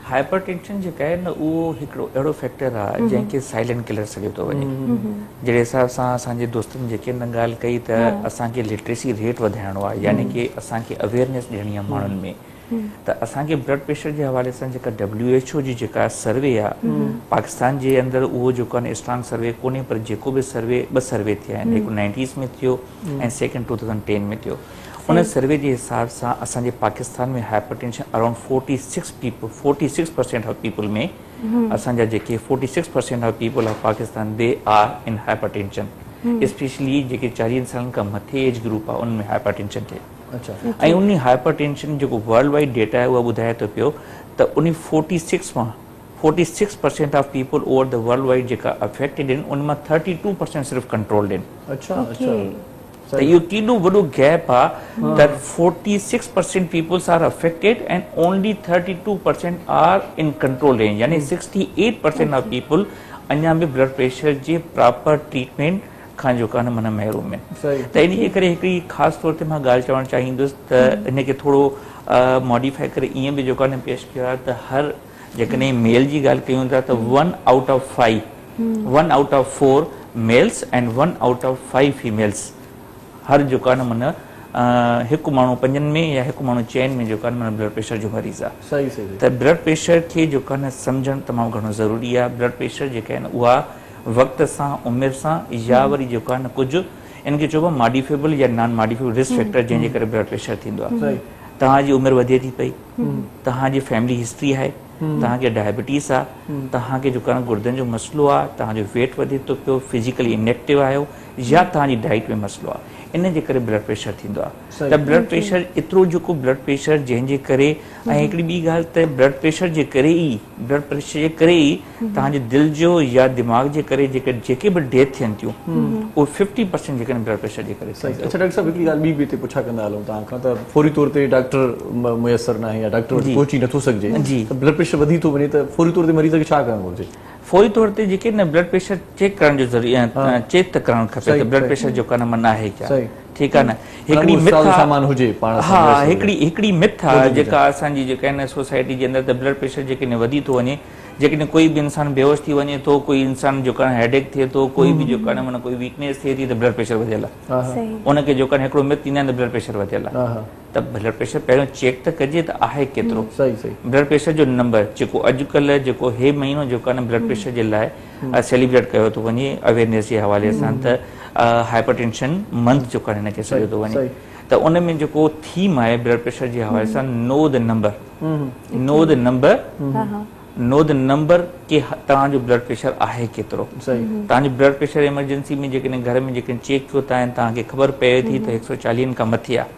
हाइपरटेंशन जेका आहे न उहो हिकिड़ो अहिड़ो फैक्टर आहे जंहिंखे साइलेंट किलर सॾियो थो वञे। जहिड़े हिसाब सां असांजे दोस्तनि जेके न ॻाल्हि कई त असांखे लिटरेसी रेट वधाइणो आहे, यानी कि असांखे अवेयरनेस ॾियणी आहे माण्हुनि में, त असांखे ब्लड प्रेशर जे हवाले सां जेका WHO जी जेका सर्वे आहे पाकिस्तान जे अंदरि उहो जेको आहे स्ट्रॉन्ग सर्वे कोन्हे, पर जेको बि सर्वे 2 सर्वे थिया आहिनि, हिकु 90s में थियो ऐं सेकेंड 2010 में थियो। उन सर्वे जे हिसाब सां असांजे पाकिस्तान में हाइपरटेंशन अराउंड 46% ऑफ पीपल में असांजा जेके 46% of people of Pakistan they are in hypertension, specially जेके 40 सालनि खां मथे एज ग्रुप आहे उनमें हाइपरटेंशन थिए। अच्छा। ऐं उन हाइपरटेंशन जेको वर्ल्ड वाइड डेटा आहे उहा ॿुधाए थो पियो त उन 46% of people over the world wide जेका अफेक्टेड आहिनि उन मां 32% सिर्फ़ु कंट्रोल्ड आहिनि। अच्छा। त इहो केॾो वॾो गैप आहे त 46% peoples are affected and only 32% are in control range, यानी 68% ऑफ पीपल अञा बि ब्लड प्रेशर जे प्रॉपर ट्रीटमेंट खां जेका न माना महरूम आहिनि। त इन जे करे हिकिड़ी ख़ासि तौर ते मां ॻाल्हि चवणु चाहींदुसि त इनखे थोरो मॉडिफाई करे ईअं बि जेका न पेश कयो आहे त हर जेकॾहिं मेल जी ॻाल्हि कयूं था त 1 out of 4 mails and 1 out of 5 females, हर जेको आहे न माना हिकु माण्हू 5 में या हिकु माण्हू 6 में जेको आहे न माना ब्लड प्रेशर जो मरीज़ आहे। सही। त ब्लड प्रेशर खे जेको आहे न सम्झणु तमामु घणो ज़रूरी आहे। ब्लड प्रेशर जेका आहे न उहा वक़्त सां उमिरि सां या वरी जेको आहे न कुझु इनखे चइबो आहे मॉडिफेबल या नॉन मॉडिफेबल रिस्क फैक्टर जंहिंजे करे ब्लड प्रेशर थींदो आहे। तव्हांजी उमिरि वधे थी पई, तव्हांजी फैमिली हिस्ट्री आहे, तव्हांखे डायबिटीज़ आहे, तव्हांखे जेको आहे गुर्दनि जो मसइलो आहे, तव्हांजो वेट वधे थो पियो, फिजिकली इनएक्टिव आहियो, या तव्हांजी डाइट में मसइलो आहे, इन जे करे ब्लड प्रेशर थींदो आहे। त ब्लड प्रेशर एतिरो जेको ब्लड प्रेशर जंहिंजे करे, ऐं हिकिड़ी ॿी ॻाल्हि त ब्लड प्रेशर जे करे ई तव्हांजे दिलि जो या दिमाग़ जे करे जेके बि डेथ थियनि थियूं उहे 50% जेकॾहिं ब्लड प्रेशर जे करे। अच्छा डॉक्टर साहब, हिकिड़ी ॻाल्हि ॿी बि हिते पुछा कंदा हलूं तव्हां खां, त फौरी तौर ते डॉक्टर मुयसर न आहे या डॉक्टर वटि पहुची नथो सघिजे, त ब्लड प्रेशर वधी थो वञे त फौरी तौर ते मरीज़ खे छा करणु घुरिजे? फौरी तौर ते जेके न ब्लड प्रेशर चेक करण जो ज़रिए चेक त करणु खपे त ब्लड प्रेशर जेको आहे न मना आहे क्या, ठीकु आहे न। हिकिड़ी मिथ आहे, हिकिड़ी मिथ आहे जेका असांजी जेका आहे न सोसाइटी जे अंदरि, त ब्लड प्रेशर जेकॾहिं वधी थो वञे, जेकॾहिं कोई बि इंसान बेहोश थी वञे थो, कोई इंसान जेको आहे हेडेक थिए थो, कोई बि जेको आहे न माना कोई वीकनेस थिए थी, त ब्लड प्रेशर वधियल आहे। उनखे जेको आहे हिकिड़ो मिथ थींदा आहिनि त ब्लड प्रेशर वधियल आहे। त ब्लड प्रेशर पहिरियों चेक त कजे त आहे केतिरो। ब्लड प्रेशर जो नंबर जेको अॼुकल्ह जेको हे महीनो जेको आहे न ब्लड प्रेशर जे लाइ सेलिब्रेट कयो थो वञे अवेयरनेस जे हवाले सां, त हाइपरटेंशन मंथ जेको आहे हिनखे सॾियो थो वञे। त उन में जेको थीम आहे ब्लड प्रेशर जे हवाले सां, नो द नंबर कि तव्हांजो ब्लड प्रेशर आहे केतिरो। तव्हांजो ब्लड प्रेशर इमरजेंसी में जेकॾहिं घर में जेकॾहिं चेक कयो था, तव्हांखे ख़बर पए थी त 140 खां मथे आहे,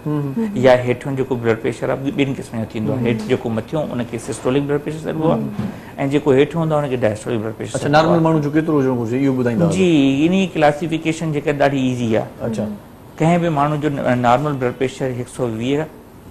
या हेठियों जेको ब्लड प्रेशर आहे ॿिनि क़िस्म जो थींदो आहे। हेठि जेको मथियों उनखे सिस्टोलिक ब्लड प्रेशर चइबो आहे, ऐं जेको हेठियों हूंदो आहे उनखे डायस्टोलिक ब्लड प्रेशर। नॉर्मल माण्हू जो केतिरो हुजणो घुरिजे इहो ॿुधाईंदा? जी, इन क्लासिफिकेशन जेका ॾाढी ईज़ी आहे। कंहिं बि माण्हू जो नॉर्मल ब्लड प्रेशर 120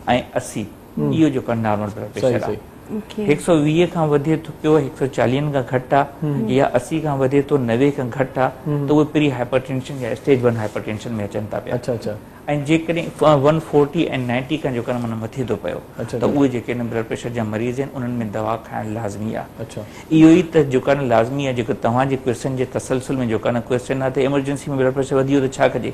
ऐं 80 इहो जेको आहे नॉर्मल ब्लड प्रेशर आहे। 120 खां वधे थो पियो 140 खां घटि आहे या 80 खां वधे थो 90 खां घटि आहे त उहे प्री हाइपरटेंशन या स्टेज 1 हाइपरटेंशन में अचनि था पिया। अच्छा ऐं जेकॾहिं 140 ऐं 90 खां जेको माना मथे थो पियो त उहे जेके ब्लड प्रेशर जा मरीज़ आहिनि उन्हनि में दवा खाइणु लाज़मी आहे। इहो ई त जेको आहे लाज़मी आहे, जेको तव्हांजे क्वेश्चन जे तसलसल में जेको आहे क्वेश्चन आहे त एमरजेंसी में ब्लड प्रेशर वधी वियो त छा कजे,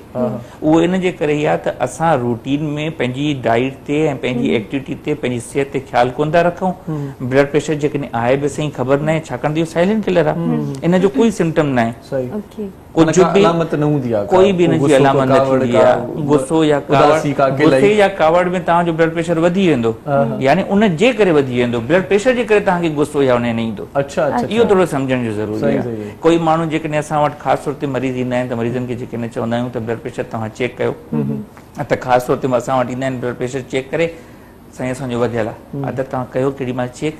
उहो इन जे करे ई आहे त असां रूटीन में पंहिंजी डाइट ते ऐं पंहिंजी एक्टिविटी ते पंहिंजी सिहत ते ख़्यालु कोन था रखूं। ब्लड प्रेशर जेकॾहिं आहे बि सही ख़बर न आहे, छाकाणि त इहो साइलेंट किलर आहे, इन जो कोई सिम्टम न आहे, कुछ भी अलामत न हूंदी आहे, कोई भी इनजी अलामत न थींदी आहे। गुस्सो या गुस्से या कावड़ में तव्हांजो ब्लड प्रेशर वधी वेंदो, यानी उन जे करे वधी वेंदो, ब्लड प्रेशर जे करे तव्हांखे गुस्सो या उन न ईंदो। इहो थोरो सम्झण जो ज़रूरी आहे। कोई माण्हू जेकॾहिं असां वटि ख़ासि तौर ते मरीज़ ईंदा आहिनि त मरीज़नि खे जेकॾहिं चवंदा आहियूं त ब्लड प्रेशर तव्हां चेक कयो, त ख़ासि तौर ते असां वटि ईंदा आहिनि ब्लड प्रेशर चेक करे, साईं असांजो वधियल आहे, अदर तव्हां कयो केॾी महिल चेक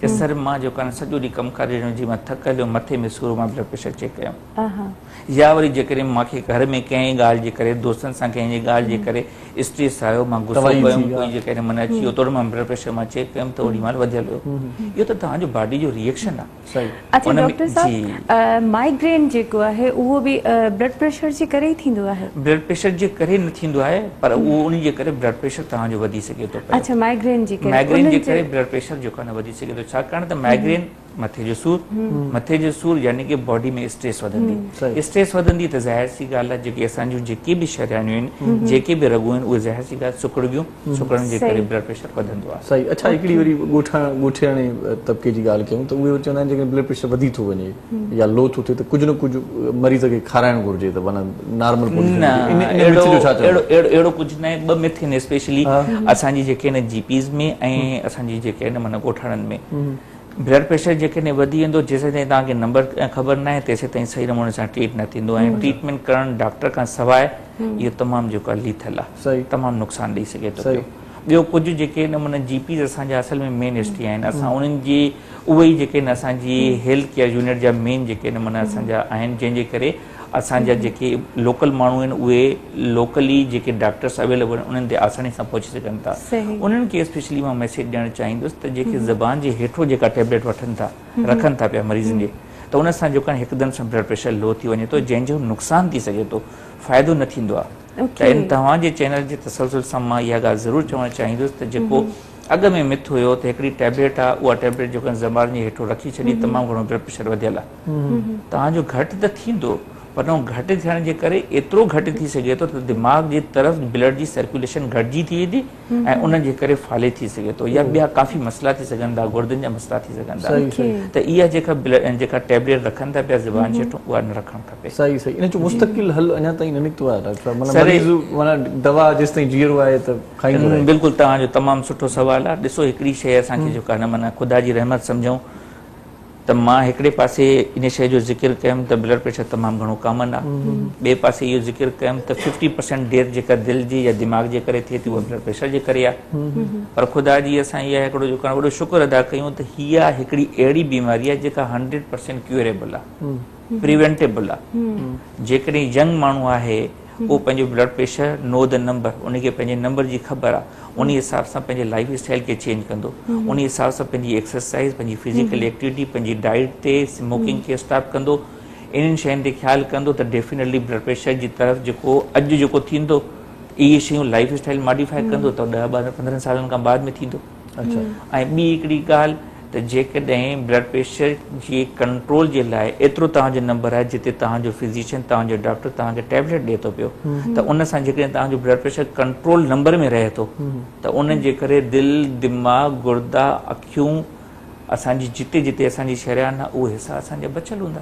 कि सर मां जो कान सॼो ॾींहुं कमु करे जी मां थकियल मथे में सूर, मां ब्लड प्रेशर चेक कयो। या वरी जेकॾहिं मूंखे घर में कंहिं ॻाल्हि जे करे दोस्तनि सां कंहिंजी ॻाल्हि जे करे स्ट्रेस आयो, मां गुस्सो कयुमि, कोई जेकॾहिं मन अची वियो तोड़ मां ब्लड प्रेशर मां चेक कयुमि त ओॾी महिल वधियल हुयो। इहो त तव्हांजो बॉडी जो रिएक्शन आहे। अच्छा डॉक्टर साहब, माइग्रेन जेको आहे उहो बि ब्लड प्रेशर जे करे ई थींदो आहे? ब्लड प्रेशर जे करे न थींदो आहे, पर उहो उन जे करे ब्लड प्रेशर तव्हांजो वधी सघे थो। अच्छा, माइग्रेन जे करे ब्लड प्रेशर जेको आहे वधी सघे थो, छाकाणि त माइग्रेन मथे जो सूर यानी कि बॉडी में स्ट्रेस वधंदी, स्ट्रेस वधंदी त ज़ाहिर सी ॻाल्हि आहे जेके असांजूं जेके बि शरियाणियूं आहिनि, जेके बि रगूं आहिनि, उहे ज़ाहिर सी ॻाल्हि सुकड़बियूं, सुकड़नि जे करे ब्लड प्रेशर वधंदो आहे। सही। अच्छा, हिकिड़ी वरी ॻोठाणे तबिके जी ॻाल्हि कयूं त उहे चवंदा आहिनि जेकॾहिं ब्लड प्रेशर वधी थो वञे या लो थो थिए त कुझु न कुझु मरीज़ खे खाराइणु घुरिजे त माना नॉर्मल अहिड़ो कुझु न आहे। ॿ मिथ आहिनि स्पेशली असांजी जेके आहिनि जीपीज़ में ऐं असांजी जेके आहिनि माना ॻोठाणनि में। ब्लड प्रेशर जेकॾहिं वधी वेंदो, जेसिताईं तव्हांखे नंबर ख़बर न आहे तेसिताईं सही नमूने सां ट्रीट न थींदो ऐं ट्रीटमेंट करणु डॉक्टर खां सवाइ इहो तमामु जेको आहे लीथल आहे, तमामु नुक़सानु ॾेई सघे थो। ॿियो कुझु जेके नमूने जीपीज़ असांजा असल में मेन हिस्ट्री आहिनि, असां उन्हनि जी उहे ई जेके आहिनि असांजी हेल्थ केयर यूनिट जा मेन जेके नमूना असांजा आहिनि, जंहिंजे करे असांजा जेके लोकल माण्हू आहिनि उहे लोकली जेके डॉक्टर्स अवेलेबल आहिनि उन्हनि ते आसानी सां पहुची सघनि था। उन्हनि खे स्पेशली मां मैसेज ॾियणु चाहींदुसि त जेके ज़बान जे हेठो जेका टेबलेट रखनि था पिया मरीज़नि जे, त उन सां जेको आहे हिकदमि सां ब्लड प्रेशर लो थी वञे थो, जंहिंजो नुक़सानु थी सघे थो, फ़ाइदो न थींदो आहे। त इन तव्हांजे चैनल जे तसलसल सां मां इहा ॻाल्हि ज़रूरु चवणु चाहींदुसि त जेको अॻ में मिथ हुयो त हिकिड़ी टेबलेट आहे, उहा टेबलेट जेको ज़बान जे हेठो रखी छॾी, तमामु घणो ब्लड प्रेशर वधियल आहे। तव्हांजो घटि त थींदो, पर घटि थियण जे करे एतिरो घटि थी सघे थो त दिमाग़ जी तरफ़ ब्लड जी सर्कुलेशन घटिजी थी वेंदी ऐं उन जे करे फाले थी सघे थो, या ॿिया काफ़ी मसइला थी सघनि था, गुर्दनि जा मसइला थी सघनि था। त इहा जेका टेबलेट रखनि था पिया ज़बान जे हेठो, उहा न रखणु खपे। सही सही। इन जो मुस्तक़िल हल अञा ताईं न निकितो आहे डॉक्टर साहब, मरीज़ माना दवा जेसि ताईं जीअरो आहे त खाईंदो रहे। बिल्कुलु, तव्हांजो तमामु सुठो सुवालु आहे। ॾिसो, हिकिड़ी शइ असांखे जेका न माना ख़ुदा जी रहमत सम्झूं त मां हिकिड़े पासे इन शइ जो ज़िक्र कयुमि त ब्लड प्रेशर तमामु घणो कॉमन आहे, ॿिए पासे इहो ज़िक्र कयुमि त 50% डेथ जेका दिलि जी या दिमाग़ जे करे थिए थी उहा ब्लड प्रेशर जे करे आहे। पर ख़ुदा जी असां इहा हिकिड़ो जेको वॾो शुक्र अदा कयूं त हीअ हिकिड़ी अहिड़ी बीमारी आहे जेका 100% क्यूरेबल आहे, प्रिवेंटेबल आहे। जेकॾहिं यंग माण्हू आहे, उहो पंहिंजो blood pressure know the number, उनखे पंहिंजे नंबर जी ख़बर आहे, उन हिसाब सां पंहिंजे लाइफ स्टाइल खे चेंज कंदो, उन हिसाब सां पंहिंजी एक्सरसाइज़, पंहिंजी फिजिकल एक्टिविटी, पंहिंजी डाइट ते स्मोकिंग खे स्टॉप कंदो, इन्हनि शयुनि ते ख़्यालु कंदो त डेफिनेटली ब्लड प्रेशर जी तरफ़ जेको अॼु जेको थींदो, इहे शयूं लाइफ स्टाइल मॉडिफाई कंदो त 10-12-15 सालनि खां बाद में थींदो। ऐं ॿी हिकिड़ी ॻाल्हि त जेकॾहिं ब्लड प्रेशर जे कंट्रोल जे लाइ एतिरो तव्हांजो नंबर आहे जिते तव्हांजो फिज़िशियन, तव्हांजो डॉक्टर तव्हांखे टैबलेट ॾिए थो पियो, त उन सां जेकॾहिं तव्हांजो ब्लड प्रेशर कंट्रोल नंबर में रहे थो त उन जे करे दिलि, दिमाग़, गुर्दा, अखियूं, असांजी जिते जिते असांजी शरियान आहे उहे हिसा असांजा बचियल हूंदा।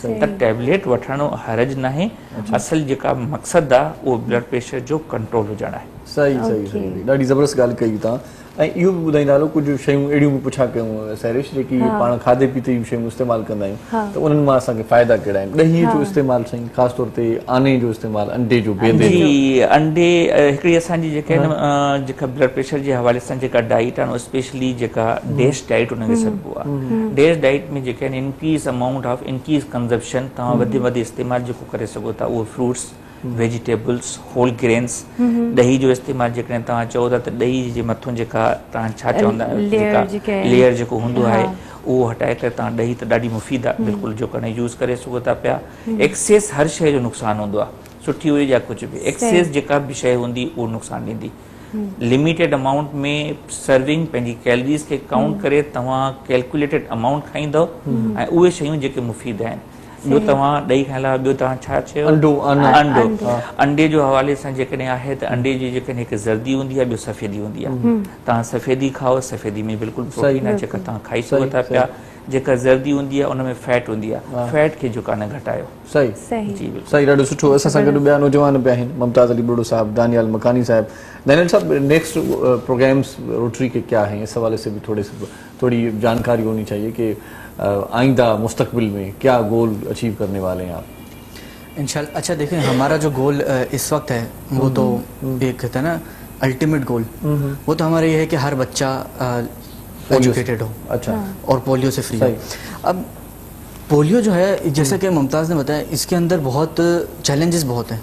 त टैबलेट वठणो हरज न आहे, असल जेका मक़सदु आहे उहो ब्लड प्रेशर जो कंट्रोल हुजणु आहे। सही सही सही, ॾाढी ज़बरदस्त ॻाल्हि कई तव्हां। ऐं इहो बि ॿुधाईंदा हलो कुझु शयूं अहिड़ियूं बि पुछा कयूं सैरिश, जेकी पाण खाधे पीते जूं शयूं इस्तेमालु कंदा आहियूं त उन्हनि मां असांखे फ़ाइदा कहिड़ा आहिनि? ॾहीअ जो इस्तेमालु साईं, ख़ासि तौर ते आने जो इस्तेमालु, अंडे जो, बेदे जो। अंडे हिकिड़ी असांजी जेका आहिनि जेका ब्लड प्रेशर जे हवाले सां जेका डाइट आहे, स्पेशली जेका डेश डाइट उनखे सॾिबो आहे। डेश डाइट में जेके आहिनि increase amount of increase consumption, तव्हां वधि इस्तेमालु जेको करे सघो था, उहो फ्रूट्स वेजिटेबल्स होल ग्रेन्स ॾही जो इस्तेमालु जेकॾहिं तव्हां चओ था त ॾही जे मथां जेका तव्हां छा चवंदा आहियो लेयर जेको हूंदो आहे उहो हटाए करे तव्हां ॾही त ॾाढी मुफ़ीद आहे बिल्कुलु जो कॾहिं यूज़ करे सघो था पिया। एक्सेस हर शइ जो नुक़सानु हूंदो आहे, सुठी हुजे या कुझु बि, एक्सेस जेका बि शइ हूंदी उहो नुक़सानु ॾींदी। लिमिटेड अमाउंट में सर्विंग पंहिंजी कैलरीज़ खे काउंट करे तव्हां कैलकुलेटेड अमाउंट खाईंदव ऐं उहे शयूं जेके मुफ़ीद आहिनि। ॿियो तव्हां ॾही खाइण लाइ ॿियो तव्हां छा चयो? अंडो। अंडे जो हवाले सां जेकॾहिं आहे त अंडे जी जेकॾहिं हिकु ज़र्दी हूंदी आहे, ॿियो सफ़ेदी हूंदी आहे। तव्हां सफ़ेदी खाओ, सफ़ेदी में बिल्कुलु प्रोटीन आहे जेका तव्हां खाई सघो था पिया। जेका ज़र्दी हूंदी आहे उन में फैट हूंदी आहे, फैट खे जो कान घटायो। सही जी सही, ॾाढो सुठो। असां सां गॾु ॿिया नौजवान पिया आहिनि, मुमताज़ अली बुढ़ो साहब, दानियाल मकानी साहब। दानियाल साहब, नेक्स्ट प्रोग्राम्स रोटरी के क्या हैं, इस हवाले से भी थोड़ी जानकारी होनी चाहिए कि आइंदा मुस्तकबिल में क्या गोल अचीव करने वाले हैं आप? इंशाल्लाह। अच्छा देखें, हमारा जो गोल इस वक्त है वो तो एक कहते हैं ना अल्टीमेट गोल, वो तो हमारा ये है कि हर बच्चा एजुकेटेड हो, अच्छा, और पोलियो से फ्री हो। अब पोलियो जो है, जैसा कि मुमताज़ ने बताया, इसके अंदर बहुत चैलेंजेस बहुत हैं,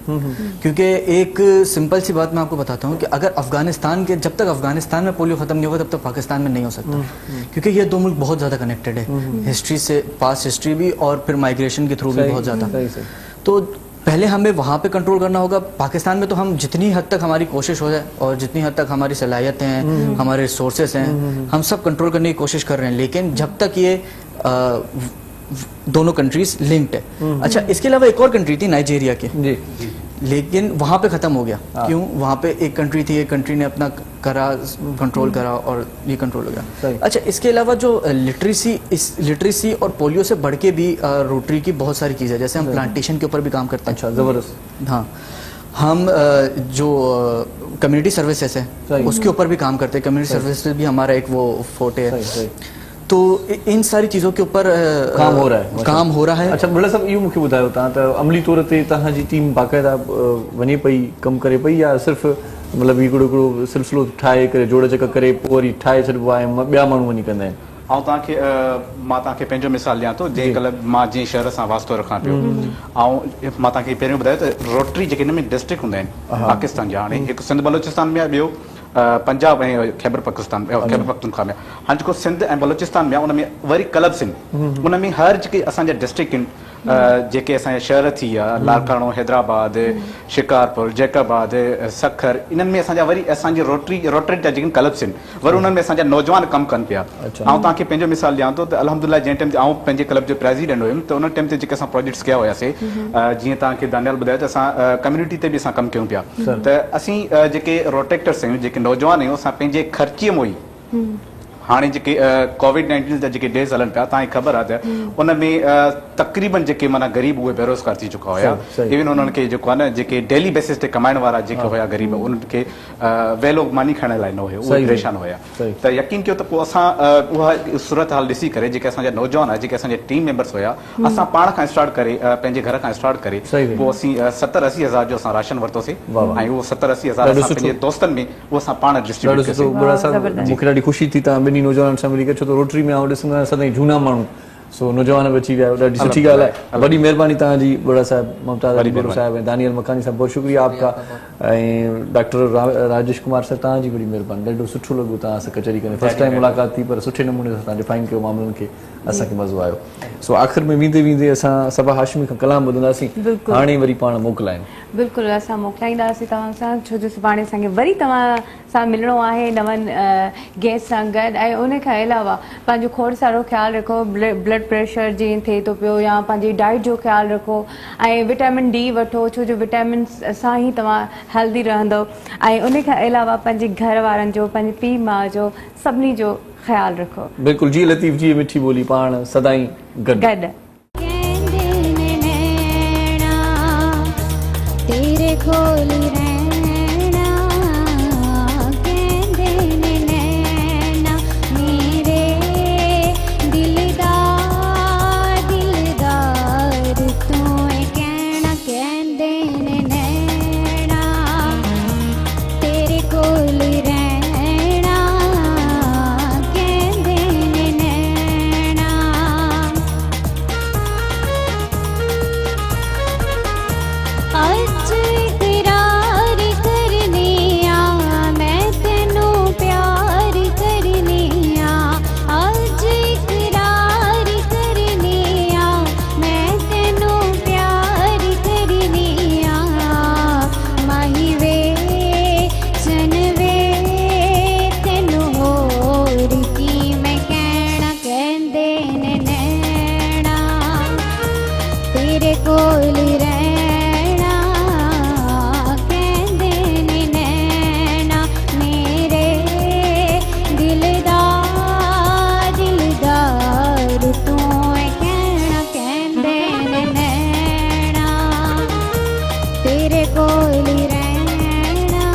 क्योंकि एक सिंपल सी बात मैं आपको बताता हूँ कि अगर अफगानिस्तान के, जब तक अफगानिस्तान में पोलियो ख़त्म नहीं होगा तब तक पाकिस्तान में नहीं हो सकता, क्योंकि ये दो मुल्क बहुत ज़्यादा कनेक्टेड है, हिस्ट्री से, पास्ट हिस्ट्री भी और फिर माइग्रेशन के थ्रू भी बहुत ज़्यादा। तो पहले हमें वहाँ पे कंट्रोल करना होगा। पाकिस्तान में तो हम जितनी हद तक हमारी कोशिश हो जाए और जितनी हद तक हमारी सलाहियतें हैं, हमारे रिसोर्सेज हैं, हम सब कंट्रोल करने की कोशिश कर रहे हैं, लेकिन जब तक ये दोनों कंट्रीज लिंक्ड है। अच्छा, इसके अलावा एक और कंट्री थी नाइजीरिया की, लेकिन वहाँ पे ख़त्म हो गया। क्यों? वहाँ पे एक कंट्री थी, एक कंट्री ने अपना करा, कंट्रोल करा और ये कंट्रोल हो गया। अच्छा, इसके अलावा जो लिटरेसी और पोलियो से बढ़ के भी रोटरी की बहुत सारी चीज़ें, जैसे हम प्लांटेशन के ऊपर भी काम करते हैं। अच्छा, ज़बरदस्त। हाँ, हम जो कम्युनिटी सर्विसेज है उसके ऊपर भी काम करते हैं। कम्युनिटी सर्विसेज भी हमारा एक वो फोटे है। तो इन सारी चीज़ों के ऊपर काम हो रहा है। अच्छा, बुढ़ा साहब, इहो मूंखे ॿुधायो तव्हां त अमली तौर ते तव्हांजी टीम बाक़ाइदा वञे पई, कमु करे पई, या सिर्फ़ु मतिलबु हिकिड़ो सिलसिलो ठाहे करे जोड़ जक करे पोइ वरी ठाहे छॾिबो आहे, ॿिया माण्हू वञी कंदा आहिनि? मां तव्हांखे पंहिंजो मिसाल ॾियां थो। जेकॾहिं मां जीअं शहर सां वास्तो रखां पियो, ऐं मां तव्हांखे पहिरियों ॿुधायो त रोटरी जेके हिन में डिस्ट्रिक्ट हूंदा आहिनि पाकिस्तान जा, हाणे हिकु सिंध बलोचिस्तान में आहे, ॿियो पंजाब ऐं खैबर पख्तूनख्वा में। हाणे जेको सिंध ऐं बलोचिस्तान में आहे उन में वरी क्लब्स आहिनि, उन में हर जेके असांजा डिस्ट्रिक्ट आहिनि, जेके असांजा शहर थी विया, लाड़काणो, हैदराबाद, शिकारपुर, जैकाबाद, सखर, इन्हनि में असांजा वरी असांजी रोटरी जा जेके क्लब्स आहिनि, वरी उन्हनि में असांजा नौजवान कमु कनि पिया। ऐं तव्हांखे पंहिंजो मिसाल ॾियां थो त अल्हम्दुलिल्लाह जंहिं टाइम ते आउं पंहिंजे क्लब जो प्रेसिडेंट हुयुमि, त उन टाइम ते जेके असां प्रोजेक्ट्स कया हुयासीं, जीअं तव्हांखे दानियाल ॿुधायो त असां कम्युनिटी ते बि असां कमु कयूं पिया। त असीं जेके रोटेक्टर्स आहियूं, जेके नौजवान आहियूं, असां पंहिंजे ख़र्चीअ मों ई हाणे जेके कोविड-19 जा जेके डेज़ हलनि पिया, तव्हांखे ख़बर आहे त उन में तक़रीबन जेके माना ग़रीब उहे बेरोज़गार थी चुका हुया। इवन उन्हनि खे जेको आहे न, जेके डेली बेसिस ते कमाइण वारा जेके हुया गरीब, उन्हनि खे वेलो मानी खाइण लाइ न हुयो, उहे परेशान हुया। त यकीन कयो त पोइ असां उहा सूरत हाल ॾिसी करे, जेके असांजा नौजवान आहे, जेके असांजे टीम मेंबर्स हुया, असां पाण खां स्टार्ट करे, पंहिंजे घर खां स्टार्ट करे, पोइ असीं 70-80 हज़ार जो असां राशन वरितोसीं, ऐं उहो 70-80 हज़ार असां पंहिंजे दोस्तनि में उहो असां पाण डिस्ट्रीब्यूट कयोसीं। मूंखे ॾाढी ख़ुशी थी तव्हां ॿिन्ही नौजवान सां मिली करे, छो त रोटरी में आउं ॾिसंदो आहियां सदाईं झूना माण्हू, सो नौजवान बि अची विया, ॾाढी सुठी ॻाल्हि आहे। वॾी महिरबानी तव्हांजी बुढ़ा साहिब, मुमताज़ अली बुढ़ो साहिब ऐं दानियल मकानी साहिब, बहुत शुक्रिया आपका। ऐं डॉक्टर राजेश कुमार साहिब, तव्हांजी वॾी महिरबानी, ॾाढो सुठो लॻो तव्हां सां कचहरी करे, फर्स्ट टाइम मुलाक़ात थी, पर सुठे नमूने सां तव्हां डिफाइन कयो मामलनि खे, असांखे मज़ो आयो। सो आख़िर में वेंदे वेंदे असां सबा हाशमी खां कलाम ॿुधंदासीं, हाणे वरी पाण मोकिलायूं। बिल्कुलु, असां मोकिलाईंदासीं तव्हां सां, छो जो सुभाणे असांखे वरी तव्हां सां मिलणो आहे नवनि गेस्ट सां गॾु। ऐं उन खां अलावा पंहिंजो खोड़ सारो ख़्यालु रखो, ब्लड प्रेशर जीअं थिए थो पियो, या पंहिंजी डाइट जो ख़्यालु रखो, ऐं विटामिन डी वठो, छो जो विटामिन सां ई तव्हां हेल्दी रहंदव। ऐं उन खां अलावा पंहिंजे घर वारनि जो, पंहिंजे पीउ माउ जो, सभिनी जो ख़्यालु रखो। बिल्कुलु जी लतीफ़ जी, मिठी ॿोली, पाण सदाईं गॾु। खोली रहना कहंदे ने नैना मेरे दिलदार तू कहना कहंदे ने नैना तेरे खोली रहना कहंदे ने नैना आज तेरे कोल रहना कहंदे ने नैना मेरे दिलदार दिलदार तू कहना कहंदे ने नैना तेरे कोल रहना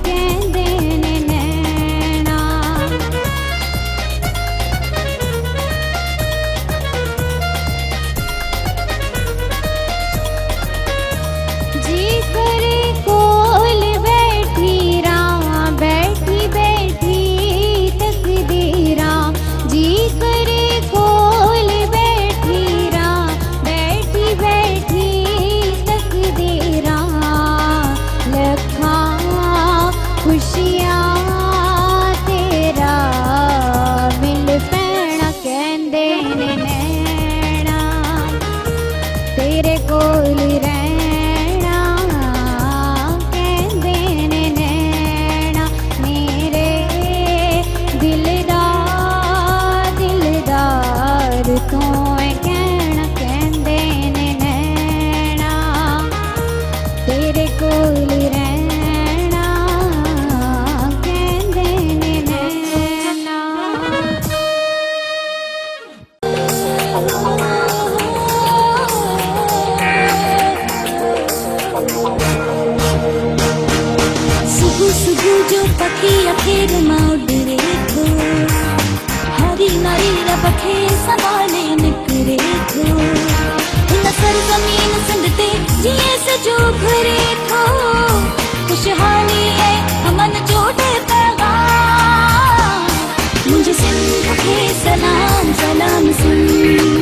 कहंदे ने नैना जी करे कोल बैठी रां बैठी बैठी तकदीरां जी करे कोल बैठी रां बैठी बैठी तकदीरां लखां खुशियां तेरा मिल पैना कहंदे ने नैना तेरे कोल रहना कहंदे ने नैना मेरे दिलदार दिलदार तू कहना कहंदे ने नैना तेरे कोल रहना कहंदे ने नैना सुबह सुबह जो पखी अखेर माउडरे थो हरी नारी रबखे संभाले निकरे थो हिन सरजमीन सिंध ते जिए सजो घरे थो खुशहाली है अमन जो दे पैगाम मुझे सिंध के सलाम सलाम सिंध